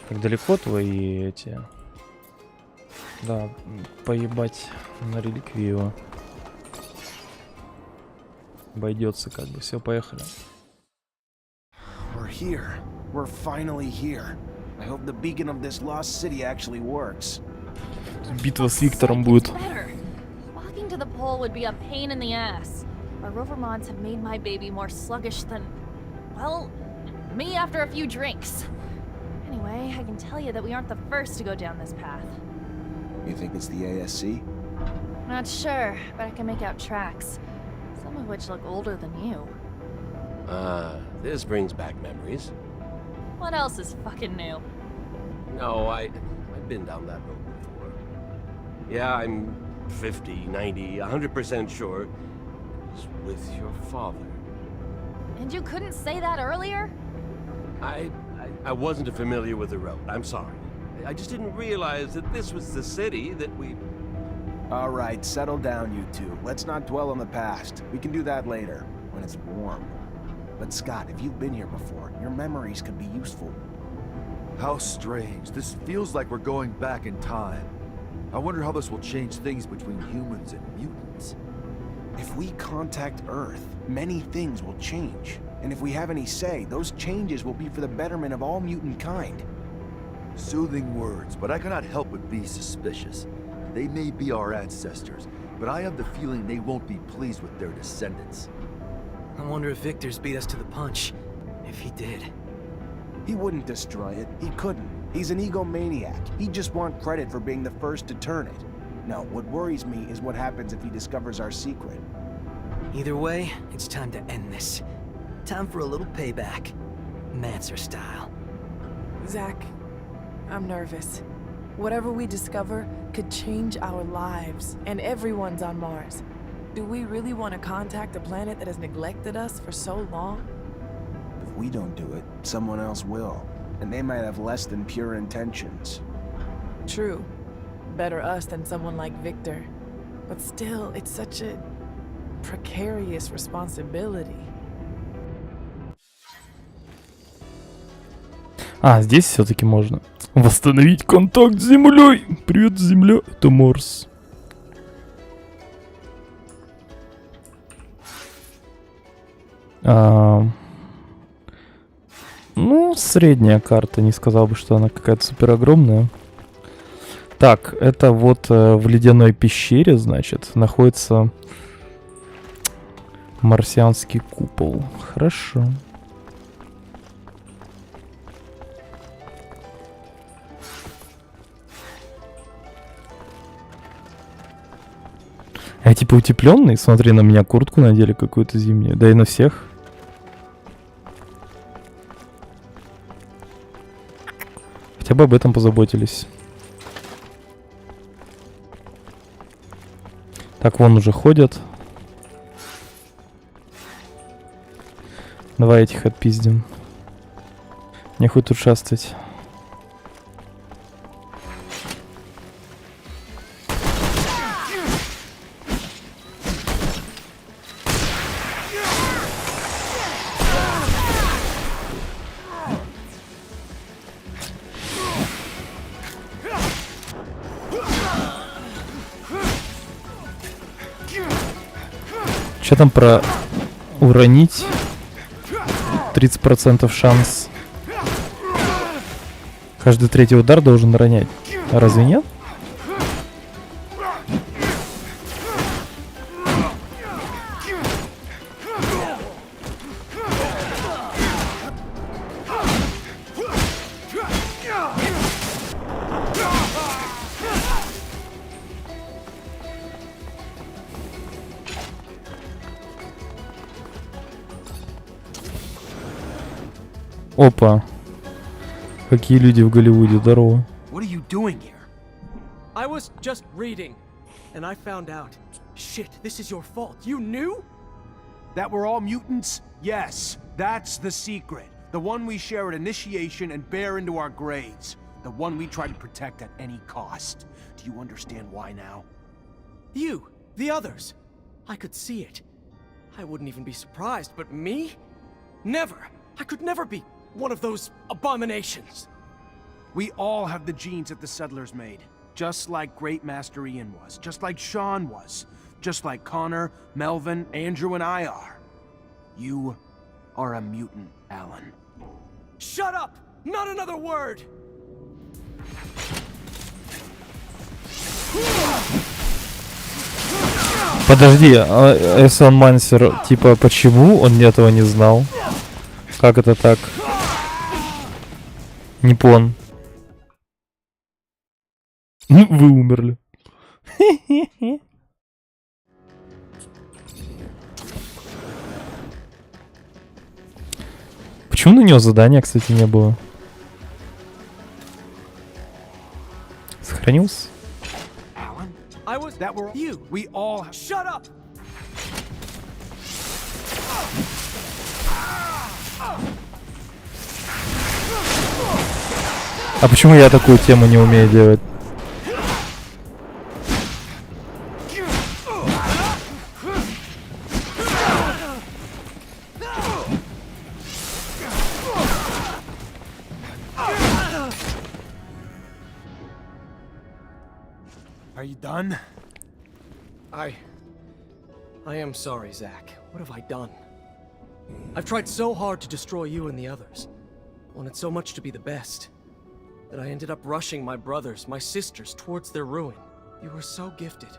Как далеко твои эти... Да, поебать на реликвию. Обойдется как бы. Все, поехали. We're here. We're finally here. I hope the beacon of this lost city actually works. Битва с Виктором будет. Walking to the pole would be a pain in the ass. Our rover mods have made my baby more sluggish than, well, me after a few drinks. Anyway, I can tell you that we aren't the first to go down this path. You think it's the ASC? Not sure, but I can make out tracks. Some of which look older than you. This brings back memories. What else is fucking new? No, I've been down that road before. Yeah, I'm 50, 90, 100% sure. It's with your father. And you couldn't say that earlier? I wasn't familiar with the road. I'm sorry. I just didn't realize that this was the city that we... All right, settle down, you two. Let's not dwell on the past. We can do that later, when it's warm. But Scott, if you've been here before, your memories could be useful. How strange. This feels like we're going back in time. I wonder how this will change things between humans and mutants. If we contact Earth, many things will change. And if we have any say, those changes will be for the betterment of all mutant kind. Soothing words, but I cannot help but be suspicious. They may be our ancestors, but I have the feeling they won't be pleased with their descendants. I wonder if Victor's beat us to the punch. If he did. He wouldn't destroy it. He couldn't. He's an egomaniac. He'd just want credit for being the first to turn it. No, what worries me is what happens if he discovers our secret. Either way, it's time to end this. Time for a little payback. Mancer style. Zach, I'm nervous. Whatever we discover could change our lives, and everyone's on Mars. Do we really want to contact a planet that has neglected us for so long? If we don't do it, someone else will. And they might have less than pure intentions. True. Better us than someone like Victor. But still, it's such a precarious responsibility. А, здесь все-таки можно восстановить контакт с Землей. Привет, Земля, это Марс. Ну, средняя карта, не сказал бы, что она какая-то супер огромная. Так, это вот в ледяной пещере, значит, находится марсианский купол. Хорошо. А типа утепленный? Смотри, на меня куртку надели какую-то зимнюю. Да и на всех. Хотя бы об этом позаботились. Так, вон уже ходят. Давай этих отпиздим. Нехуй тут шастать. Что там про уронить? 30% шанс. Каждый третий удар должен ронять. А разве нет? Опа. Какие люди в Голливуде, здорово. What are you doing here? I was just reading, and I found out. Shit, this is your fault. You knew? That we're all mutants? Yes, that's the secret. The one we share at initiation and bear into our graves. The one we try to protect at any cost. Do you understand why now? You, the others. I could see it. I wouldn't even be surprised, but me? Never. I could never be one of those abominations. We all have the genes that the settlers made. Just like Great Master Ian was. Just like Sean was. Just like Connor, Melvin, Andrew, and I are. You are a mutant, Alan. Shut up! Not another word! Подожди, Техномансер, типа, почему он этого не знал? Как это так? Не пон. Вы умерли. Почему на него задания, кстати, не было? Сохранился? I was that were you. We all shut up. А почему я такую тему не умею делать? Are you done? I am sorry, Zach. What have I done? I've tried so hard to destroy you and the others. Wanted so much to be the best that I ended up rushing my brothers, my sisters, towards their ruin. You were so gifted,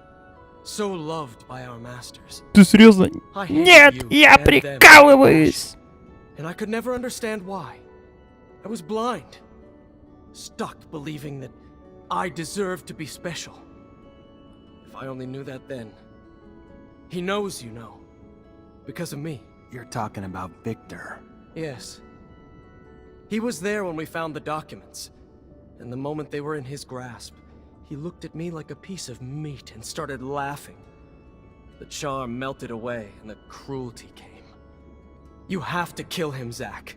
so loved by our masters. Ты серьезно? I hated Нет, you я and them прикалываюсь. and I could never understand why. I was blind, stuck believing that I deserved to be special. If I only knew that then. He knows, you know, because of me. You're talking about Victor. Yes. He was there when we found the documents, and the moment they were in his grasp, he looked at me like a piece of meat and started laughing. The charm melted away and the cruelty came. You have to kill him, Zach.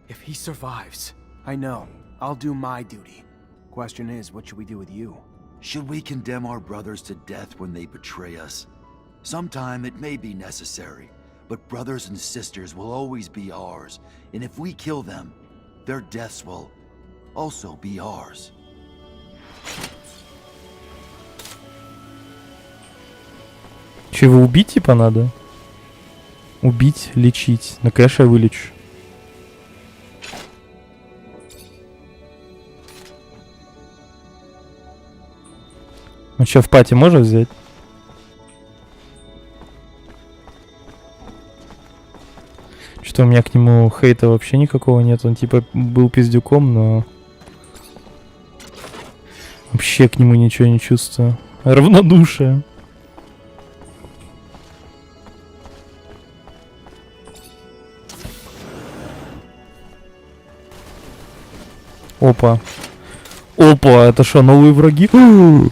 If he survives. I know. I'll do my duty. Question is, what should we do with you? Should we condemn our brothers to death when they betray us? Sometime it may be necessary, but brothers and sisters will always be ours, and if we kill them, their deaths will also be ours. Че, его убить типа надо? Убить, лечить. Ну, конечно, я вылечу. Ну что, в пати можно взять? Что у меня к нему хейта вообще никакого нет. Он типа был пиздюком, но... Вообще к нему ничего не чувствую. Равнодушие. Опа. Опа, это что, новые враги? Ну,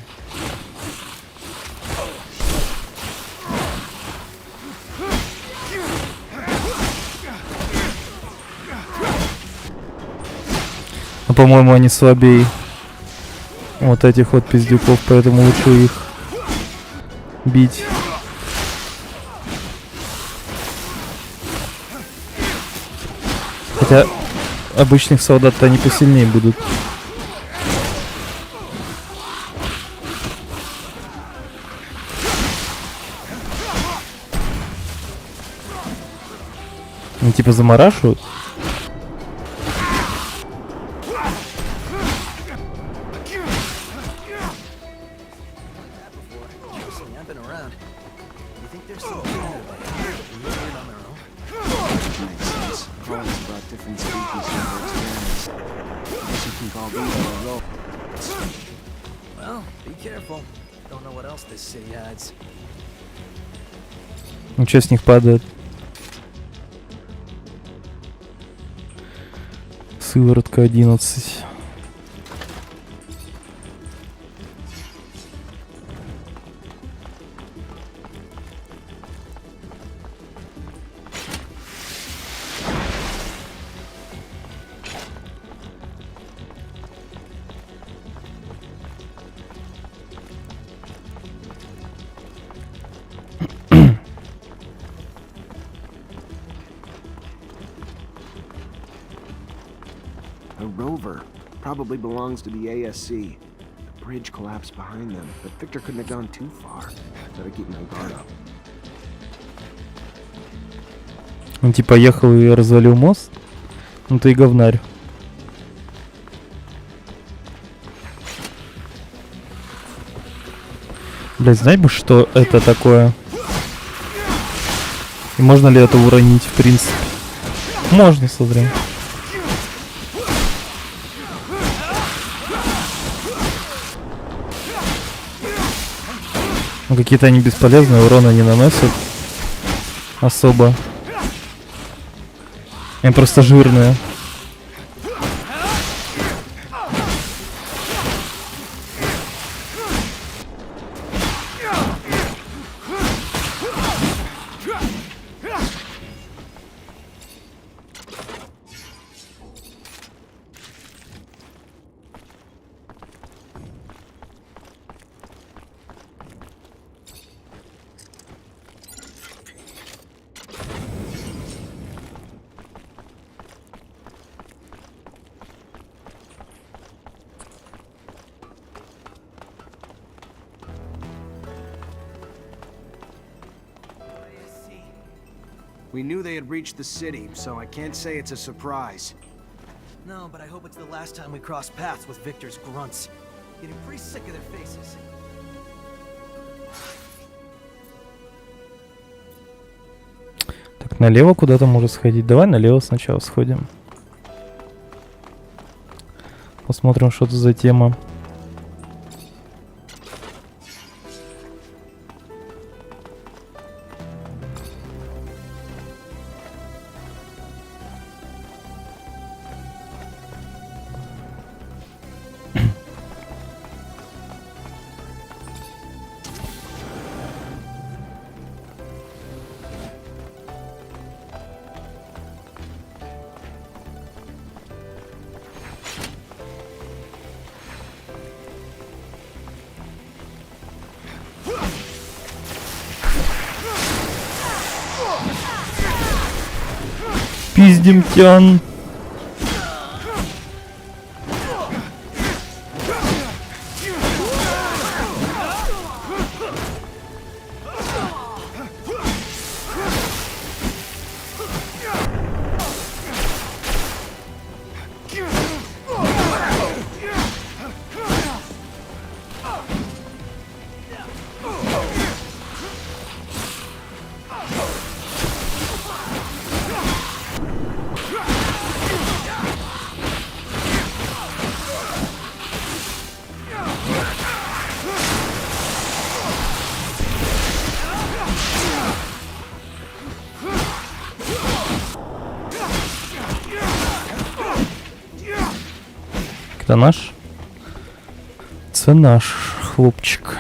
по-моему, они слабее вот этих вот пиздюков, поэтому лучше их бить. Хотя обычных солдат-то они посильнее будут. Ну, типа заморашивают. Ну, что с них падает? Сыворотка 11. Probably belongs to the ASC. The bridge collapsed behind them, but Victor couldn't have gone too far. Better keep my guard up. Он типа ехал и развалил мост? Ну ты и говнарь. Блять, знать бы, что это такое. И можно ли это уронить, в принципе? Можно, смотри. Ну, какие-то они бесполезные, урона не наносят особо. Они просто жирные. We knew they had reached the city, so I can't say it's a surprise. No, but I hope it's the last time we cross paths with Victor's grunts. Getting pretty sick of their faces. Так, налево куда-то можно сходить. Давай налево сначала сходим. Посмотрим, что это за тема. Пиздим тян. Это наш? Это наш хлопчик.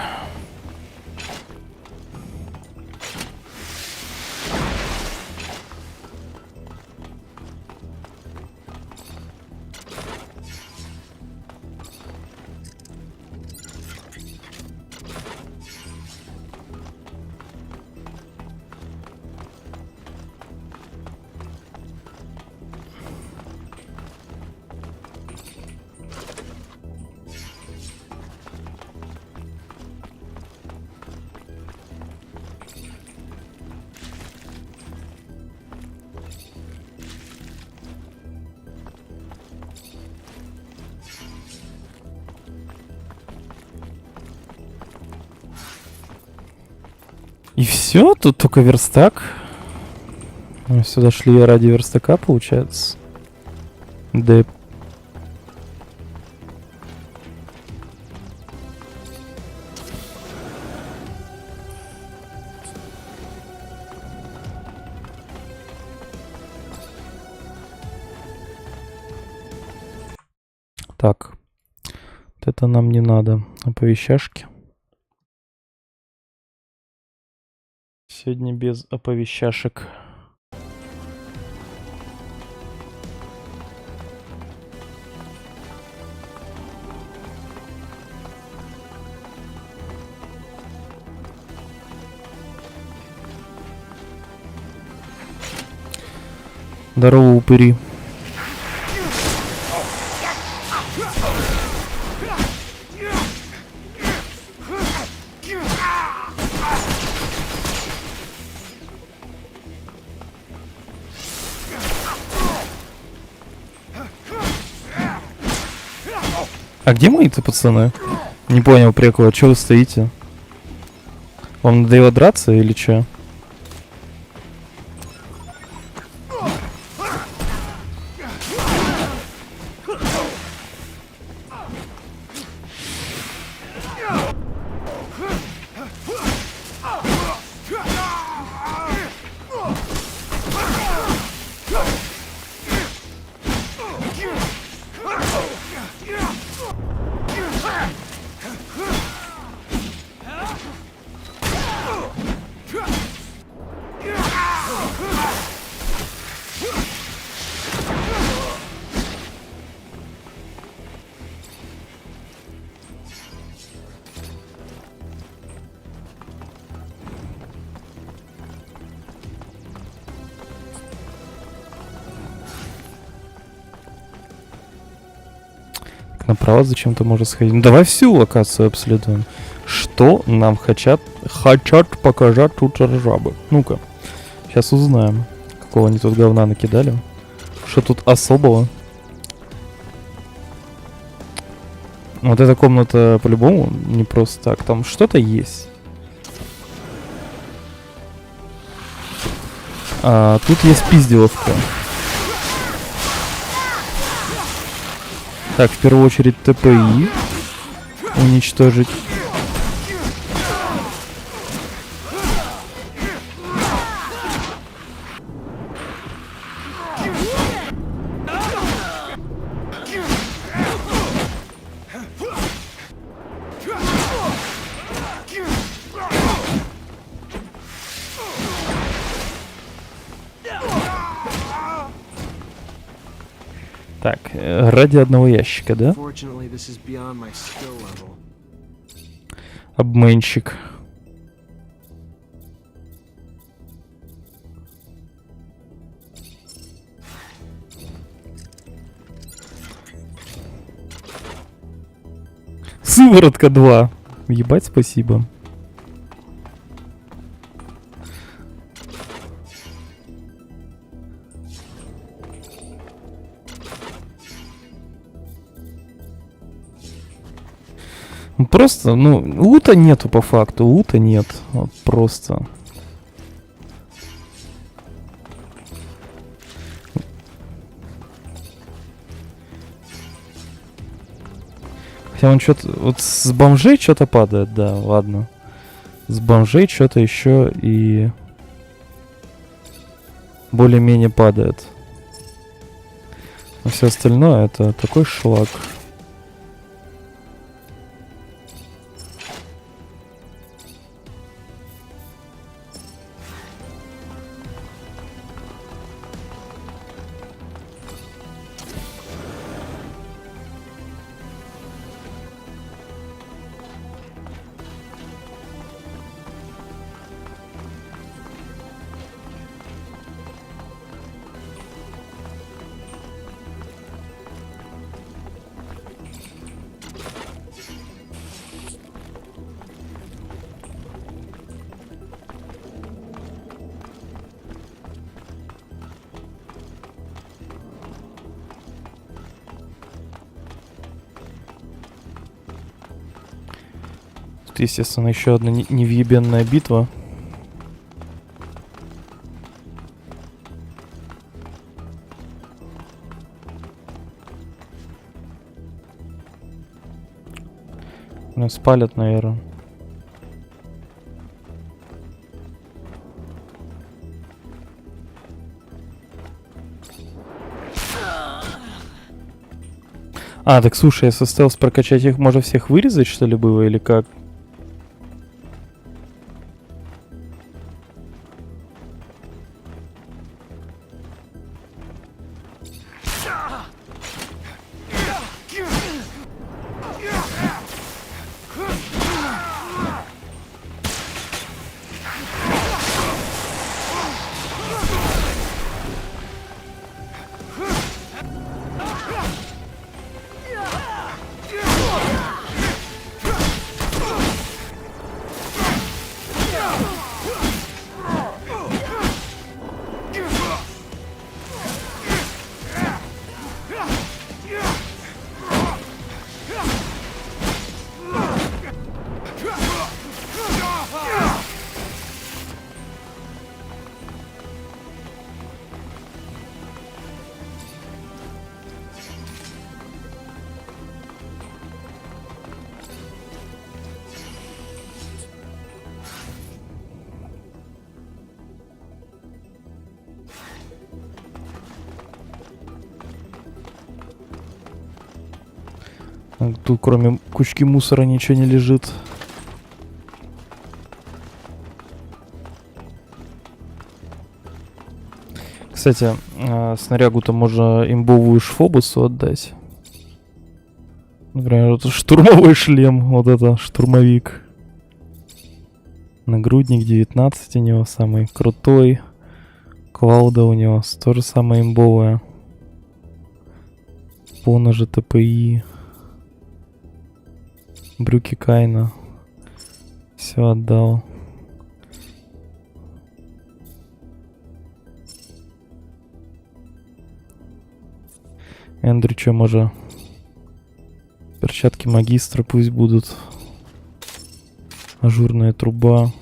И все, тут только верстак. Мы сюда шли ради верстака, получается. Да. Так. Вот это нам не надо. Оповещашки. Сегодня без оповещашек. Здорово, упыри. А где мои-то пацаны? Не понял прикола, чё вы стоите? Вам надоело драться или чё? Направо зачем-то можно сходить. Ну, давай всю локацию обследуем. Что нам хотят показать тут жабы. Ну-ка. Сейчас узнаем, какого они тут говна накидали. Что тут особого. Вот эта комната по-любому не просто так. Там что-то есть. Тут есть пизделовка. Так, в первую очередь ТПИ уничтожить. Так, ради одного ящика, да? Обманщик. Сыворотка 2. Ебать, спасибо. Просто, ну, лута нету по факту, лута нет. Вот просто. Хотя он что-то... Вот с бомжей что-то падает, да, ладно. С бомжей что-то еще и... более-менее падает. А все остальное это такой шлак. Естественно, еще одна невъебенная битва. Нас спалят, наверное. Так слушай, если стелс прокачать их, можно всех вырезать, что ли, было, или как? Тут кроме кучки мусора ничего не лежит. Кстати, снарягу-то можно имбовую шфобусу отдать. Например, это штурмовой шлем. Вот это штурмовик. Нагрудник 19 у него самый крутой. Клауда у него тоже самое имбовое. Поножи ТПИ. Брюки Кайна. Все отдал. Эндрю, что можно? Перчатки магистра пусть будут. Ажурная труба.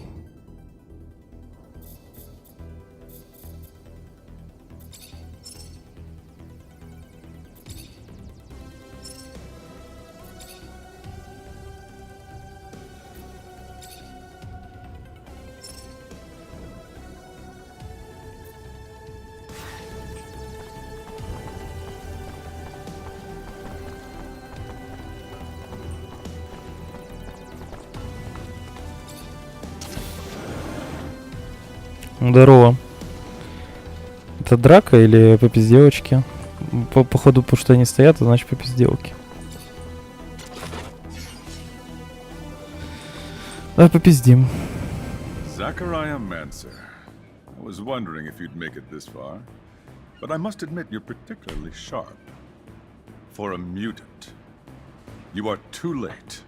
Здорово. Это драка или по пизделочке? Походу, потому что они стоят, а значит по пизделке. Давай попиздим. Technomancer. I was wondering if you'd make it this far, but I must admit you're particularly sharp. For a mutant. You are too late.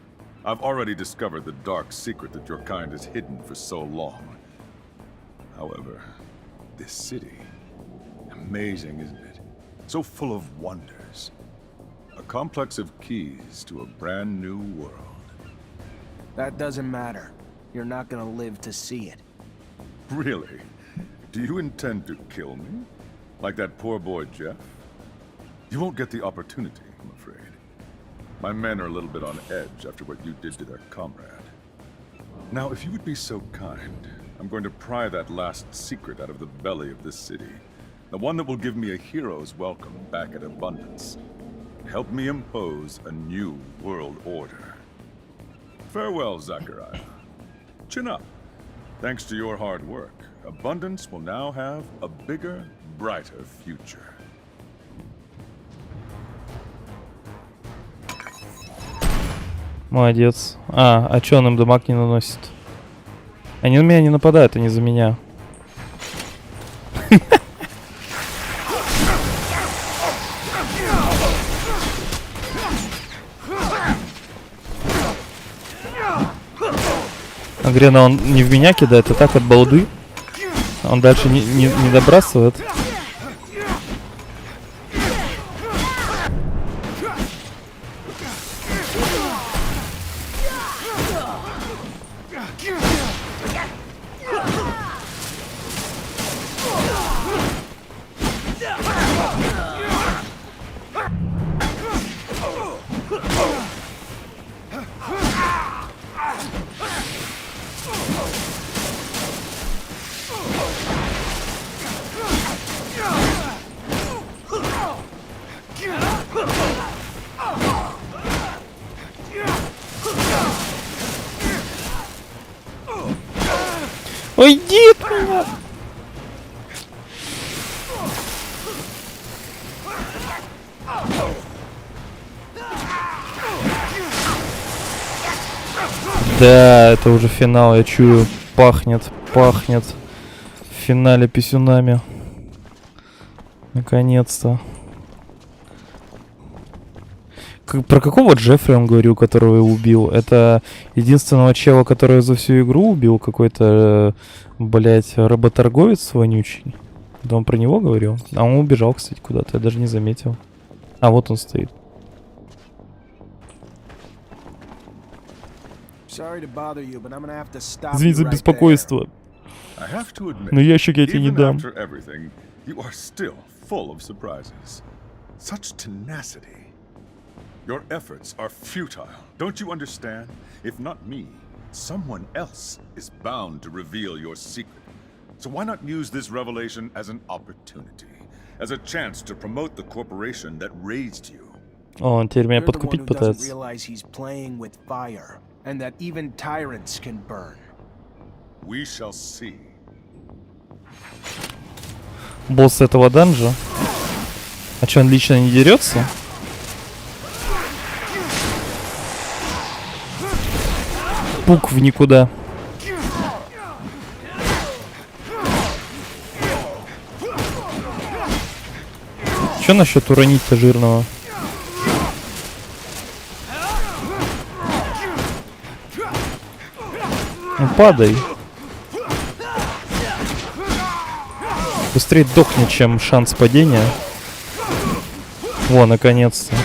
I've already discovered the dark secret that your kind has hidden for so long. However, this city, amazing, isn't it? So full of wonders. A complex of keys to a brand new world. That doesn't matter. You're not gonna live to see it. Really? Do you intend to kill me? Like that poor boy Jeff? You won't get the opportunity, I'm afraid. My men are a little bit on edge after what you did to their comrade. Now, if you would be so kind, I'm going to pry that last secret out of the belly of this city. The one that will give me a hero's welcome back at Abundance. Help me impose a new world order. Farewell, Zachariah. Chin up. Thanks to your hard work, Abundance will now have a bigger, brighter future. Молодец. А чё он им дамаг не наносит? Они на меня не нападают, они за меня. А Грена он не в меня кидает, а так от балды. Он дальше не добрасывает. Уйди от меня! Да, это уже финал, я чую. Пахнет. В финале писюнами. Наконец-то. Про какого Джеффри он говорил, которого убил? Это единственного чела, который за всю игру убил? Какой-то, блять, работорговец вонючий? Да он про него говорил? А он убежал, кстати, куда-то, я даже не заметил. А вот он стоит. Извини за беспокойство. Но ящик я тебе не дам. Your efforts are futile. Don't you understand? If not me, someone else is bound to reveal your secret. So why not use this revelation as an opportunity, as a chance to promote the corporation that raised you? О, он теперь меня подкупить пытается. And that even tyrants can burn. We shall see. Босс этого данжа? А что, он лично не дерется? Пук в никуда. Что насчет уронить-то жирного? Ну падай. Быстрее дохни, чем шанс падения. Во, наконец-то.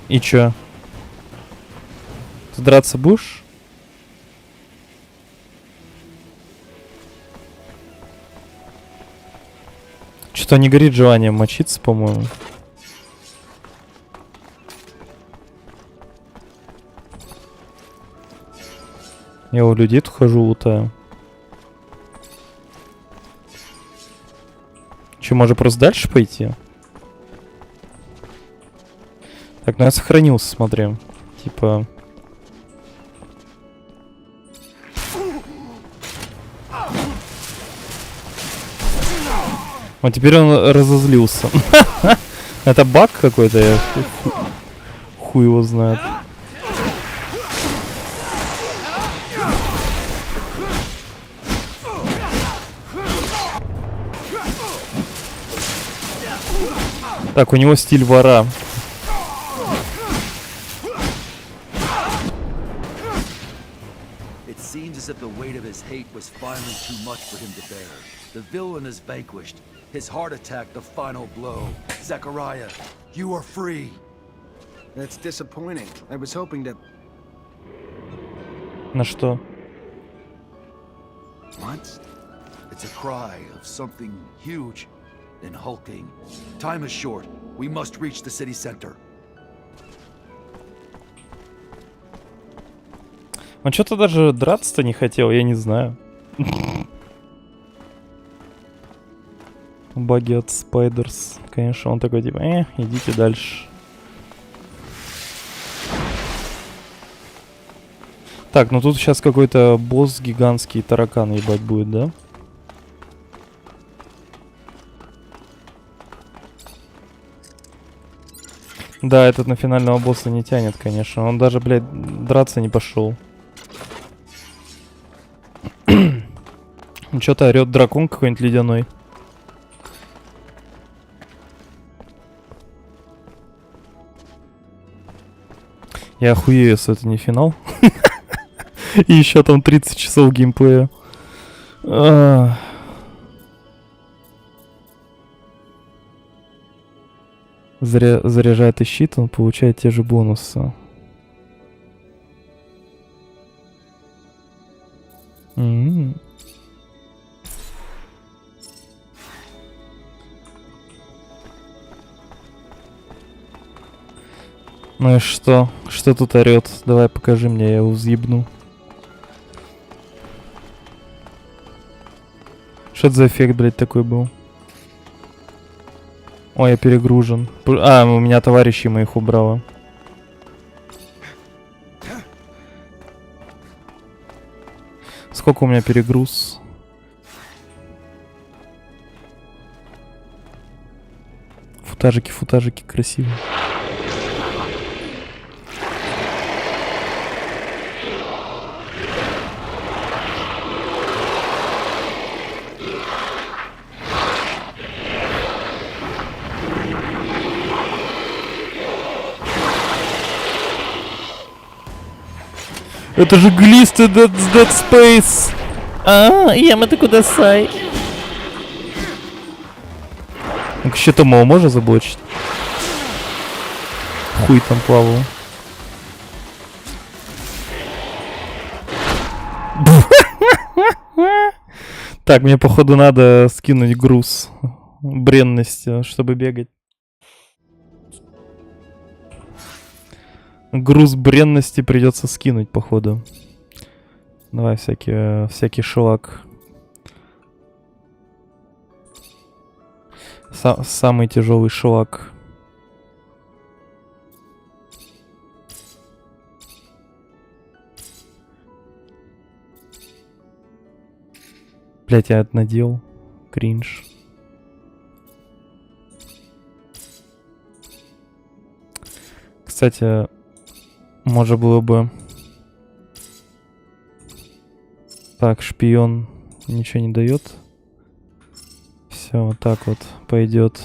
И чё? Ты драться будешь? Что-то не горит желанием мочиться, по-моему. Я у людей тут хожу, лутаю. Че, может просто дальше пойти? Так, ну я сохранился, смотри. Типа... Вот теперь он разозлился. Это баг какой-то, я хуй его знает. Так, у него стиль вора. It seems as if the weight of his hate was finally too much for him to bear. The villain is vanquished. His heart attack the final blow. Zechariah, you are free. That's disappointing. I was hoping to... На что? What? It's a cry of something huge and hulking. Time is short. We must reach the city center. Он что-то даже драться-то не хотел, я не знаю. Баги от Спайдерс. Конечно, он такой типа, идите дальше. Так, ну тут сейчас какой-то босс гигантский таракан ебать будет, да? Да, этот на финального босса не тянет, конечно. Он даже, блядь, драться не пошел. Что-то орет дракон какой-нибудь ледяной. Я охуею, если это не финал. И еще там 30 часов геймплея. Заряжает и щит, он получает те же бонусы. Ну и что? Что тут орет? Давай покажи мне, я его взъебну. Что это за эффект, блядь, такой был? Ой, я перегружен. А, у меня товарищи моих убрало. Сколько у меня перегруз? Футажики красивые. Это же глисты Dead Space. Ямато кудасай. Ну-ка, что-то можно заблочить? Хуй там плавал. Так, мне походу надо скинуть груз бренности, чтобы бегать. Груз бренности придется скинуть, походу. Давай всякий шлак. Самый тяжелый шлак. Блять, я это надел. Кринж. Кстати, можно было бы... Так, шпион ничего не дает. Все, вот так вот пойдет.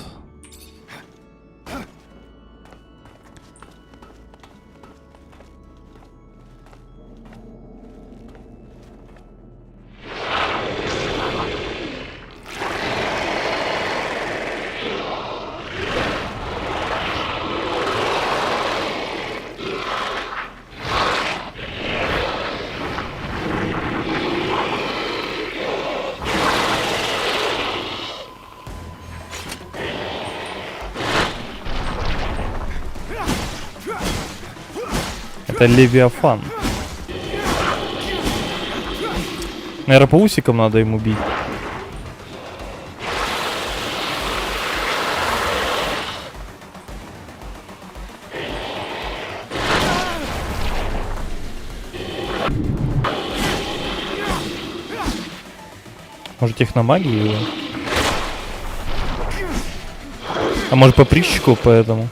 Это Левиафан. Наверное, по усикам надо ему бить. Может, техномагию? А может по прищику, поэтому?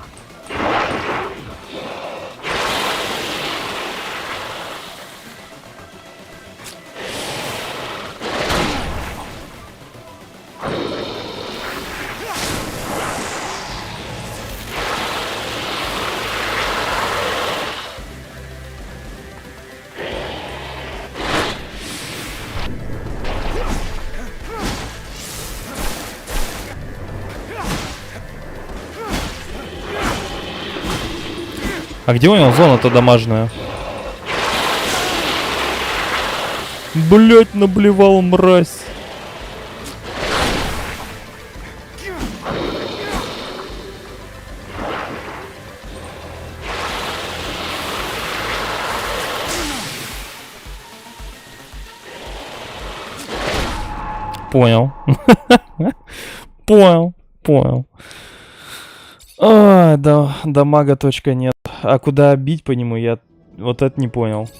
А где у него зона-то дамажная? Блять, наблевал, мразь. Понял. Понял. А, да, дамага точка нет. А куда бить по нему, я вот это не понял.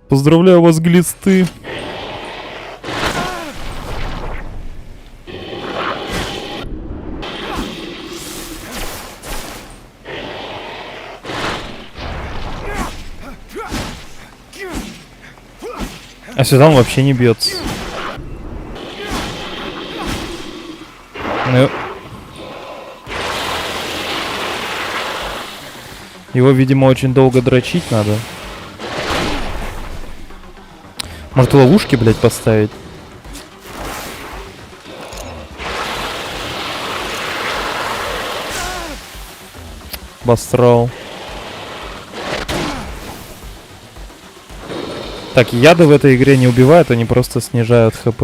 Поздравляю вас, глисты. А сюда он вообще не бьется. Ну... Его, видимо, очень долго дрочить надо. Может, ловушки, блядь, поставить? Бастрал. Так, яды в этой игре не убивают, они просто снижают хп.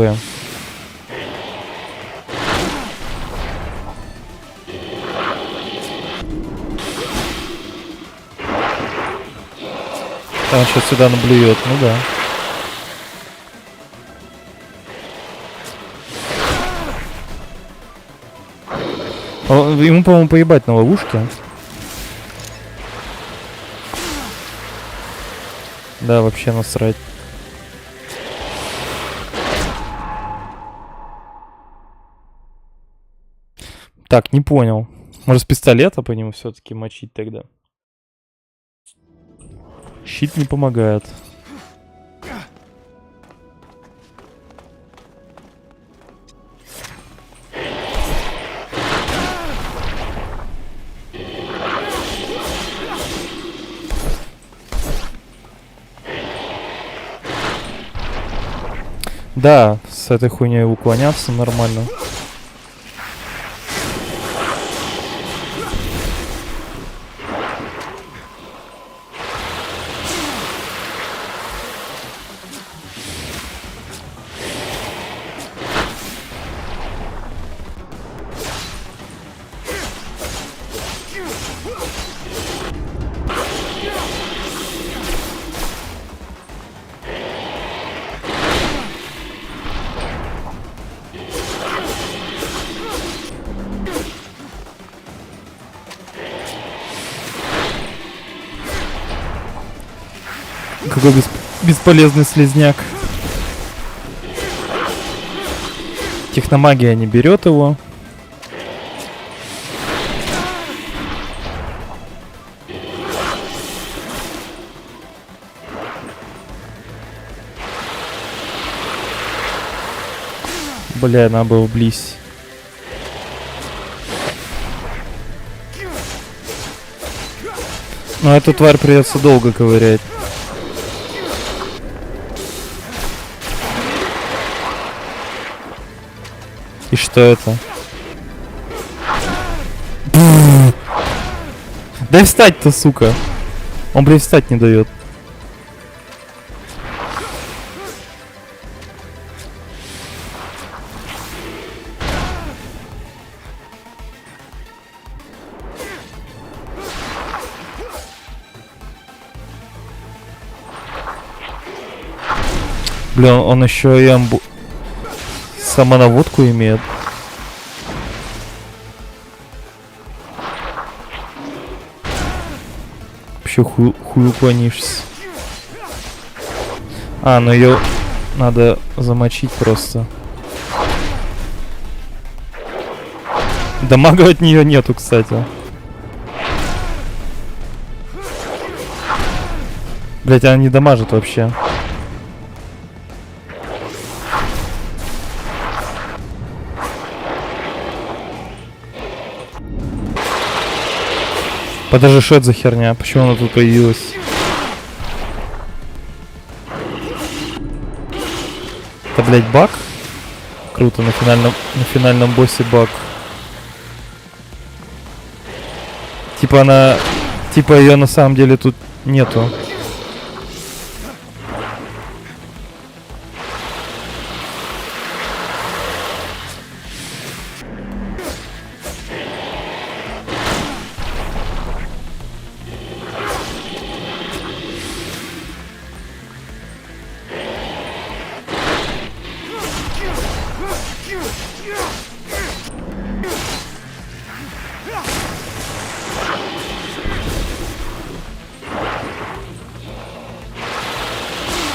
Он сейчас сюда наблюет, ну да. Ему, по-моему, поебать на ловушке. Да, вообще насрать. Так, не понял. Может, с пистолета по нему все-таки мочить тогда? Щит не помогает. Да, с этой хуйней уклоняться нормально. Какой бесполезный слизняк. Техномагия не берет его. Бля, надо было близь. Но эту тварь придется долго ковырять. И что это? Дай встать-то, сука. Он, блин, встать не дает. Блин, он еще и самонаводку имеет. Вообще хуй уклонишься. А, ну ее надо замочить просто. Дамага от нее нету, кстати. Блять, она не дамажит вообще. Подожди, что это за херня? Почему она тут появилась? Это, блять, баг? Круто, на финальном боссе баг. Типа она... Типа ее на самом деле тут нету.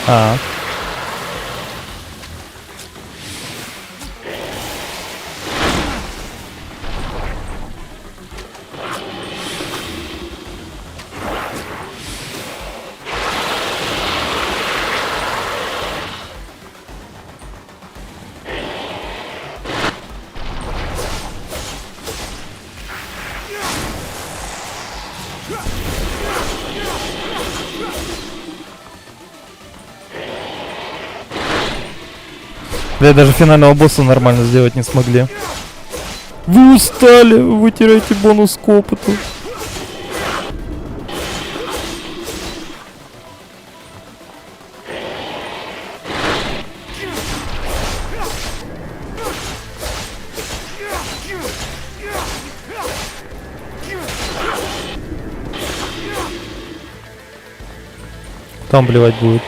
А. Да, даже финального босса нормально сделать не смогли. Вы устали, вы теряете бонус к опыту. Там блевать будет.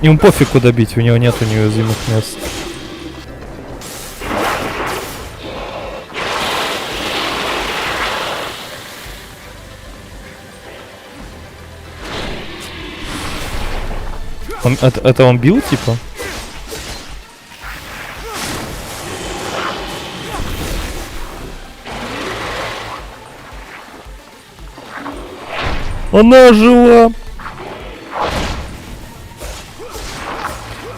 Ему пофиг куда бить, у него нету неуязвимых мест. Это он бил, типа? Она жила!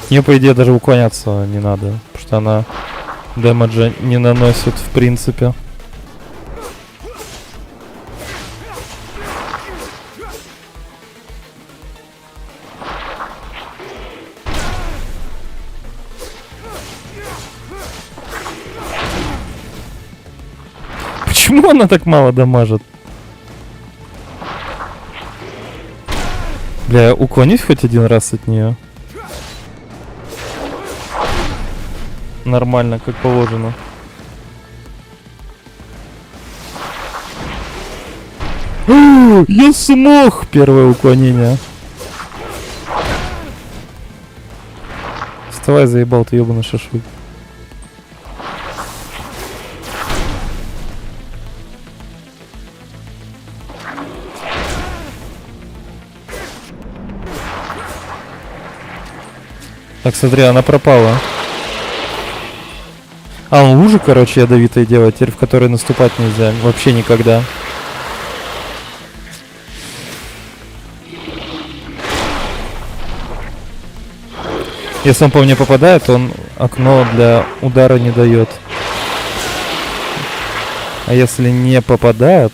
Мне, по идее, даже уклоняться не надо, потому что она дэмэджа не наносит, в принципе. Почему она так мало дамажит? Бля, уклонись хоть один раз от нее. Нормально, как положено. Я смог! Первое уклонение. Вставай, заебал ты, ёбаный шашлык. Так, смотри, она пропала. А, он лужи, короче, ядовитые делает, теперь в которые наступать нельзя. Вообще никогда. Если он по мне попадает, он окно для удара не дает. А если не попадает...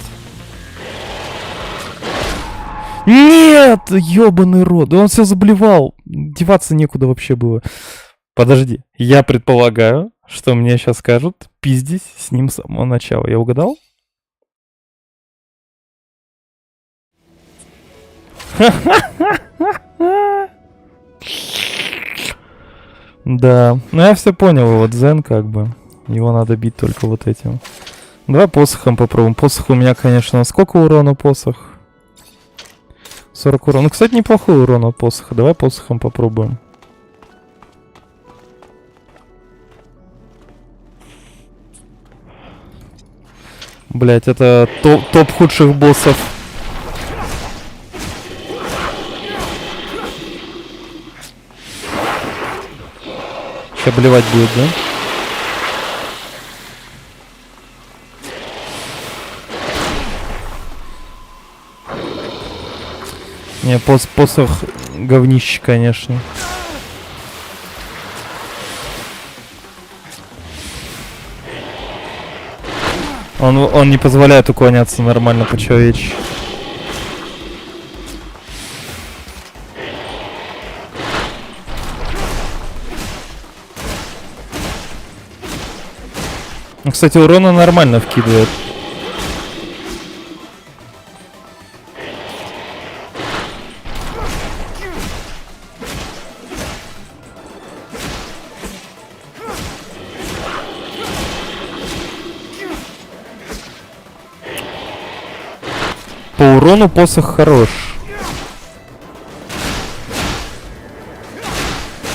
Нет! Ёбаный рот! Да он все заблевал. Деваться некуда вообще было. Подожди. Я предполагаю, что мне сейчас скажут, пиздись с ним с самого начала. Я угадал? Да. Ну я все понял, вот Зен как бы. Его надо бить только вот этим. Давай посохом попробуем. Посох у меня, конечно, сколько урона посох? 40 урона. Ну, кстати, неплохой урон от посоха. Давай посохом попробуем. Блять, это топ худших боссов. Сейчас блевать будет, да? Не, посох говнище, конечно. Он не позволяет уклоняться нормально по-человечески. Ну, кстати, урона нормально вкидывает. По урону посох хорош.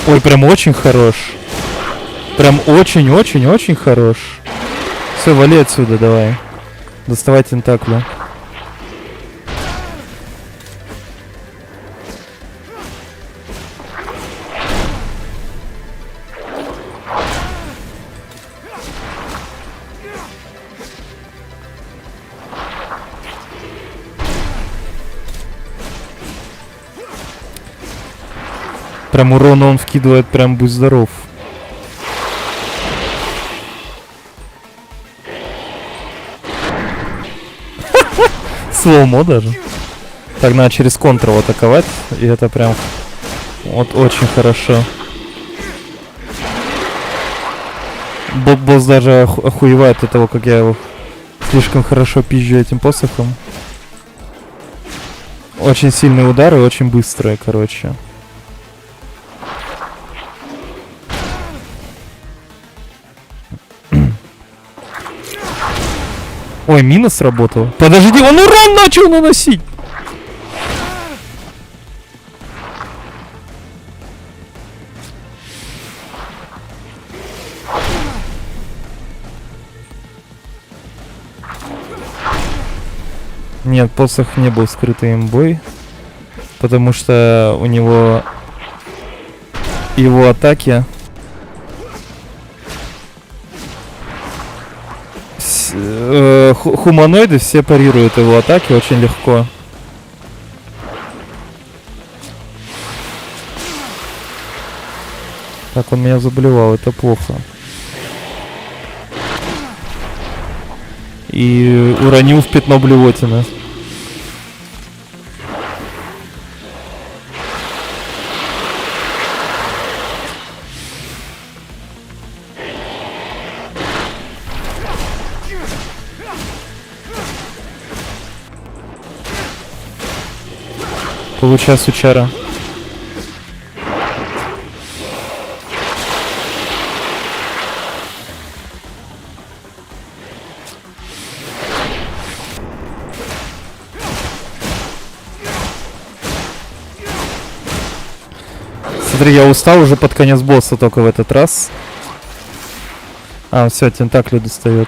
Ой, прям очень хорош. Прям очень-очень-очень хорош. Все, вали отсюда, давай. Доставай тентакли. Прям урон он вкидывает, прям будь здоров. Слоумо даже. Так, надо через контрол атаковать. И это прям вот очень хорошо. Босс даже охуевает от того, как я его слишком хорошо пизжу этим посохом. Очень сильные удары, очень быстрые, короче. Ой, мина сработала. Подожди, он урон начал наносить! Нет, посох не был скрытой имбой. Потому что у него его атаки хуманоиды все парируют его атаки очень легко. Так, он меня заблевал, это плохо. И уронил в пятно блевотины. Получай, сучара. Смотри, я устал уже под конец босса только в этот раз. А, все, тентакли достает.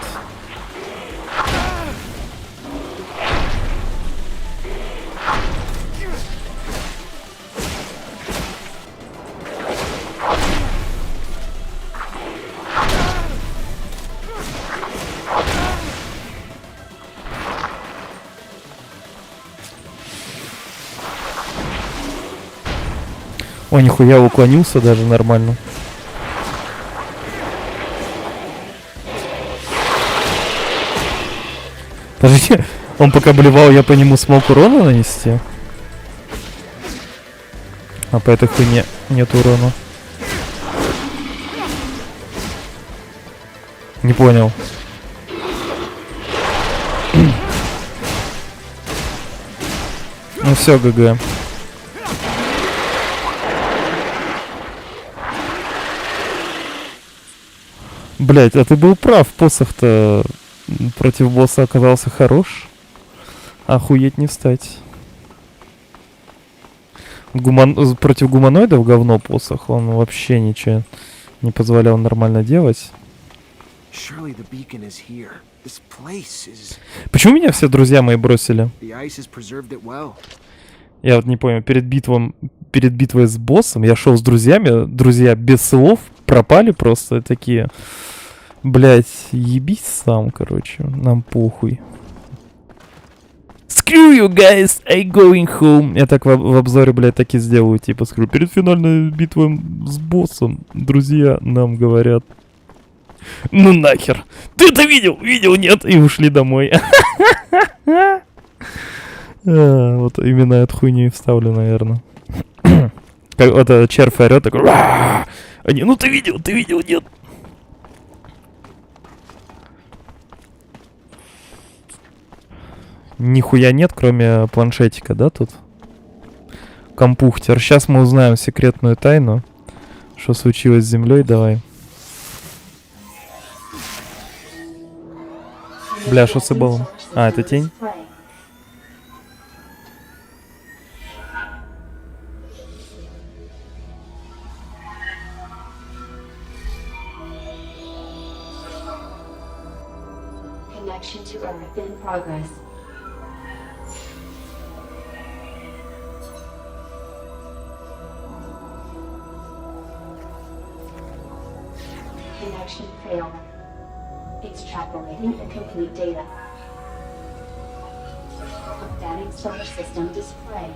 Ой, нихуя, уклонился даже нормально. Подожди, он пока блевал, я по нему смог урона нанести? А по этой хуйне нет урона. Не понял. Ну все, ГГ. Блять, а ты был прав, посох-то против босса оказался хорош. Охуеть не встать. Против гуманоидов говно посох, он вообще ничего не позволял нормально делать. Почему меня все друзья мои бросили? Я вот не понял, перед битвой с боссом я шел с друзьями, друзья без слов пропали просто такие. Блять, ебись сам, короче, нам похуй. Screw you guys, I going home. Я так в обзоре, блядь, так и сделаю, типа, скажу, перед финальной битвой с боссом, друзья нам говорят, ну нахер, ты это видел? Видел, нет? И ушли домой. Вот именно эту хуйню и вставлю, наверное. Как вот этот червь орёт, такой, они, ну ты видел, нет? Нихуя нет, кроме планшетика, да, тут? Компухтер. Сейчас мы узнаем секретную тайну. Что случилось с землей, давай. Бля, что с было? А, это тень? Connection to Earth in progress. Connection failed. Extrapolating incomplete data. Updating solar system display.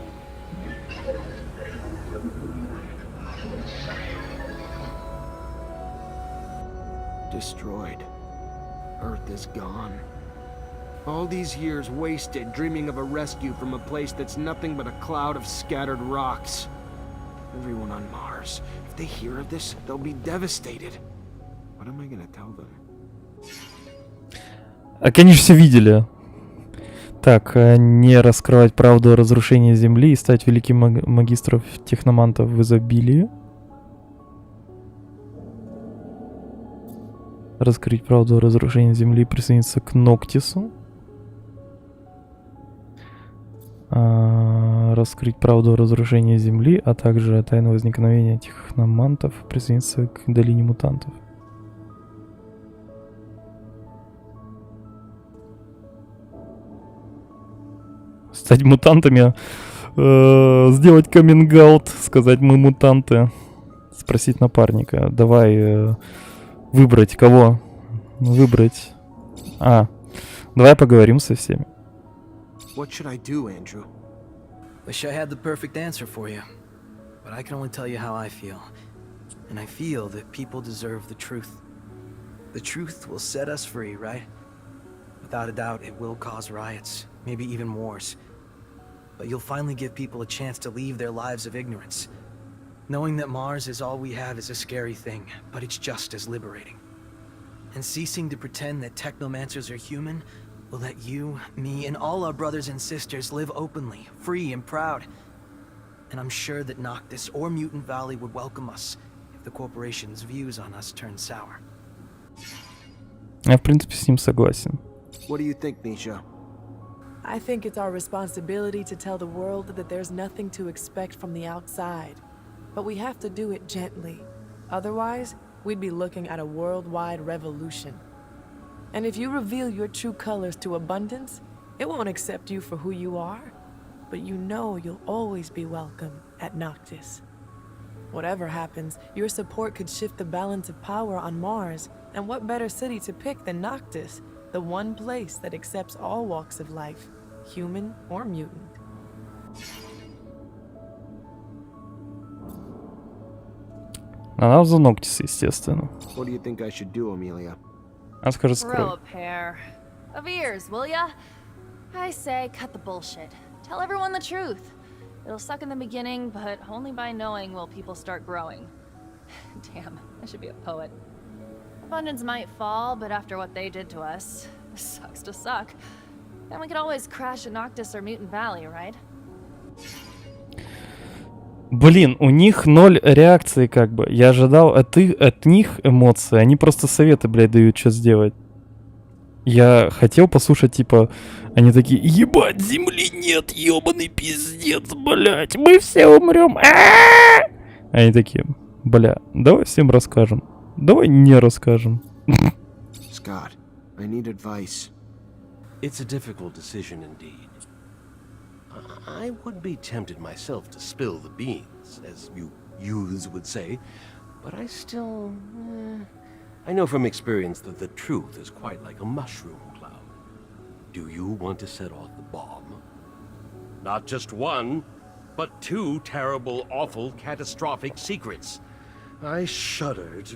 Destroyed. Earth is gone. All these years wasted dreaming of a rescue from a place that's nothing but a cloud of scattered rocks. Everyone on Mars, if they hear of this, they'll be devastated. What am I gonna tell them? Они же все видели. Так, не раскрывать правду о разрушении Земли и стать великим магистром техномантов в изобилии. Раскрыть правду о разрушении Земли и присоединиться к Ноктису. Раскрыть правду о разрушении Земли, а также тайну возникновения техномантов, присоединиться к долине мутантов. Стать мутантами, сделать каминг-аут, сказать мы мутанты, спросить напарника, давай выбрать кого, выбрать, давай поговорим со всеми. What should I do, Andrew? Wish I had the perfect answer for you, but I can only tell you how I feel, and I feel that people deserve the truth. The truth will set us free, right? Without a doubt, it will cause riots, maybe even wars. But you'll finally give people a chance to leave their lives of ignorance. Knowing that Mars is all we have is a scary thing, but it's just as liberating. And ceasing to pretend that technomancers are human will let you, me, and all our brothers and sisters live openly, free and proud. And I'm sure that Noctis or Mutant Valley would welcome us if the corporation's views on us turn sour. Я, в принципе, с ним согласен. What do you think, Nisha? I think it's our responsibility to tell the world that there's nothing to expect from the outside. But we have to do it gently. Otherwise, we'd be looking at a worldwide revolution. And if you reveal your true colors to abundance, it won't accept you for who you are. But you know you'll always be welcome at Noctis. Whatever happens, your support could shift the balance of power on Mars. And what better city to pick than Noctis? The one place that accepts all walks of life, human or mutant. Она за Ноктис, естественно. What do you think I should do, Amelia? Она скажет Grow скрой. a pair of ears, will ya? I say cut the bullshit. Tell everyone the truth. It'll suck in the beginning, but only by knowing will people start growing. Damn, I should be a poet. Abundance might fall, but after what they did to us, sucks to suck. Then we could always crash at Noctis or Mutant Valley, right? Блин, у них 0 реакции, как бы. Я ожидал от них эмоции. Они просто советы, блядь, дают, что сделать. Я хотел послушать, типа, они такие, ебать, земли нет, ебаный пиздец, блядь, мы все умрем. Они такие, бля, давай всем расскажем. Давай не расскажем. Scott, I need advice. It's a difficult decision indeed. I would be tempted myself to spill the beans, as you youths would say, but I still... I know from experience that the truth is quite like a mushroom cloud. Do you want to set off the bomb? Not just one, but two terrible, awful, catastrophic secrets. I shuddered,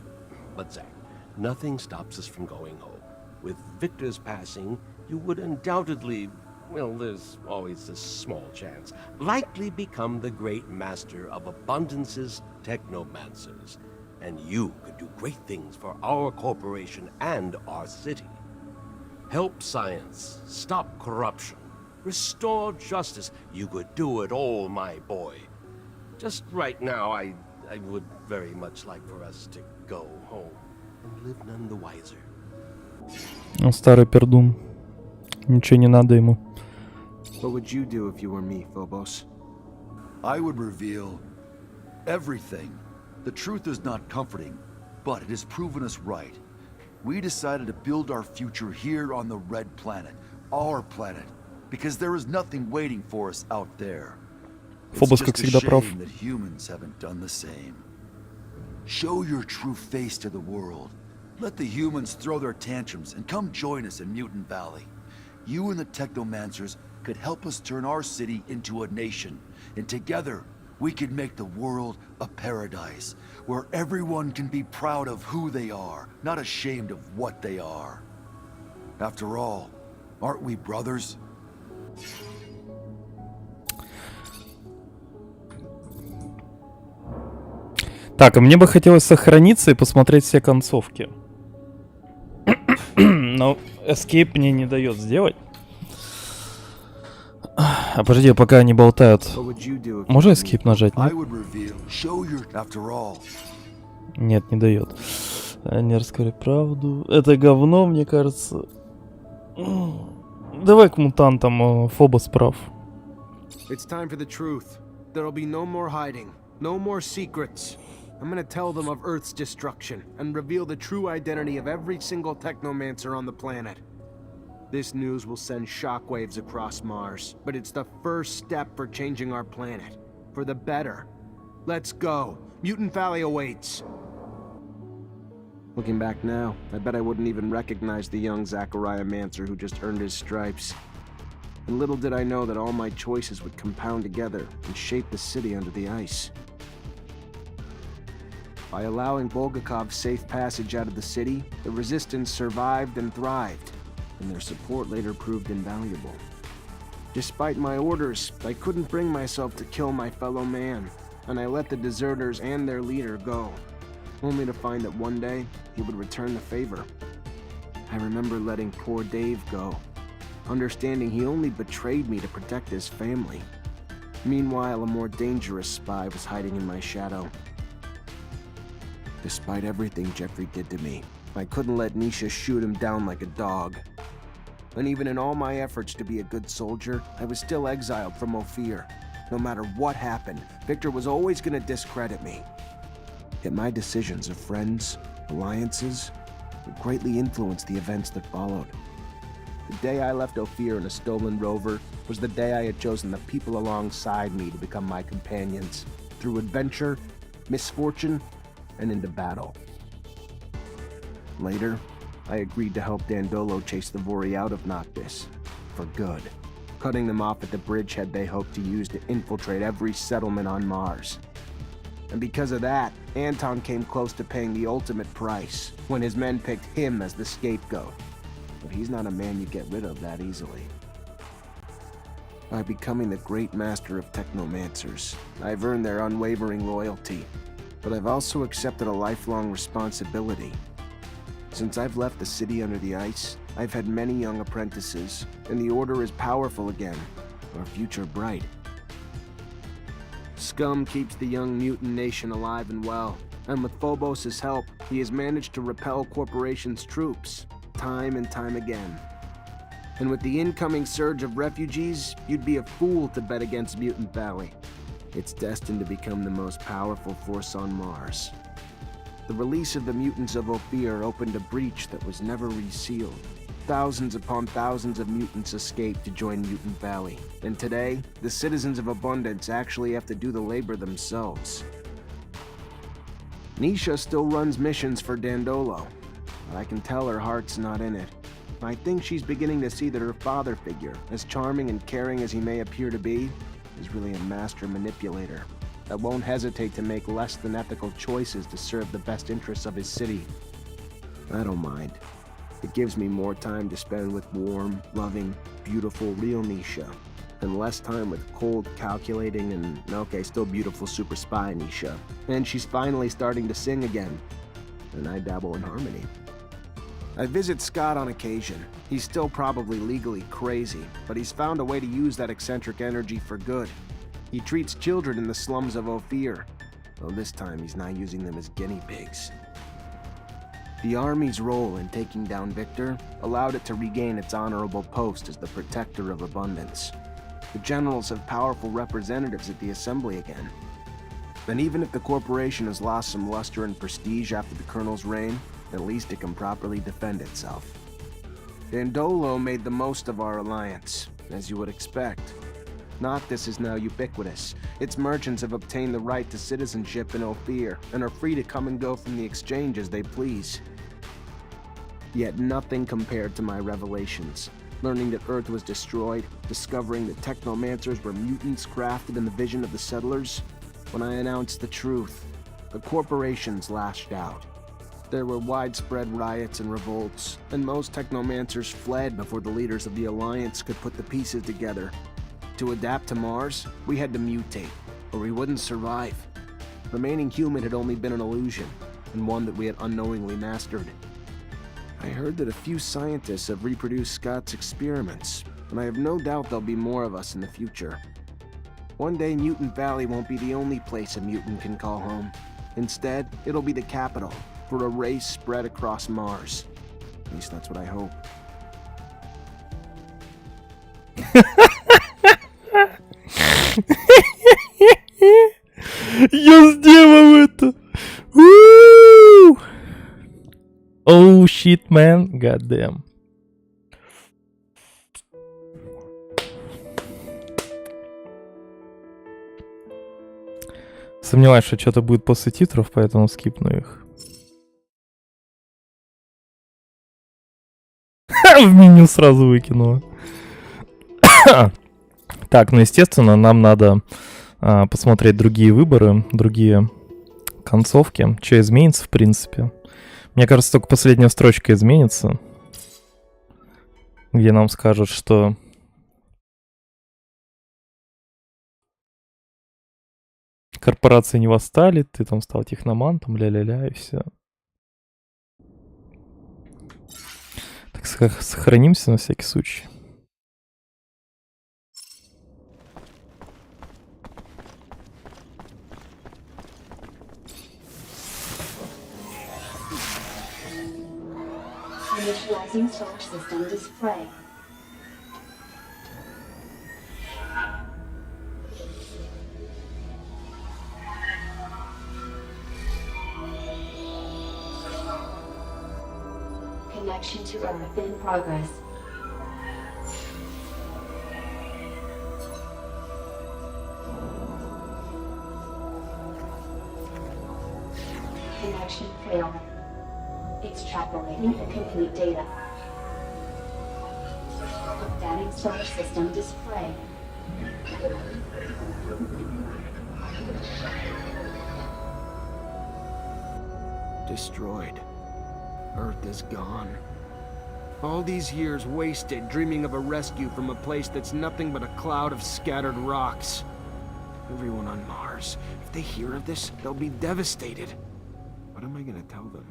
but Zach, nothing stops us from going home. With Victor's passing, you would undoubtedly, well, there's always this small chance, likely become the great master of abundance's technomancers. And you could do great things for our corporation and our city. Help science, stop corruption, restore justice. You could do it all, my boy. Just right now, I would very much like for us to go home and live none the wiser. Он старый пердун. Ничего не надо ему. What would you do if you were me, Phobos? I would reveal everything. The truth is not comforting, but it has proven us right. We decided to build our future here on the Red Planet, our planet, because there is nothing waiting for us out there. Phobos, как всегда, прав. It's just a shame that humans haven't done the same. Show your true face to the world. Let the humans throw their tantrums and come join us in Mutant Valley. You and the Technomancers could help us turn our city into a nation, and together we could make the world a paradise, where everyone can be proud of who they are, not ashamed of what they are. After all, aren't we brothers? Так, а мне бы хотелось сохраниться и посмотреть все концовки. Но Escape мне не дает сделать. А подожди, пока они болтают. Можно Escape нажать? Нет, не дает. Не раскрой правду. Это говно, мне кажется. Давай к мутантам, Фобос прав. It's time for the truth. There'll be no more hiding, no more secrets. I'm gonna tell them of Earth's destruction and reveal the true identity of every single Technomancer on the planet. This news will send shockwaves across Mars, but it's the first step for changing our planet. For the better. Let's go. Mutant Valley awaits. Looking back now, I bet I wouldn't even recognize the young Zachariah Mancer who just earned his stripes. And little did I know that all my choices would compound together and shape the city under the ice. By allowing Bulgakov safe passage out of the city, the Resistance survived and thrived, and their support later proved invaluable. Despite my orders, I couldn't bring myself to kill my fellow man, and I let the deserters and their leader go, only to find that one day he would return the favor. I remember letting poor Dave go, understanding he only betrayed me to protect his family. Meanwhile, a more dangerous spy was hiding in my shadow. Despite everything Jeffrey did to me, I couldn't let Nisha shoot him down like a dog. And even in all my efforts to be a good soldier, I was still exiled from Ophir. No matter what happened, Victor was always going to discredit me. Yet my decisions of friends, alliances, would greatly influence the events that followed. The day I left Ophir in a stolen rover was the day I had chosen the people alongside me to become my companions, through adventure, misfortune, and into battle. Later, I agreed to help Dandolo chase the Vori out of Noctis, for good, cutting them off at the bridgehead they hoped to use to infiltrate every settlement on Mars. And because of that, Anton came close to paying the ultimate price, when his men picked him as the scapegoat. But he's not a man you get rid of that easily. By becoming the great master of Technomancers, I've earned their unwavering loyalty, but I've also accepted a lifelong responsibility. Since I've left the city under the ice, I've had many young apprentices, and the Order is powerful again, our future bright. Scum keeps the young mutant nation alive and well, and with Phobos' help, he has managed to repel Corporation's troops, time and time again. And with the incoming surge of refugees, you'd be a fool to bet against Mutant Valley. It's destined to become the most powerful force on Mars. The release of the mutants of Ophir opened a breach that was never resealed. Thousands upon thousands of mutants escaped to join Mutant Valley, and today, the citizens of Abundance actually have to do the labor themselves. Nisha still runs missions for Dandolo, but I can tell her heart's not in it. I think she's beginning to see that her father figure, as charming and caring as he may appear to be, is really a master manipulator that won't hesitate to make less than ethical choices to serve the best interests of his city. I don't mind. It gives me more time to spend with warm, loving, beautiful, real Nisha, and less time with cold, calculating, and, okay, still beautiful super spy Nisha. And she's finally starting to sing again, and I dabble in harmony. I visit Scott on occasion. He's still probably legally crazy, but he's found a way to use that eccentric energy for good. He treats children in the slums of Ophir, though this time he's not using them as guinea pigs. The army's role in taking down Victor allowed it to regain its honorable post as the protector of abundance. The generals have powerful representatives at the assembly again. And even if the corporation has lost some luster and prestige after the colonel's reign, at least it can properly defend itself. Dandolo made the most of our alliance, as you would expect. Noctis is now ubiquitous. Its merchants have obtained the right to citizenship in Ophir and are free to come and go from the exchange as they please. Yet nothing compared to my revelations. Learning that Earth was destroyed, discovering that Technomancers were mutants crafted in the vision of the settlers. When I announced the truth, the corporations lashed out. There were widespread riots and revolts, and most Technomancers fled before the leaders of the Alliance could put the pieces together. To adapt to Mars, we had to mutate, or we wouldn't survive. Remaining human had only been an illusion, and one that we had unknowingly mastered. I heard that a few scientists have reproduced Scott's experiments, and I have no doubt there'll be more of us in the future. One day Mutant Valley won't be the only place a mutant can call home. Instead, it'll be the capital for a race spread across Mars. At least that's what I hope. Я сделал это! Oh shit, man. God damn. Сомневаюсь, что что-то будет после титров, поэтому скипну их. В меню сразу выкинула. Так, ну естественно, нам надо посмотреть другие выборы, другие концовки. Что изменится, в принципе? Мне кажется, только последняя строчка изменится, где нам скажут, что корпорации не восстали, ты там стал техномантом, ля-ля-ля, и все. Так, сохранимся на всякий случай. Initializing solar system display. Connection to Earth in progress. Connection failed. Extrapolating the complete data. Updating solar system display. Destroyed. Earth is gone. All these years wasted dreaming of a rescue from a place that's nothing but a cloud of scattered rocks. Everyone on Mars, if they hear of this, they'll be devastated. What am I gonna tell them?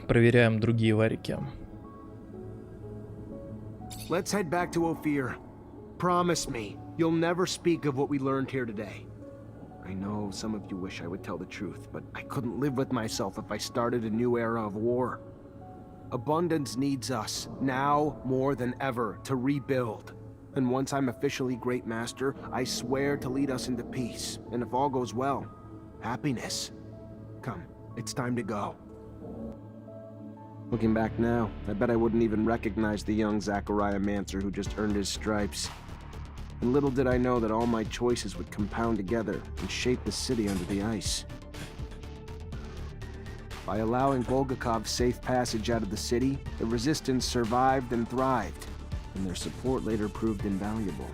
Проверяем другие варики. Let's head back to Ophir. Promise me, you'll never speak of what we learned here today. I know some of you wish I would tell the truth, but I couldn't live with myself if I started a new era of war. Abundance needs us, now more than ever, to rebuild. And once I'm officially Great Master, I swear to lead us into peace, and if all goes well, happiness. Come, it's time to go. Looking back now, I bet I wouldn't even recognize the young Zachariah Mancer who just earned his stripes. And little did I know that all my choices would compound together and shape the city under the ice. By allowing Bulgakov's safe passage out of the city, the resistance survived and thrived, and their support later proved invaluable.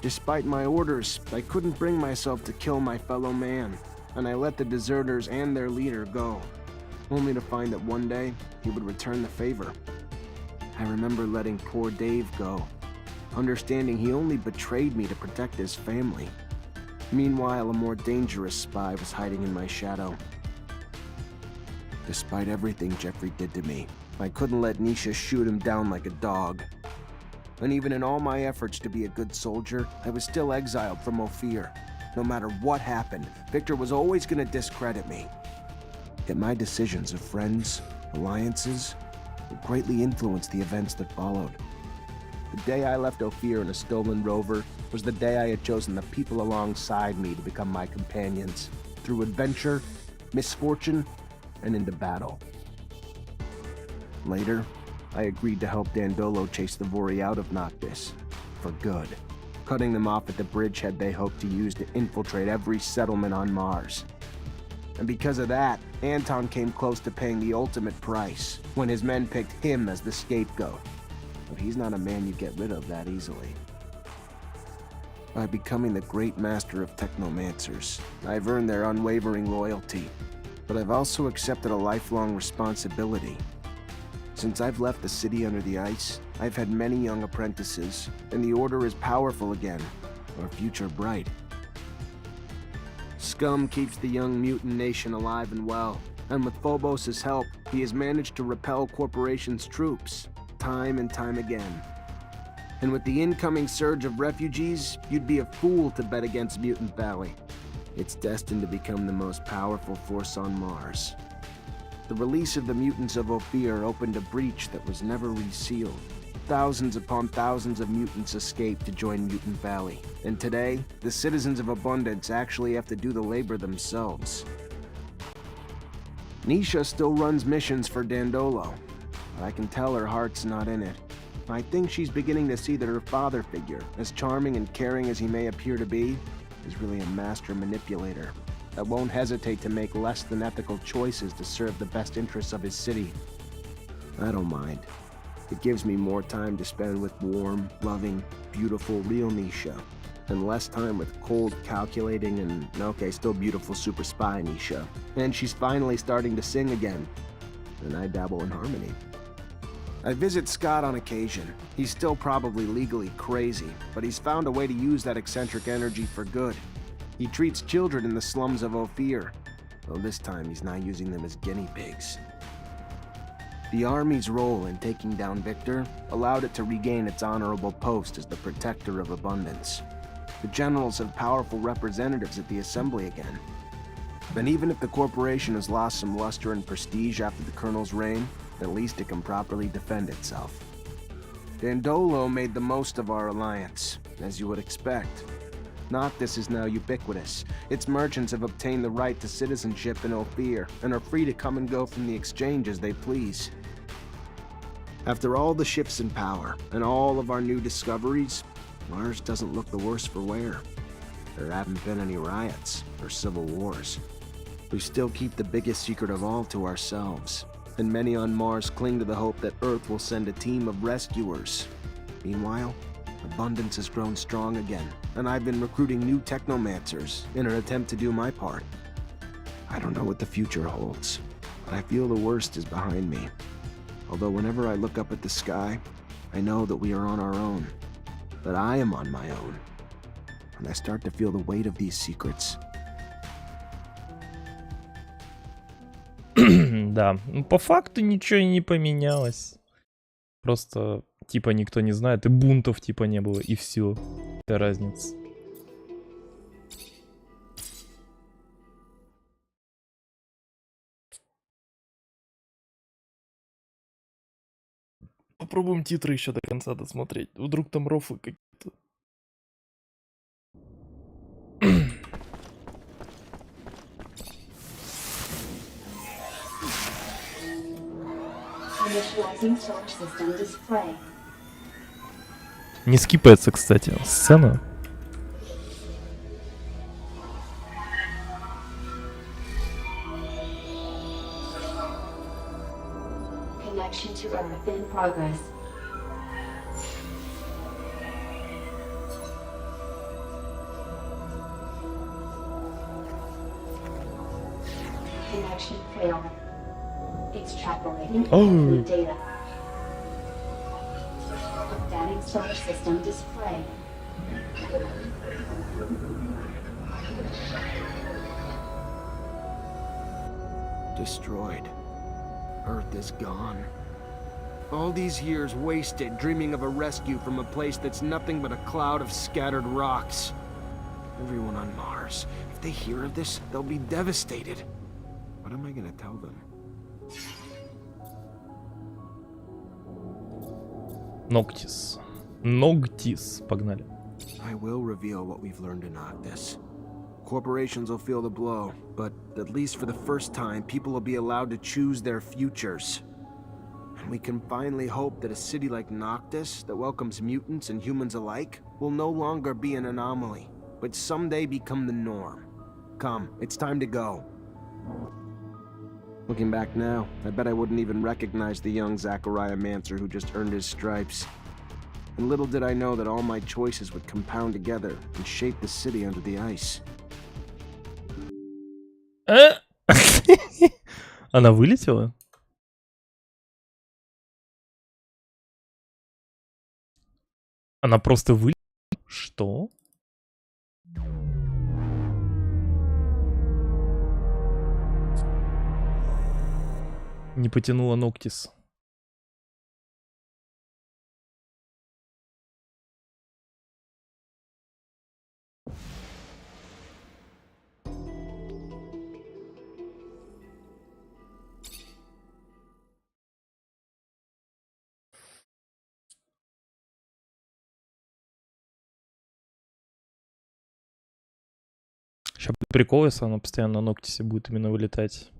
Despite my orders, I couldn't bring myself to kill my fellow man, and I let the deserters and their leader go, only to find that one day he would return the favor. I remember letting poor Dave go, understanding he only betrayed me to protect his family. Meanwhile, a more dangerous spy was hiding in my shadow. Despite everything Jeffrey did to me, I couldn't let Nisha shoot him down like a dog. And even in all my efforts to be a good soldier, I was still exiled from Ophir. No matter what happened, Victor was always going to discredit me. Yet my decisions of friends, alliances, would greatly influence the events that followed. The day I left Ophir in a stolen rover was the day I had chosen the people alongside me to become my companions, through adventure, misfortune, and into battle. Later, I agreed to help Dandolo chase the Vori out of Noctis, for good, cutting them off at the bridgehead they hoped to use to infiltrate every settlement on Mars. And because of that, Anton came close to paying the ultimate price, when his men picked him as the scapegoat. But he's not a man you get rid of that easily. By becoming the great master of Technomancers, I've earned their unwavering loyalty, but I've also accepted a lifelong responsibility. Since I've left the city under the ice, I've had many young apprentices, and the Order is powerful again, our future bright. Scum keeps the young mutant nation alive and well, and with Phobos' help, he has managed to repel Corporation's troops, time and time again. And with the incoming surge of refugees, you'd be a fool to bet against Mutant Valley. It's destined to become the most powerful force on Mars. The release of the mutants of Ophir opened a breach that was never resealed. Thousands upon thousands of mutants escaped to join Mutant Valley, and today, the citizens of Abundance actually have to do the labor themselves. Nisha still runs missions for Dandolo, but I can tell her heart's not in it. I think she's beginning to see that her father figure, as charming and caring as he may appear to be, is really a master manipulator that won't hesitate to make less than ethical choices to serve the best interests of his city. I don't mind. It gives me more time to spend with warm, loving, beautiful, real Nisha, and less time with cold, calculating, and, okay, still beautiful super spy Nisha. And she's finally starting to sing again, and I dabble in harmony. I visit Scott on occasion. He's still probably legally crazy, but he's found a way to use that eccentric energy for good. He treats children in the slums of Ophir, though this time he's not using them as guinea pigs. The Army's role in taking down Victor allowed it to regain its honorable post as the protector of Abundance. The generals have powerful representatives at the Assembly again. And even if the corporation has lost some luster and prestige after the Colonel's reign, at least it can properly defend itself. Dandolo made the most of our alliance, as you would expect. Noctis is now ubiquitous. Its merchants have obtained the right to citizenship in Ophir, and are free to come and go from the exchange as they please. After all the shifts in power, and all of our new discoveries, Mars doesn't look the worse for wear. There haven't been any riots, or civil wars. We still keep the biggest secret of all to ourselves, and many on Mars cling to the hope that Earth will send a team of rescuers. Meanwhile, Abundance has grown strong again, and I've been recruiting new Technomancers in an attempt to do my part. I don't know what the future holds, but I feel the worst is behind me. Although whenever I look up at the sky, I know that we are on our own, that I am on my own, and I start to feel the weight of these secrets. Да, по факту ничего не поменялось. Просто, типа, никто не знает, и бунтов, типа, не было, и все. Это разница. Попробуем титры еще до конца досмотреть. Вдруг там рофлы какие-то. Initializing solar system display. Не скипается, кстати, сцена. Connection to Earth in progress. Connection failed. Extrapolating incomplete data. Updating solar system display. Destroyed. Earth is gone. All these years wasted dreaming of a rescue from a place that's nothing but a cloud of scattered rocks. Everyone on Mars, if they hear of this, they'll be devastated. What am I gonna tell them? Ноктис. Ноктис. Погнали. I will reveal what we've learned in Noctis. Corporations will feel the blow, but at least for the first time, people will be allowed to choose their futures. And we can finally hope that a city like Noctis, that welcomes mutants and humans alike, will no longer be an anomaly, but someday become the norm. Come, it's time to go. Looking back now, I bet I wouldn't even recognize the young Technomancer who just earned his stripes. And little did I know that all my choices would compound together and shape the city under the ice. Она вылетела? Она просто вылетела? Что? Не потянула Ноктис. Сейчас будет прикол, если она постоянно на Ноктисе будет именно вылетать.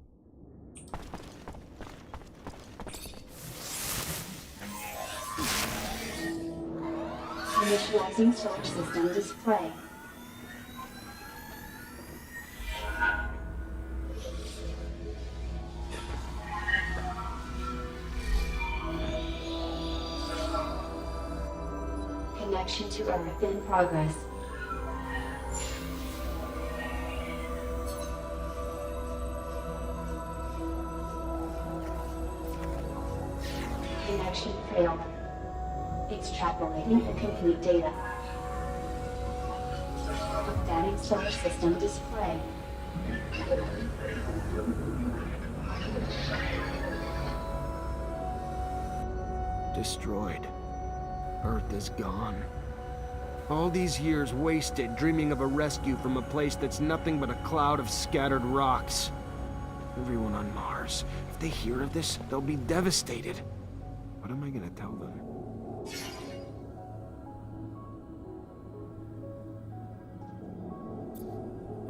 Initializing solar system display. Connection to Earth in progress. Connection failed. Extrapolating incomplete data. Updating solar system display. Destroyed. Earth is gone. All these years wasted dreaming of a rescue from a place that's nothing but a cloud of scattered rocks. Everyone on Mars, if they hear of this, they'll be devastated. What am I gonna tell them?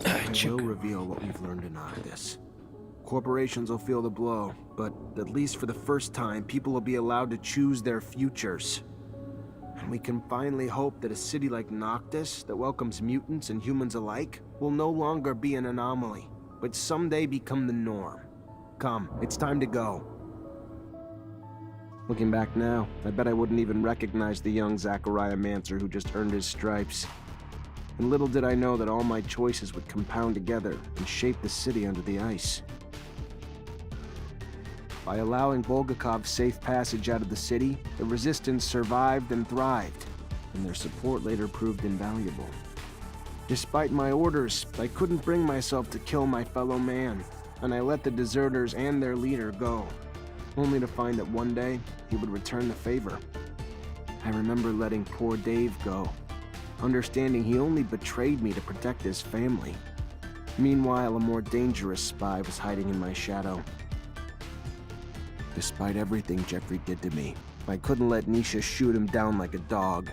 I will reveal what we've learned in Noctis. Corporations will feel the blow, but at least for the first time, people will be allowed to choose their futures. And we can finally hope that a city like Noctis, that welcomes mutants and humans alike, will no longer be an anomaly, but someday become the norm. Come, it's time to go. Looking back now, I bet I wouldn't even recognize the young Technomancer who just earned his stripes. And little did I know that all my choices would compound together and shape the city under the ice. By allowing Bulgakov's safe passage out of the city, the resistance survived and thrived, and their support later proved invaluable. Despite my orders, I couldn't bring myself to kill my fellow man, and I let the deserters and their leader go, only to find that one day he would return the favor. I remember letting poor Dave go, understanding he only betrayed me to protect his family. Meanwhile, a more dangerous spy was hiding in my shadow. Despite everything Jeffrey did to me, I couldn't let Nisha shoot him down like a dog.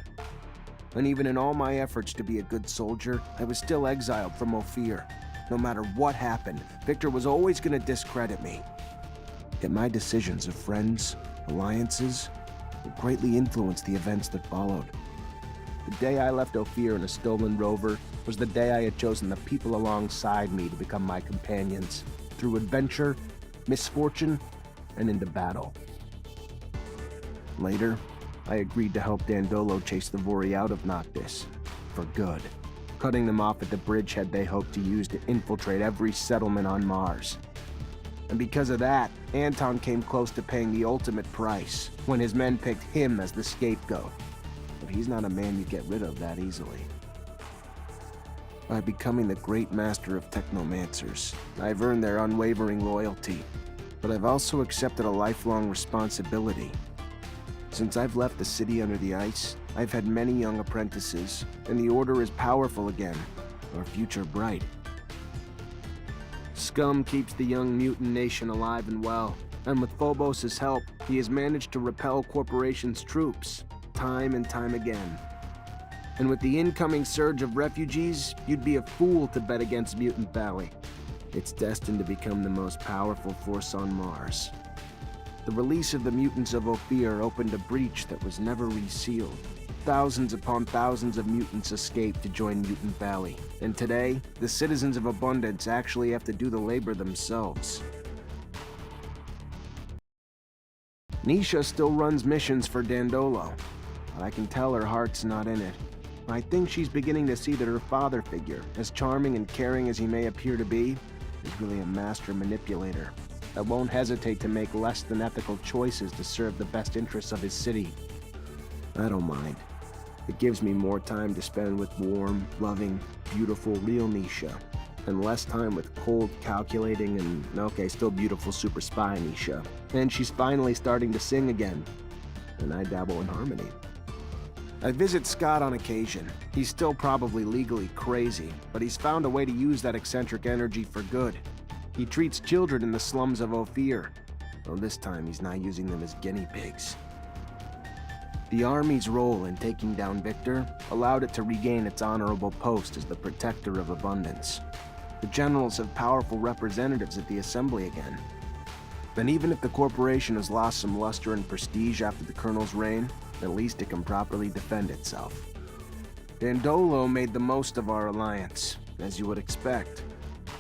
And even in all my efforts to be a good soldier, I was still exiled from Ophir. No matter what happened, Victor was always going to discredit me. Yet my decisions of friends, alliances, would greatly influence the events that followed. The day I left Ophir in a stolen rover was the day I had chosen the people alongside me to become my companions, through adventure, misfortune, and into battle. Later, I agreed to help Dandolo chase the Vori out of Noctis, for good, cutting them off at the bridgehead they hoped to use to infiltrate every settlement on Mars. And because of that, Anton came close to paying the ultimate price when his men picked him as the scapegoat. But he's not a man you get rid of that easily. By becoming the great master of Technomancers, I've earned their unwavering loyalty, but I've also accepted a lifelong responsibility. Since I've left the city under the ice, I've had many young apprentices, and the Order is powerful again, our future bright. Scum keeps the young mutant nation alive and well, and with Phobos' help, he has managed to repel Corporation's troops, time and time again. And with the incoming surge of refugees, you'd be a fool to bet against Mutant Valley. It's destined to become the most powerful force on Mars. The release of the mutants of Ophir opened a breach that was never resealed. Thousands upon thousands of mutants escaped to join Mutant Valley, and today, the citizens of Abundance actually have to do the labor themselves. Nisha still runs missions for Dandolo, but I can tell her heart's not in it. I think she's beginning to see that her father figure, as charming and caring as he may appear to be, is really a master manipulator that won't hesitate to make less than ethical choices to serve the best interests of his city. I don't mind. It gives me more time to spend with warm, loving, beautiful, real Nisha, and less time with cold, calculating, and, okay, still beautiful super spy Nisha. And she's finally starting to sing again, and I dabble in harmony. I visit Scott on occasion. He's still probably legally crazy, but he's found a way to use that eccentric energy for good. He treats children in the slums of Ophir, though this time he's not using them as guinea pigs. The Army's role in taking down Victor allowed it to regain its honorable post as the protector of abundance. The generals have powerful representatives at the Assembly again. And even if the corporation has lost some luster and prestige after the Colonel's reign, at least it can properly defend itself. Dandolo made the most of our alliance, as you would expect.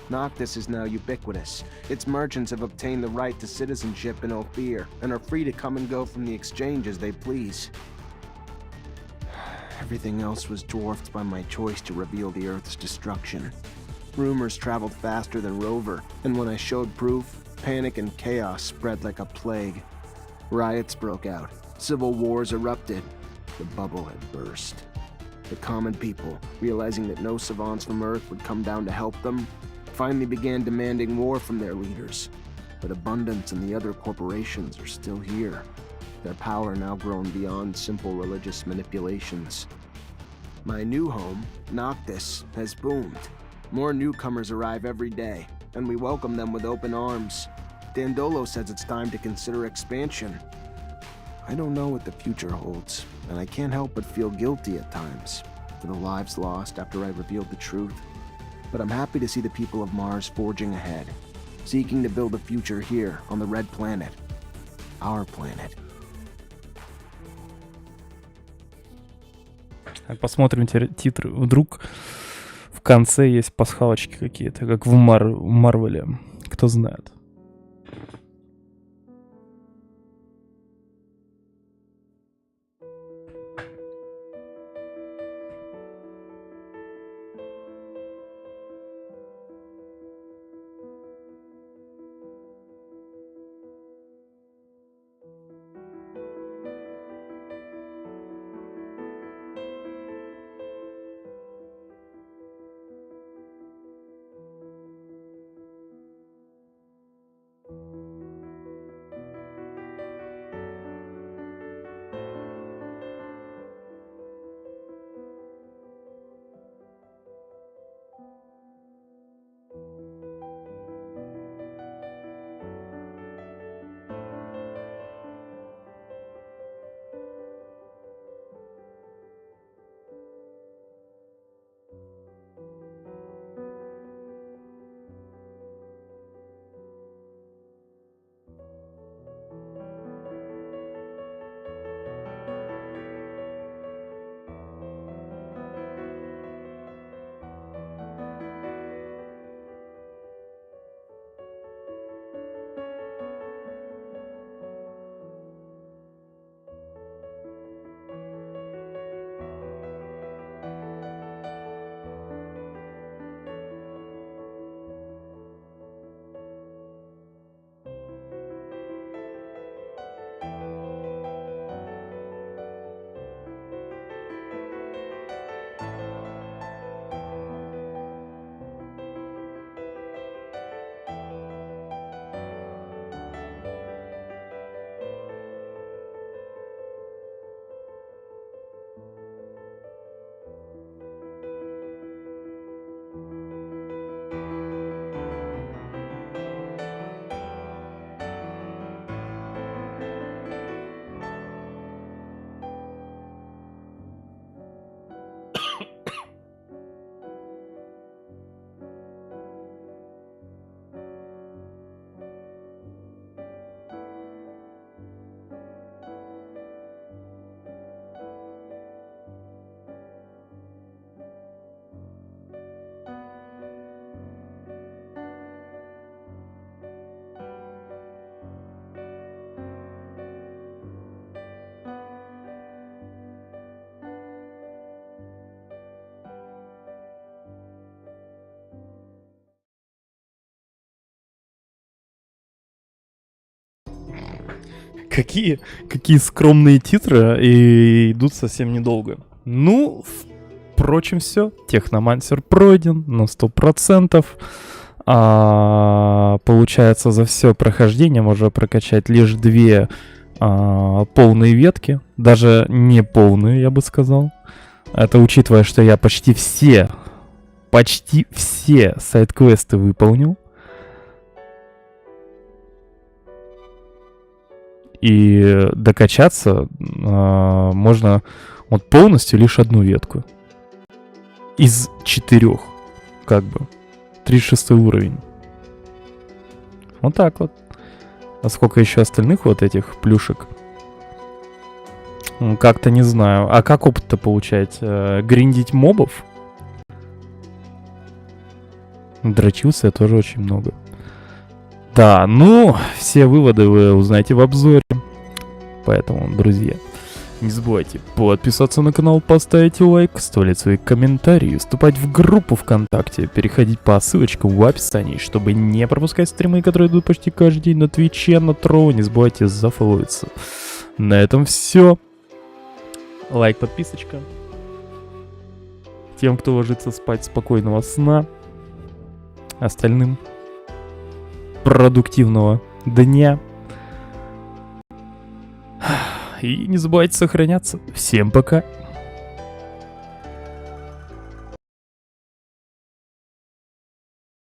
Noctis is now ubiquitous. Its merchants have obtained the right to citizenship in Ophir and are free to come and go from the exchange as they please. Everything else was dwarfed by my choice to reveal the Earth's destruction. Rumors traveled faster than Rover, and when I showed proof, panic and chaos spread like a plague. Riots broke out. Civil wars erupted. The bubble had burst. The common people, realizing that no savants from Earth would come down to help them, finally began demanding war from their leaders. But Abundance and the other corporations are still here. Their power now grown beyond simple religious manipulations. My new home, Noctis, has boomed. More newcomers arrive every day, and we welcome them with open arms. Dandolo says it's time to consider expansion. I don't know what the future holds, and I can't help but feel guilty at times for the lives lost after I revealed the truth. But I'm happy to see the people of Mars forging ahead, seeking to build a future here on the Red Planet. Our planet. Посмотрим теперь титры. Вдруг в конце есть пасхалочки какие-то, как в Марвеле. Кто знает. Какие скромные титры и идут совсем недолго. Ну, впрочем, все. Техномансер пройден на 100%. Получается, за все прохождение можно прокачать лишь 2 полные ветки. Даже не полные, я бы сказал. Это учитывая, что я почти все сайд-квесты выполнил. И докачаться можно вот полностью лишь 1 ветку. Из 4, как бы. 36 уровень. Вот так вот. А сколько еще остальных вот этих плюшек? Как-то не знаю. А как опыт-то получать? Гриндить мобов? Дрочился я тоже очень много. Да, ну, все выводы вы узнаете в обзоре. Поэтому, друзья, не забывайте подписаться на канал, поставить лайк, оставлять свои комментарии, вступать в группу ВКонтакте, переходить по ссылочкам в описании, чтобы не пропускать стримы, которые идут почти каждый день на Твиче, на Троу. Не забывайте зафолловиться. На этом все. Лайк, подписочка. Тем, кто ложится спать, спокойного сна. Остальным продуктивного дня. И не забывайте сохраняться. Всем пока.